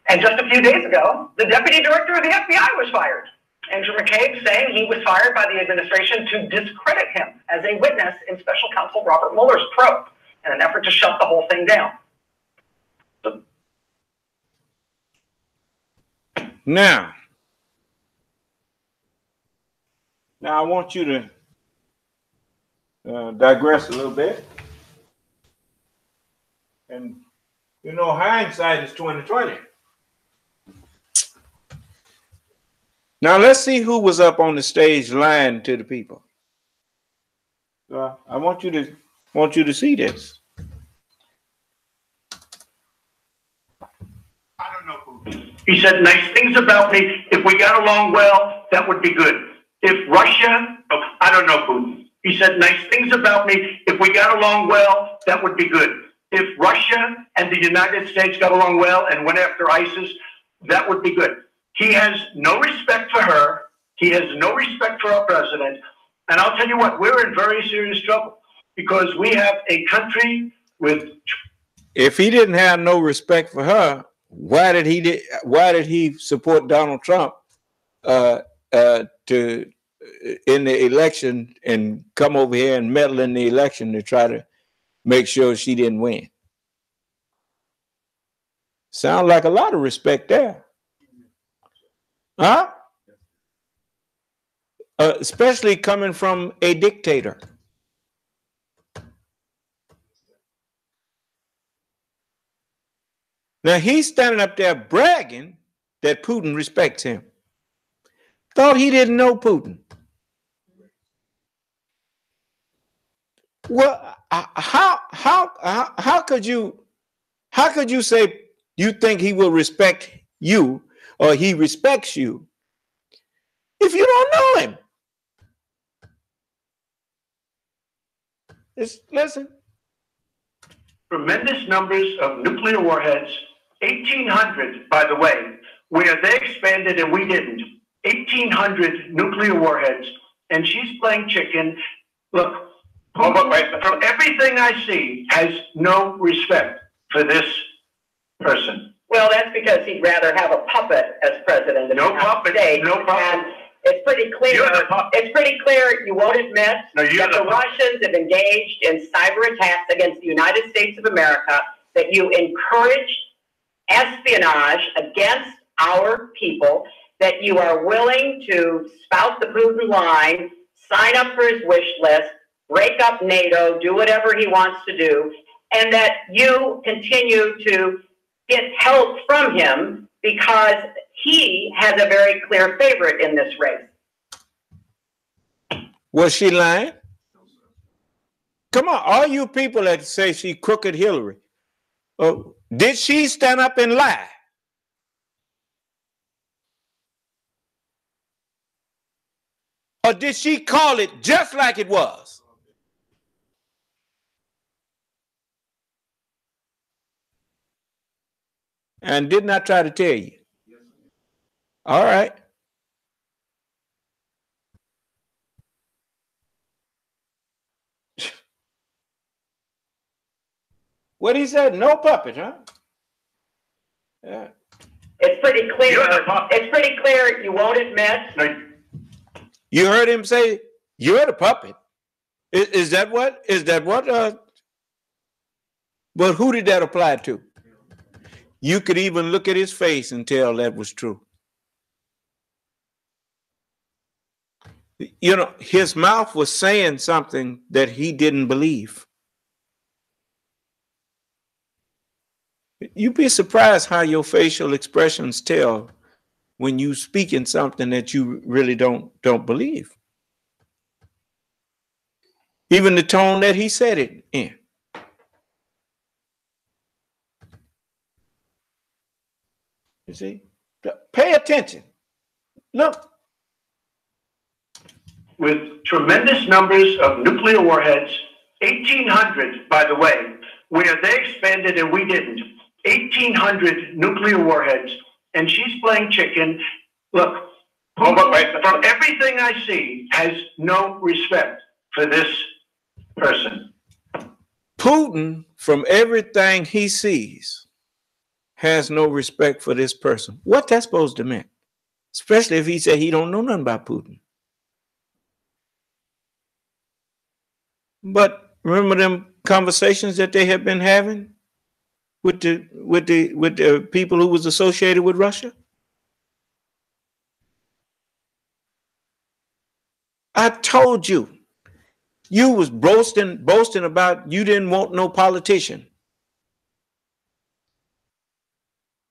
And just a few days ago, the deputy director of the FBI was fired. Andrew McCabe saying he was fired by the administration to discredit him as a witness in special counsel Robert Mueller's probe in an effort to shut the whole thing down. Now I want you to digress a little bit. And you know, hindsight is 20/20. Now let's see who was up on the stage lying to the people. I want you to see this. I don't know who. He said nice things about me. If we got along well, that would be good. If Russia, I don't know Putin. He said nice things about me. If we got along well, that would be good. If Russia and the United States got along well and went after ISIS, that would be good. He has no respect for her. He has no respect for our president. And I'll tell you what, we're in very serious trouble because we have a country with... If he didn't have no respect for her, why did he support Donald Trump to in the election and come over here and meddle in the election to try to make sure she didn't win? Sound like a lot of respect there. Huh? Especially coming from a dictator. Now he's standing up there bragging that Putin respects him. Thought he didn't know Putin. Well, how could you say you think he will respect you or he respects you if you don't know him? Listen. Tremendous numbers of nuclear warheads, 1,800, by the way, where they expanded and we didn't. 1,800 nuclear warheads, and she's playing chicken. Look, from everything I see, has no respect for this person. Well, that's because he'd rather have a puppet as president of the United States. No puppet. And it's pretty clear. It's pretty clear you won't admit that the Russians have engaged in cyber attacks against the United States of America, that you encouraged espionage against our people, that you are willing to spout the Putin line, sign up for his wish list, break up NATO, do whatever he wants to do, and that you continue to get help from him because he has a very clear favorite in this race. Was she lying? Come on, all you people that say she crooked Hillary, did she stand up and lie? Or did she call it just like it was? And didn't I try to tell you? All right. What he said, no puppet, huh? Yeah. It's pretty clear. It's pretty clear you won't admit. You heard him say, you're the puppet. Is that what? But who did that apply to? You could even look at his face and tell that was true. You know, his mouth was saying something that he didn't believe. You'd be surprised how your facial expressions tell when you speak in something that you really don't believe. Even the tone that he said it in. You see? Pay attention. Look. With tremendous numbers of nuclear warheads, 1,800, by the way, where they expanded and we didn't. 1,800 nuclear warheads, and she's playing chicken. Look, from everything I see, has no respect for this person. Putin, from everything he sees, has no respect for this person. What that's supposed to mean? Especially if he said he don't know nothing about Putin. But remember them conversations that they have been having with the people who was associated with Russia? I told you, you was boasting about you didn't want no politician.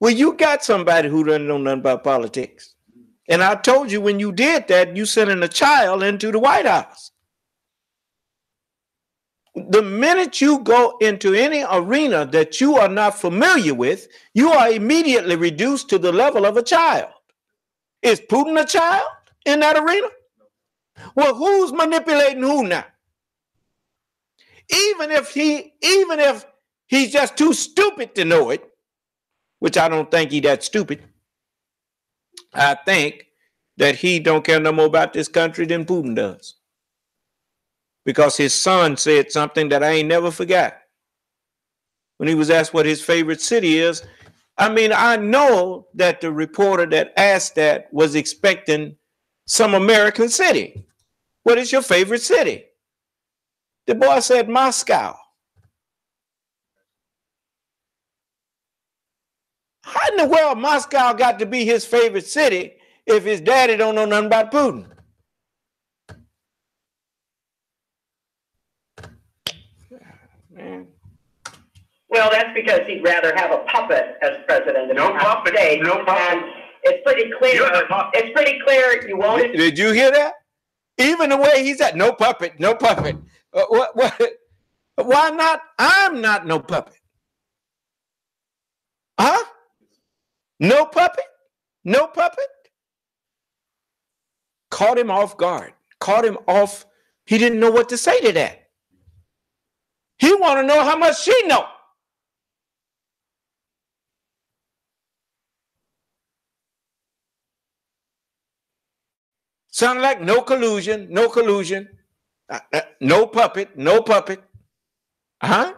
Well, you got somebody who doesn't know nothing about politics. And I told you when you did that, you sent a child into the White House. The minute you go into any arena that you are not familiar with, you are immediately reduced to the level of a child. Is Putin a child in that arena? Well, who's manipulating who now? Even if he's just too stupid to know it, which I don't think he's that stupid. I think that he don't care no more about this country than Putin does. Because his son said something that I ain't never forgot. When he was asked what his favorite city is, I mean, I know that the reporter that asked that was expecting some American city. What is your favorite city? The boy said Moscow. How in the world Moscow got to be his favorite city if his daddy don't know nothing about Putin? Man. Well, that's because he'd rather have a puppet as president of the United States. No puppet. And it's pretty clear. It's pretty clear you won't. Did you hear that? Even the way he said, no puppet, no puppet. Why not? I'm not no puppet. Huh? No puppet? No puppet? Caught him off guard. Caught him off. He didn't know what to say to that. He want to know how much she know. Sounded like no collusion, no collusion, no puppet, no puppet. Huh?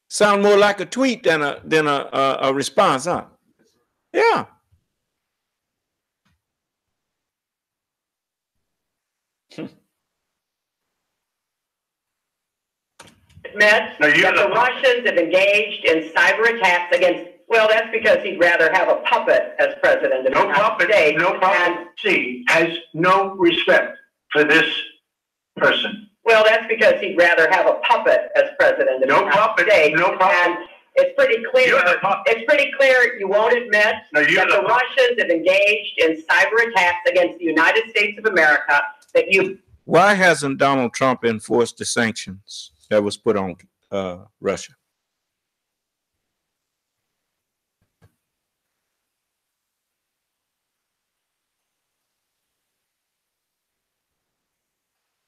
Sound more like a tweet than a response, huh? Yeah. Admits that the Russians have engaged in cyber attacks against. Well, that's because he'd rather have a puppet as president of the United States. No puppet. He has no respect for this person. Well, that's because he'd rather have a puppet as president of the United States. No puppet. And it's pretty clear. It's pretty clear you won't admit that the Russians have engaged in cyber attacks against the United States of America. That you. Why hasn't Donald Trump enforced the sanctions that was put on Russia?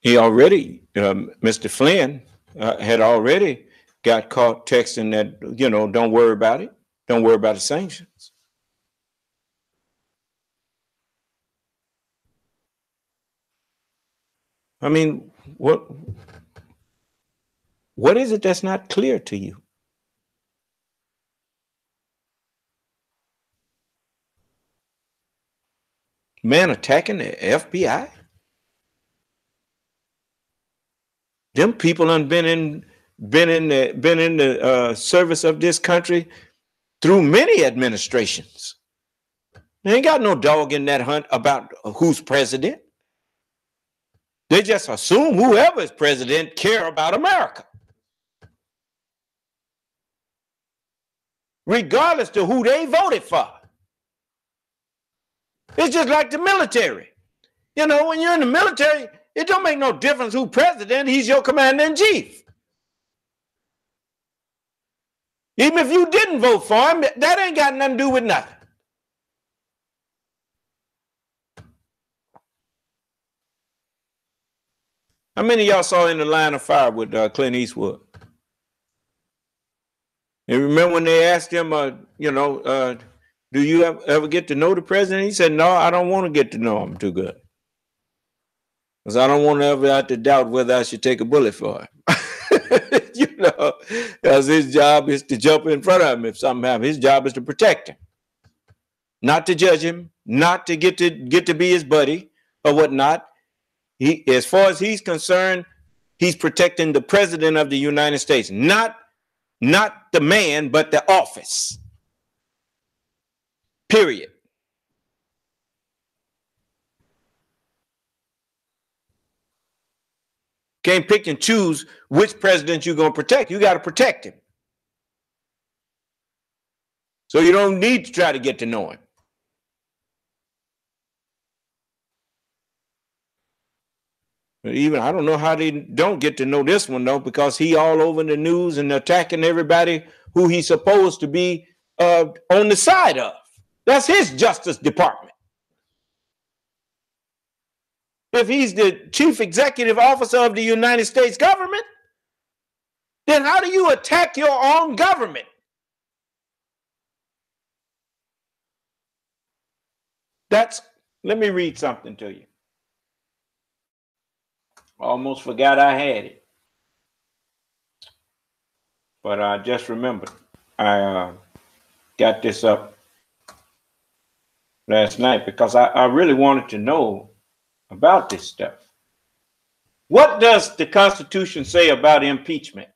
He already, Mr. Flynn had already got caught texting that, don't worry about it. Don't worry about the sanctions. I mean, what is it that's not clear to you? Man attacking the FBI? Them people done been in the service of this country through many administrations. They ain't got no dog in that hunt about who's president. They just assume whoever is president care about America, regardless to who they voted for. It's just like the military. When you're in the military, it don't make no difference who president, he's your commander-in-chief. Even if you didn't vote for him, that ain't got nothing to do with nothing. How many of y'all saw In the Line of Fire with Clint Eastwood? And remember when they asked him, do you ever get to know the president? He said, no, I don't want to get to know him too good. Because I don't want to ever have to doubt whether I should take a bullet for him. Because his job is to jump in front of him if something happens. His job is to protect him. Not to judge him, not to get to be his buddy or whatnot. As far as he's concerned, he's protecting the president of the United States. Not the man, but the office. Period. Can't pick and choose which president you're going to protect. You got to protect him. So you don't need to try to get to know him. Even I don't know how they don't get to know this one, though, because he all over the news and attacking everybody who he's supposed to be on the side of. That's his Justice Department. If he's the chief executive officer of the United States government, then how do you attack your own government? Let me read something to you. Almost forgot I had it. but I just remembered. I got this up last night because I really wanted to know about this stuff. What does the Constitution say about impeachment?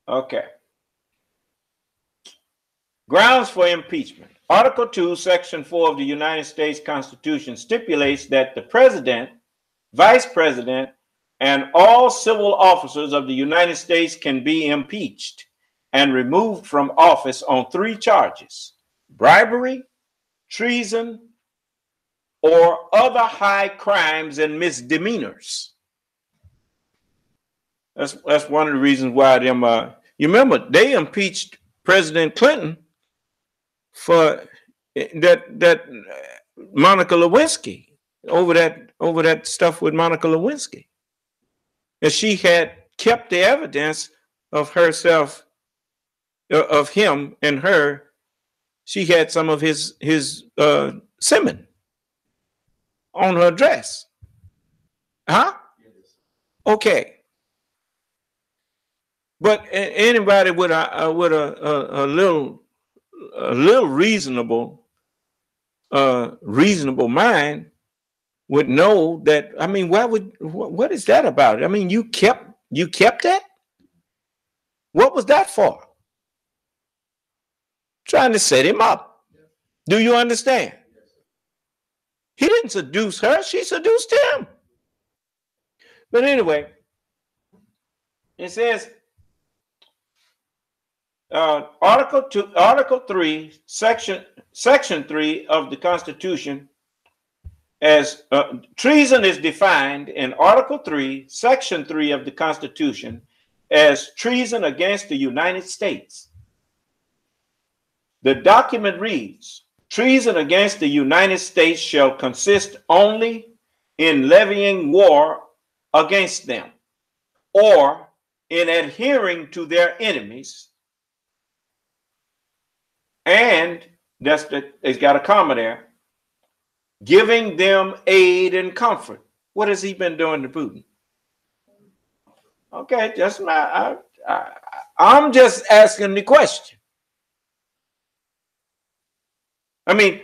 Okay. Grounds for impeachment. Article 2, Section 4 of the United States Constitution stipulates that the President, Vice President, and all civil officers of the United States can be impeached and removed from office on 3 charges: bribery, treason, or other high crimes and misdemeanors. That's one of the reasons why them. You remember they impeached President Clinton for that Monica Lewinsky over that stuff with Monica Lewinsky, and she had kept the evidence of herself, of him and her. She had some of his semen on her dress. Huh? Okay. But anybody with a little reasonable mind would know that. I mean, what is that about? I mean, you kept that? What was that for? Trying to set him up. Do you understand? He didn't seduce her, she seduced him. But anyway, it says Article 3, Section 3 of the Constitution, as treason is defined in Article 3, Section 3 of the Constitution as treason against the United States. The document reads, treason against the United States shall consist only in levying war against them, or in adhering to their enemies, and it's got a comma there, giving them aid and comfort. What has he been doing to Putin? Okay, I'm just asking the question. I mean,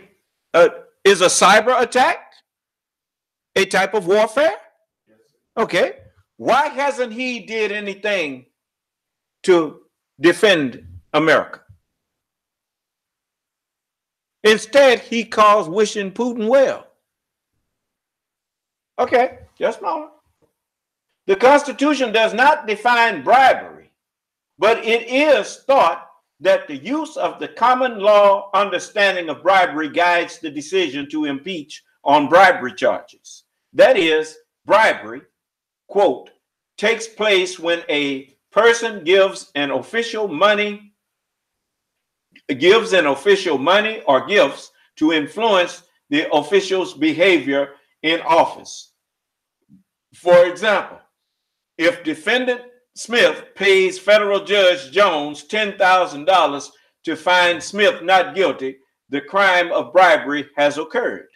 is a cyber attack a type of warfare? Okay. Why hasn't he did anything to defend America? Instead, he calls wishing Putin well. Okay, just a moment. The Constitution does not define bribery, but it is thought that the use of the common law understanding of bribery guides the decision to impeach on bribery charges. That is, bribery, quote, takes place when a person gives an official money or gifts to influence the official's behavior in office. For example, if defendant Smith pays federal judge Jones $10,000 to find Smith not guilty, the crime of bribery has occurred.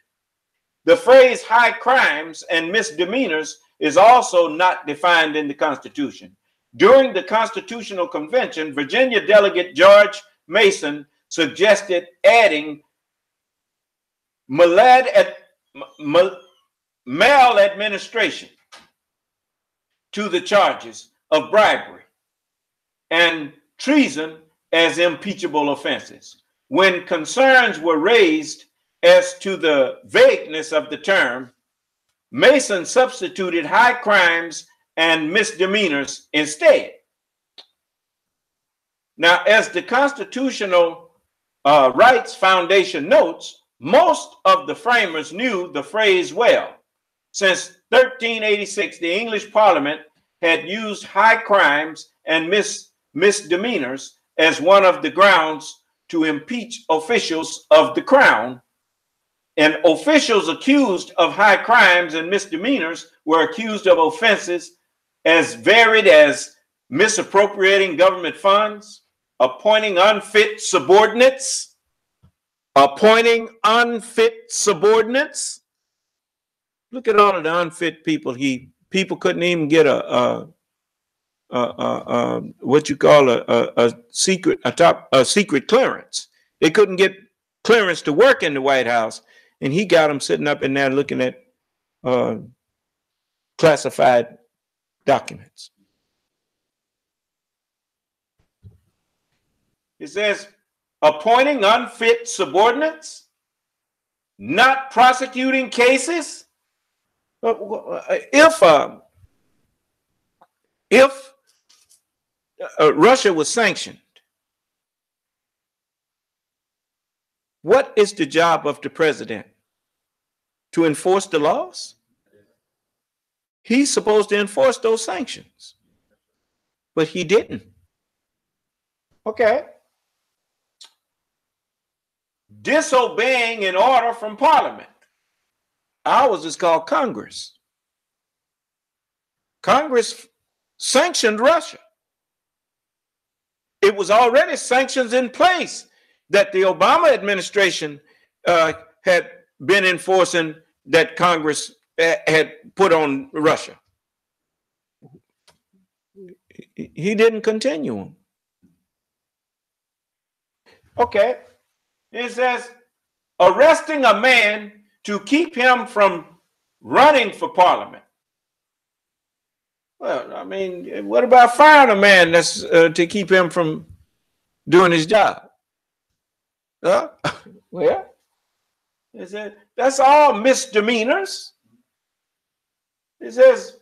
The phrase high crimes and misdemeanors is also not defined in the Constitution. During the Constitutional Convention, Virginia Delegate George Mason suggested adding maladministration to the charges of bribery and treason as impeachable offenses. When concerns were raised as to the vagueness of the term, Mason substituted high crimes and misdemeanors instead. Now, as the Constitutional Rights Foundation notes, most of the framers knew the phrase well. Since 1386, the English Parliament had used high crimes and misdemeanors as one of the grounds to impeach officials of the crown, and officials accused of high crimes and misdemeanors were accused of offenses as varied as misappropriating government funds, appointing unfit subordinates. Look at all of the unfit people. People couldn't even get a what you call a secret clearance. They couldn't get clearance to work in the White House, and he got them sitting up in there looking at classified documents. It says, appointing unfit subordinates, not prosecuting cases. If Russia was sanctioned, what is the job of the president? To enforce the laws? He's supposed to enforce those sanctions, but he didn't. Okay. Disobeying an order from Parliament. Ours is called Congress. Congress sanctioned Russia. It was already sanctions in place that the Obama administration had been enforcing, that Congress had put on Russia. He didn't continue them. Okay. It says, arresting a man to keep him from running for Parliament. Well, I mean, what about firing a man that's to keep him from doing his job? Well, it says, that's all misdemeanors. It says,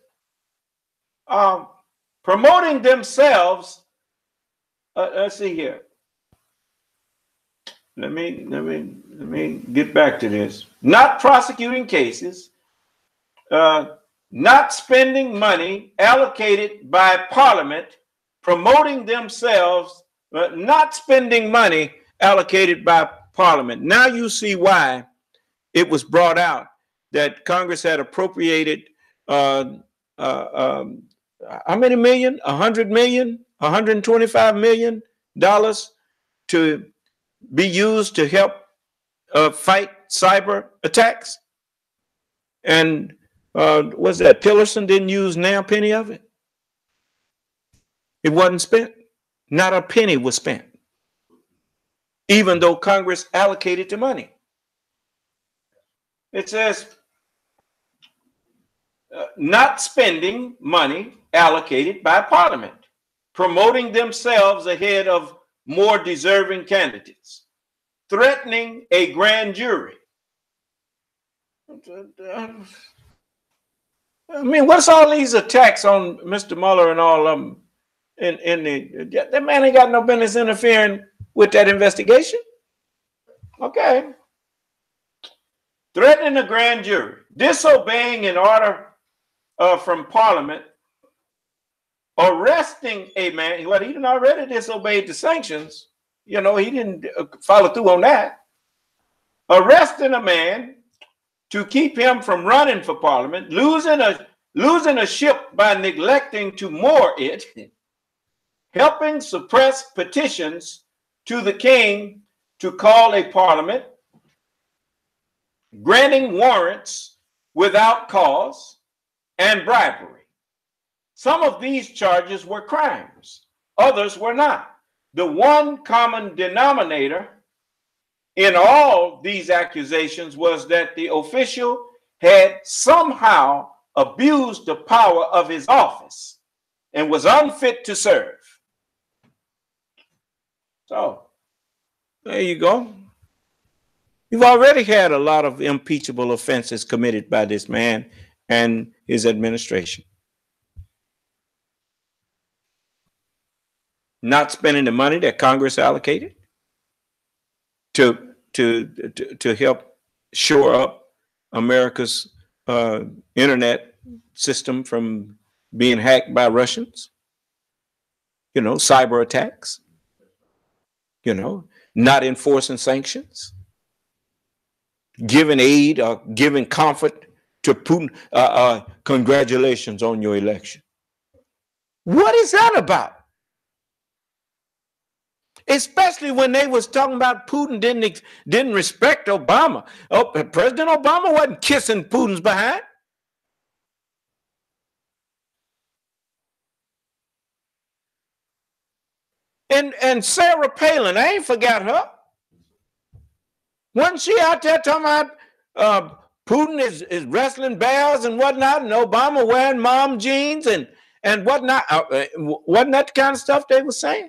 promoting themselves. Let's see here. Let me get back to this. Not prosecuting cases, not spending money allocated by Parliament, promoting themselves, not spending money allocated by Parliament. Now you see why it was brought out that Congress had appropriated how many million? 100 million, 125 million dollars to be used to help fight cyber attacks. And was that Tillerson didn't use now a penny of it? It wasn't spent. Not a penny was spent, even though Congress allocated the money. It says, not spending money allocated by Parliament, promoting themselves ahead of more deserving candidates, threatening a grand jury. I mean, what's all these attacks on Mr. Mueller and all of them? That man ain't got no business interfering with that investigation. Okay. Threatening a grand jury, disobeying an order from Parliament, arresting a man. Well, he didn't already disobeyed the sanctions. You know, he didn't follow through on that. Arresting a man to keep him from running for Parliament, losing a ship by neglecting to moor it, helping suppress petitions to the king to call a Parliament, granting warrants without cause, and bribery. Some of these charges were crimes, others were not. The one common denominator in all these accusations was that the official had somehow abused the power of his office and was unfit to serve. So, there you go. You've already had a lot of impeachable offenses committed by this man and his administration. Not spending the money that Congress allocated to help shore up America's internet system from being hacked by Russians. You know, cyber attacks. You know, not enforcing sanctions, giving aid or giving comfort to Putin. Congratulations on your election. What is that about? Especially when they was talking about Putin didn't respect Obama. Oh, President Obama wasn't kissing Putin's behind. And Sarah Palin, I ain't forgot her. Wasn't she out there talking about Putin is wrestling bears and whatnot, and Obama wearing mom jeans and whatnot? Wasn't that the kind of stuff they were saying?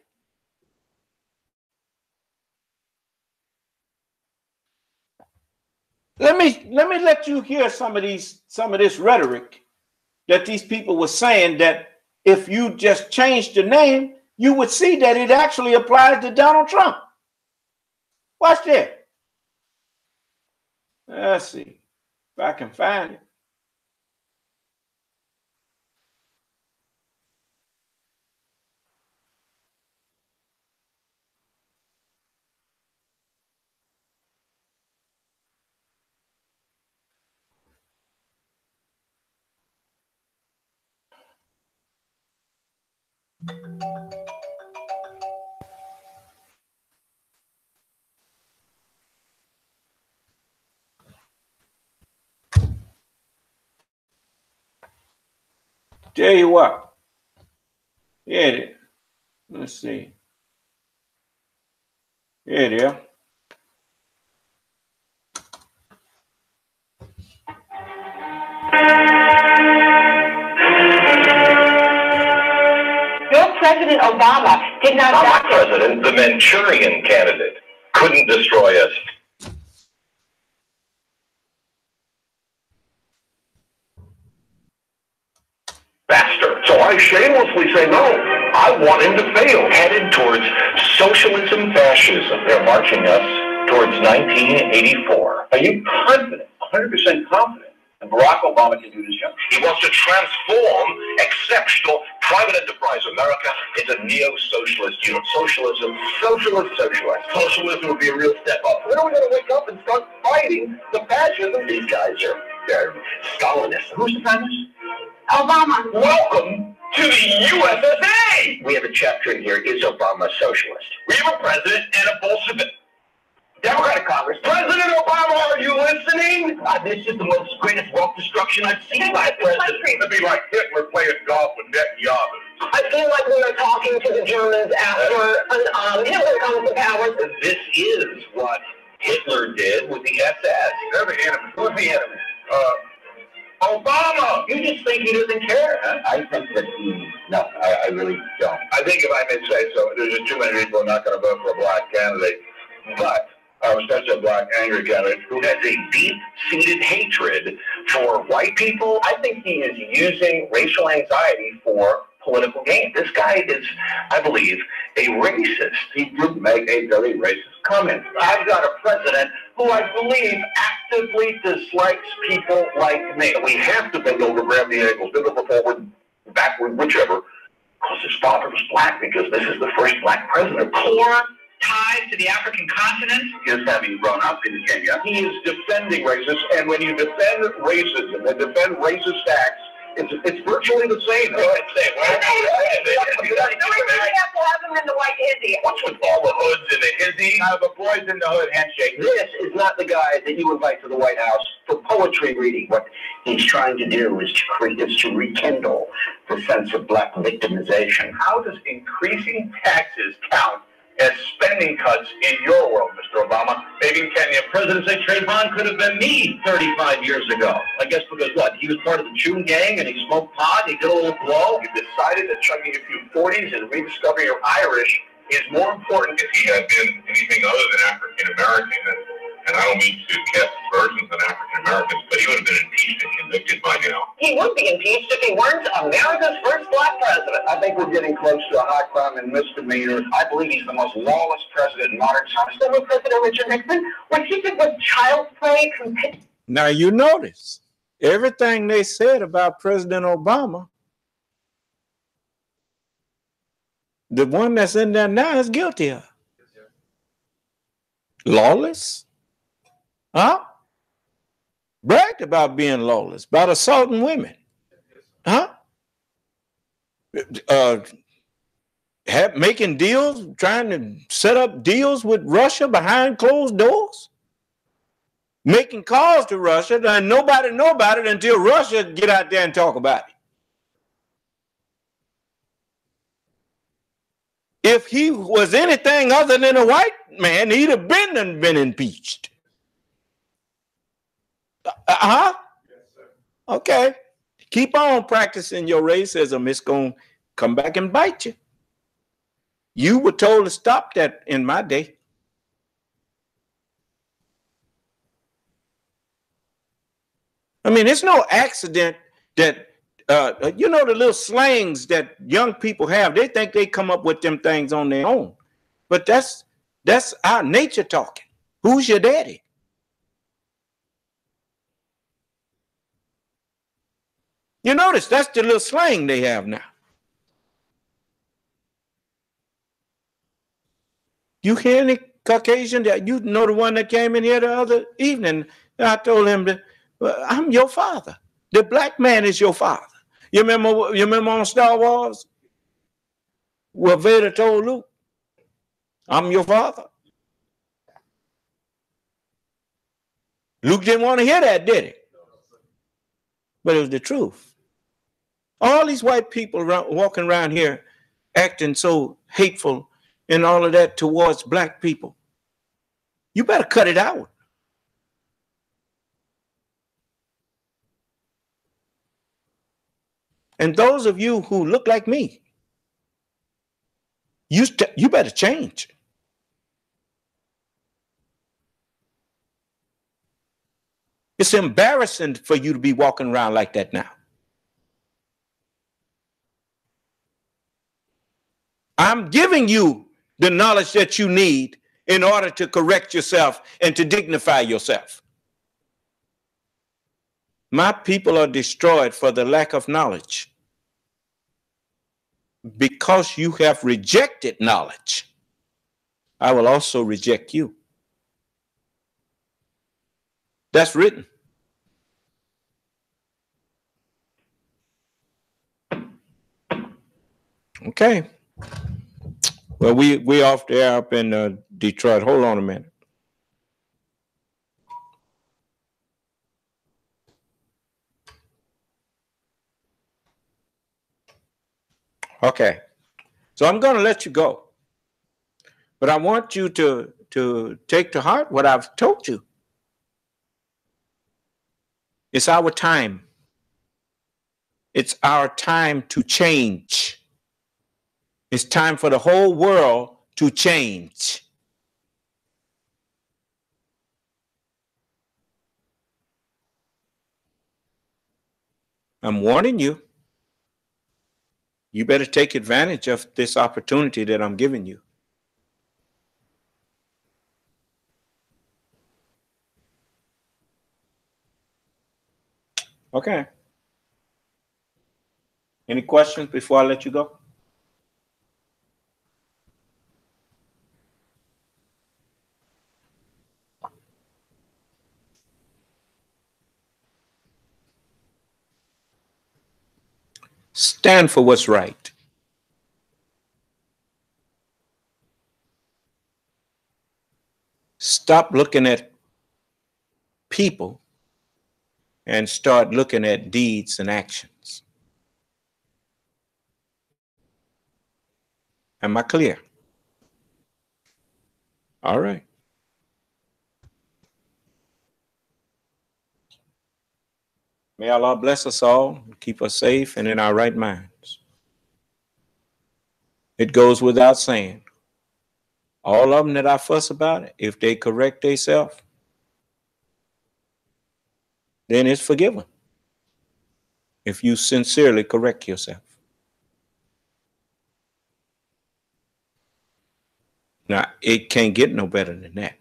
Let me let you hear some of this rhetoric that these people were saying, that if you just changed the name, you would see that it actually applies to Donald Trump. Watch that. Let's see if I can find it. Tell you what. Here it is. Let's see. Here it is. Your President Obama did not. Our president, the Manchurian candidate, couldn't destroy us. Faster. So I shamelessly say no. I want him to fail. Headed towards socialism, fascism. They're marching us towards 1984. Are you confident, 100% confident, that Barack Obama can do this job? He wants to transform exceptional private enterprise America into neo-socialist unit. Socialism. Socialism would be a real step up. When are we going to wake up and start fighting the fascism? These guys they're Stalinists. Who's the prime minister? Obama. Welcome to the USSA. We have a chapter in here. Is Obama a socialist? We have a president and a Bolshevik. Democratic Congress. President Obama, are you listening? This is the most greatest wealth destruction I've seen by a president. It'd be like Hitler playing golf with Netanyahu. I feel like we were talking to the Germans after Hitler comes to power. This is what Hitler did with the SS. They're the enemy. Who's the enemy? Obama! You just think he doesn't care, huh? I think that no, I really don't. I think if I may say so, there's just too many people who are not going to vote for a black candidate, but especially a black angry candidate who has a deep-seated hatred for white people. I think he is using racial anxiety for political gain. This guy is, I believe, a racist. He did make a very racist comment. I've got a president who I believe actively dislikes people like me. We have to bend over, grab the ankles, bend over forward, backward, whichever, because his father was black, because this is the first black president. Core ties to the African continent. Is having grown up in Kenya. He is defending racism, and when you defend racism and defend racist acts, it's virtually the same. Go ahead, say it. We really have to have him in the white hizzy. What's with all the hoods and the hizzy? The boys in the hood handshake. This is not the guy that you invite to the White House for poetry reading. What he's trying to do is to rekindle the sense of black victimization. How does increasing taxes count as spending cuts in your world, Mr. Obama? Maybe in Kenya, President say Trayvon could have been me 35 years ago. I guess because what? He was part of the June gang and he smoked pot, he did a little blow. You decided that chugging a few 40s and rediscovering your Irish is more important. If he had been anything other than African American, and I don't mean to cast aspersions on African Americans, but he would have been impeached and convicted by now. He would be impeached if he weren't America's first black president. I think we're getting close to a high crime and misdemeanor. I believe he's the most lawless president in modern times. Former President Richard Nixon, what he did was child's play. Now you notice everything they said about President Obama, the one that's in there now is guilty of. Lawless? Huh? Bragged about being lawless, about assaulting women. Huh? Making deals, trying to set up deals with Russia behind closed doors. Making calls to Russia, and nobody know about it until Russia get out there and talk about it. If he was anything other than a white man, he'd have been impeached. Yes, okay. Keep on practicing your racism. It's going to come back and bite you. You were told to stop that in my day. I mean, it's no accident that, you know, the little slangs that young people have, they think they come up with them things on their own. But that's our nature talking. Who's your daddy? You notice that's the little slang they have now. You hear any Caucasian that, you know, the one that came in here the other evening, I told him that, well, I'm your father. The black man is your father. You remember on Star Wars? Where Vader told Luke, I'm your father. Luke didn't want to hear that, did he? But it was the truth. All these white people walking around here acting so hateful and all of that towards black people. You better cut it out. And those of you who look like me, you better change. It's embarrassing for you to be walking around like that now. I'm giving you the knowledge that you need in order to correct yourself and to dignify yourself. My people are destroyed for the lack of knowledge. Because you have rejected knowledge, I will also reject you. That's written. Okay. Well, we off the air up in Detroit. Hold on a minute. Okay. So I'm going to let you go. But I want you to take to heart what I've told you. It's our time. It's our time to change. It's time for the whole world to change. I'm warning you. You better take advantage of this opportunity that I'm giving you. Okay. Any questions before I let you go? Stand for what's right. Stop looking at people and start looking at deeds and actions. Am I clear? All right. May Allah bless us all, keep us safe and in our right minds. It goes without saying, all of them that I fuss about, if they correct themselves, then it's forgiven. If you sincerely correct yourself. Now, it can't get no better than that.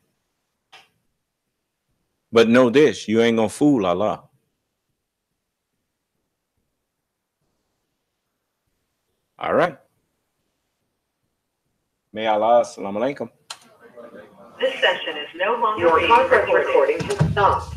But know this, you ain't gonna fool Allah. All right. May Allah, assalamu alaikum. This session is no longer your conference recording has stopped.